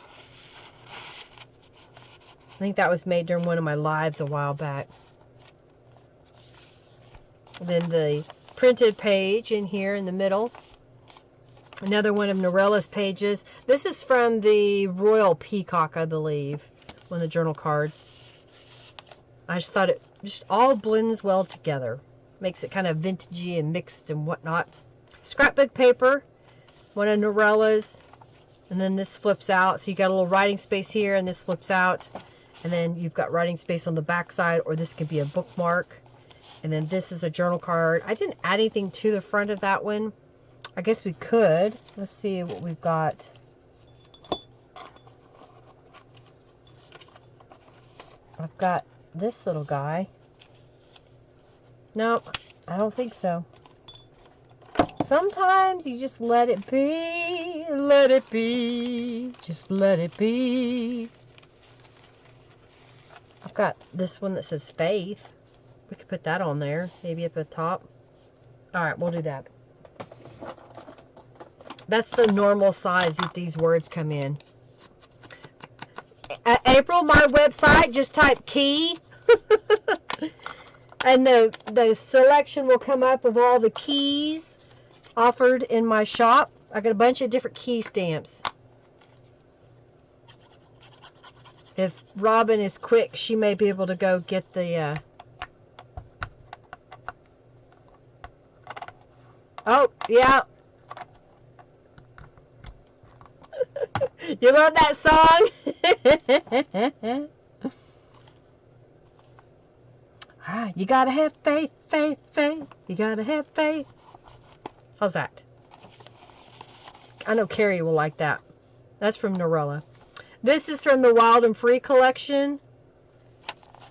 I think that was made during one of my lives a while back. Then the printed page in here in the middle. Another one of Norella's pages. This is from the Royal Peacock, I believe. One of the journal cards. I just thought it just all blends well together. Makes it kind of vintagey and mixed and whatnot. Scrapbook paper, one of Norella's, and then this flips out. So you got a little writing space here, and this flips out. And then you've got writing space on the back side, or this could be a bookmark. And then this is a journal card. I didn't add anything to the front of that one. I guess we could. Let's see what we've got. I've got this little guy. No, I don't think so. Sometimes you just let it be, let it be, just let it be. I've got this one that says Faith. We could put that on there, maybe at the top. All right, we'll do that. That's the normal size that these words come in. April, my website, just type key. And the selection will come up of all the keys offered in my shop. I got a bunch of different key stamps. If Robin is quick, she may be able to go get the... Oh, yeah. You love that song? Alright, you gotta have faith, faith, faith. You gotta have faith. How's that? I know Carrie will like that. That's from Norella. This is from the Wild and Free collection.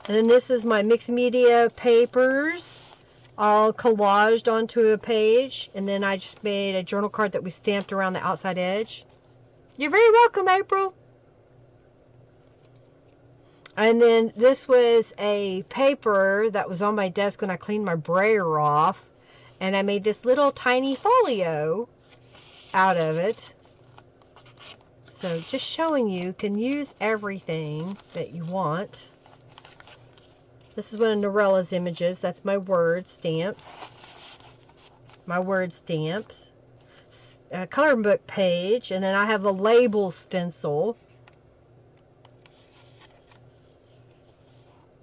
And then this is my mixed media papers, all collaged onto a page. And then I just made a journal card that we stamped around the outside edge. You're very welcome, April. And then this was a paper that was on my desk when I cleaned my brayer off. And I made this little tiny folio out of it. So just showing you can use everything that you want. This is one of Norella's images. That's my word stamps. My word stamps. A coloring book page. And then I have a label stencil.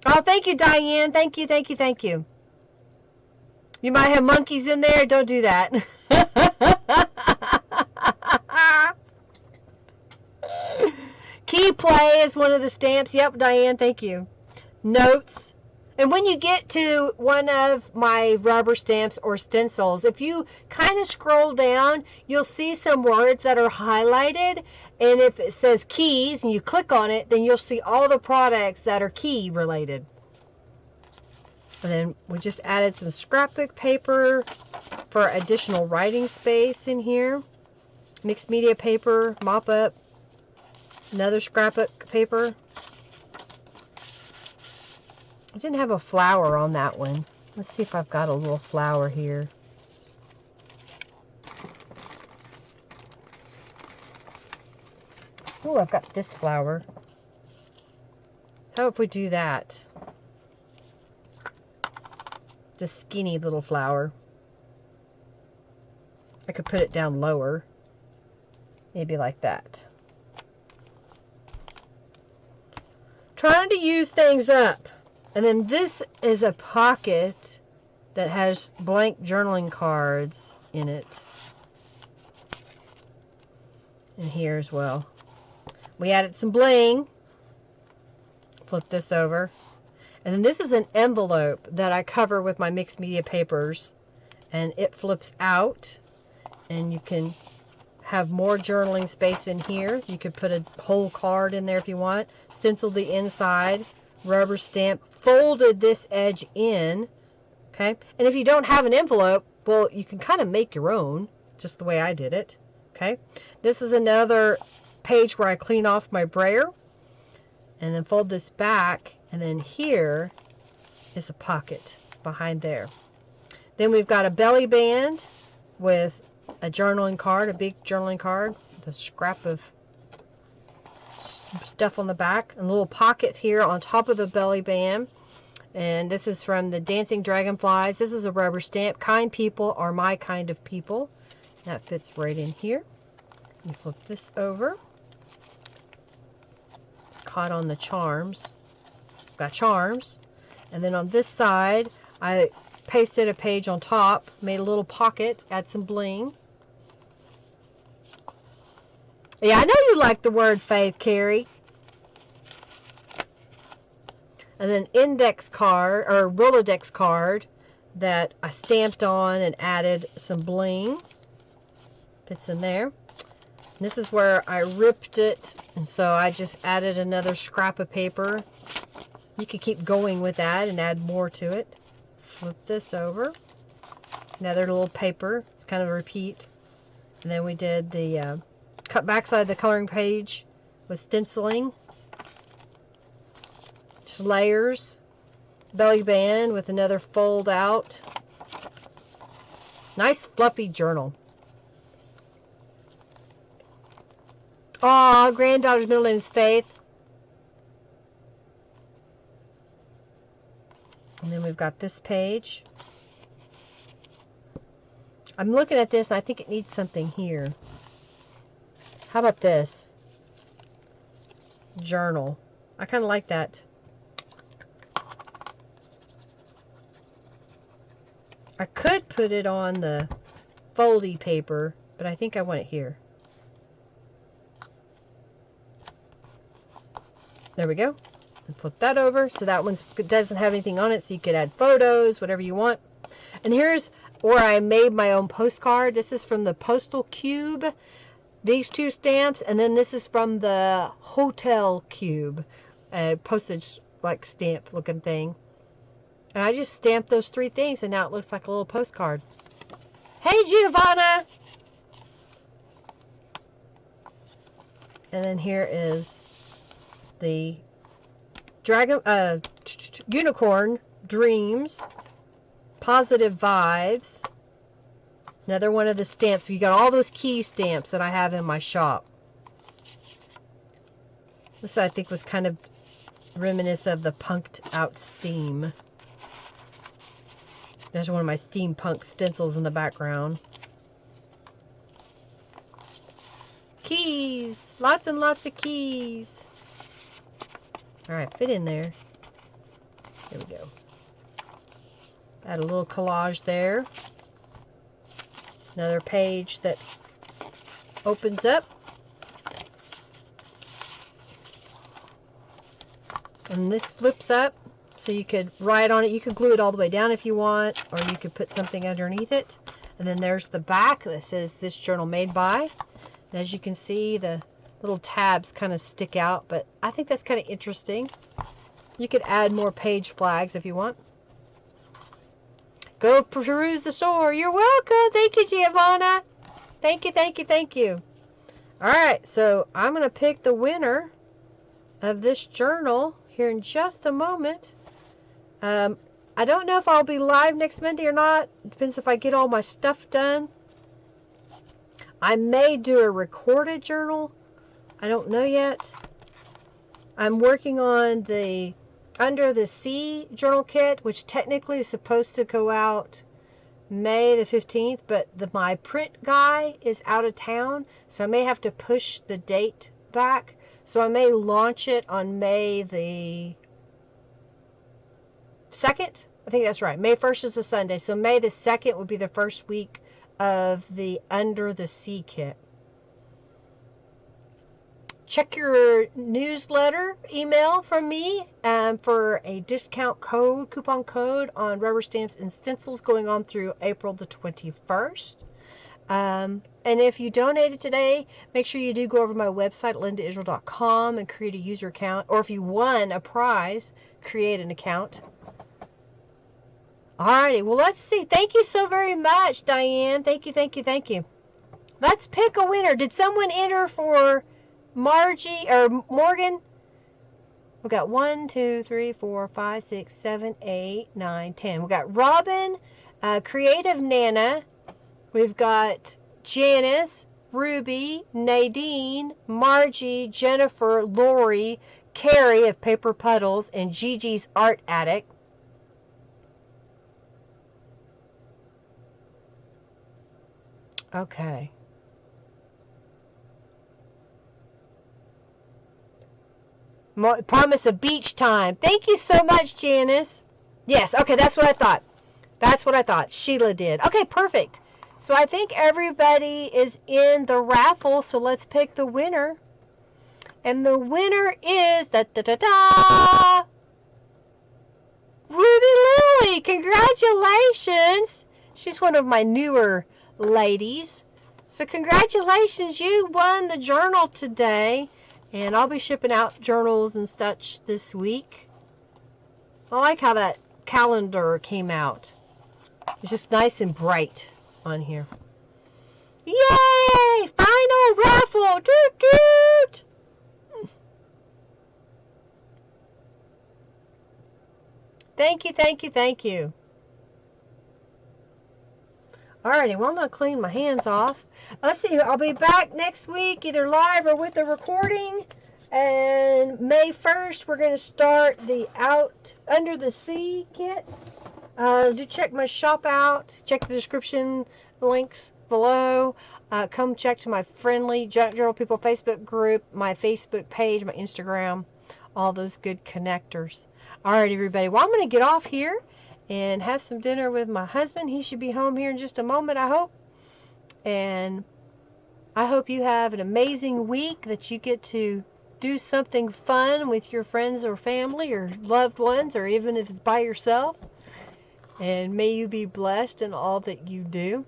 Oh, thank you, Diane. Thank you, thank you, thank you. You might have monkeys in there. Don't do that. Key play is one of the stamps. Yep, Diane, thank you. Notes. And when you get to one of my rubber stamps or stencils, if you kind of scroll down, you'll see some words that are highlighted. And if it says keys and you click on it, then you'll see all the products that are key related. And then we just added some scrapbook paper for additional writing space in here. Mixed media paper, mop up, another scrapbook paper. I didn't have a flower on that one. Let's see if I've got a little flower here. Oh, I've got this flower. How if we do that? Just skinny little flower. I could put it down lower. Maybe like that. Trying to use things up. And then this is a pocket that has blank journaling cards in it. And here as well. We added some bling. Flip this over. And then this is an envelope that I cover with my mixed media papers. And it flips out. And you can have more journaling space in here. You could put a whole card in there if you want. Stencil the inside. Rubber stamp. Folded this edge in. Okay. And if you don't have an envelope, well, you can kind of make your own. Just the way I did it. Okay. This is another page where I clean off my brayer. And then fold this back. And then here is a pocket behind there. Then we've got a belly band with a journaling card, a big journaling card, with a scrap of stuff on the back, and a little pocket here on top of the belly band. And this is from the Dancing Dragonflies. This is a rubber stamp. Kind people are my kind of people. That fits right in here. You flip this over. It's caught on the charms. Got charms. And then on this side, I pasted a page on top, made a little pocket, add some bling. Yeah, I know you like the word faith, Carrie. And then index card, or Rolodex card, that I stamped on and added some bling. Fits in there. And this is where I ripped it, and so I just added another scrap of paper. You could keep going with that and add more to it. Flip this over. Another little paper. It's kind of a repeat. And then we did the cut backside of the coloring page with stenciling. Just layers. Belly band with another fold out. Nice fluffy journal. Aw, granddaughter's middle name is Faith. And then we've got this page. I'm looking at this and I think it needs something here. How about this? Journal. I kind of like that. I could put it on the foldy paper, but I think I want it here. There we go. And flip that over. So that one doesn't have anything on it, so you could add photos, whatever you want. And here's where I made my own postcard. This is from the Postal Cube. These two stamps, and then this is from the Hotel Cube. Postage like stamp looking thing. And I just stamped those three things, and now it looks like a little postcard. Hey, Giovanna! And then here is the Unicorn Dreams, Positive Vibes. Another one of the stamps. You got all those key stamps that I have in my shop. This I think was kind of reminiscent of the Punked Out Steam. There's one of my steampunk stencils in the background. Keys! Lots and lots of keys. Alright, fit in there. There we go. Add a little collage there. Another page that opens up. And this flips up, so you could write on it. You could glue it all the way down if you want, or you could put something underneath it. And then there's the back that says, "This journal made by." And as you can see, the little tabs kind of stick out, but I think that's kind of interesting. You could add more page flags if you want. Go peruse the store. You're welcome. Thank you, Giovanna. Thank you, thank you, thank you. Alright, so I'm going to pick the winner of this journal here in just a moment. I don't know if I'll be live next Monday or not. Depends if I get all my stuff done. I may do a recorded journal. I don't know yet. I'm working on the Under the Sea journal kit, which technically is supposed to go out May the 15th, but my print guy is out of town, so I may have to push the date back. So I may launch it on May the 2nd. I think that's right. May 1st is a Sunday, so May the 2nd would be the first week of the Under the Sea kit. Check your newsletter email from me for a discount code, coupon code on rubber stamps and stencils going on through April the 21st. And if you donated today, make sure you do go over to my website, lindaisrael.com, and create a user account. Or if you won a prize, create an account. Alrighty, well, let's see. Thank you so very much, Diane. Thank you, thank you, thank you. Let's pick a winner. Did someone enter for Margie or Morgan? We've got 1, 2, 3, 4, 5, 6, 7, 8, 9, 10. We've got Robin, Creative Nana. We've got Janice, Ruby, Nadine, Margie, Jennifer, Lori, Carrie of Paper Puddles, and Gigi's Art Addict. Okay. Promise of beach time. Thank you so much, Janice. Yes, okay, that's what I thought. That's what I thought. Sheila did. Okay, perfect. So I think everybody is in the raffle, so let's pick the winner. And the winner is da-da-da-da! Ruby Lily! Congratulations! She's one of my newer ladies. So congratulations, you won the journal today. And I'll be shipping out journals and such this week. I like how that calendar came out. It's just nice and bright on here. Yay! Final raffle! Doot doot! Thank you, thank you, thank you. Alrighty, well, I'm going to clean my hands off. Let's see, I'll be back next week, either live or with the recording. And May 1st, we're going to start the Out Under the Sea kit. Do check my shop out. Check the description links below. Come check to my friendly Journal People Facebook group, my Facebook page, my Instagram, all those good connectors. Alright, everybody. Well, I'm going to get off here and have some dinner with my husband. He should be home here in just a moment, I hope. And I hope you have an amazing week, that you get to do something fun with your friends or family or loved ones, or even if it's by yourself. And may you be blessed in all that you do.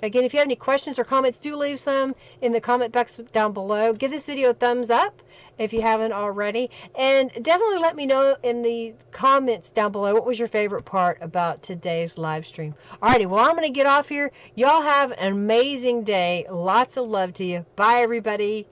Again, if you have any questions or comments, do leave some in the comment box down below. Give this video a thumbs up if you haven't already. And definitely let me know in the comments down below what was your favorite part about today's live stream. Alrighty, well, I'm going to get off here. Y'all have an amazing day. Lots of love to you. Bye, everybody.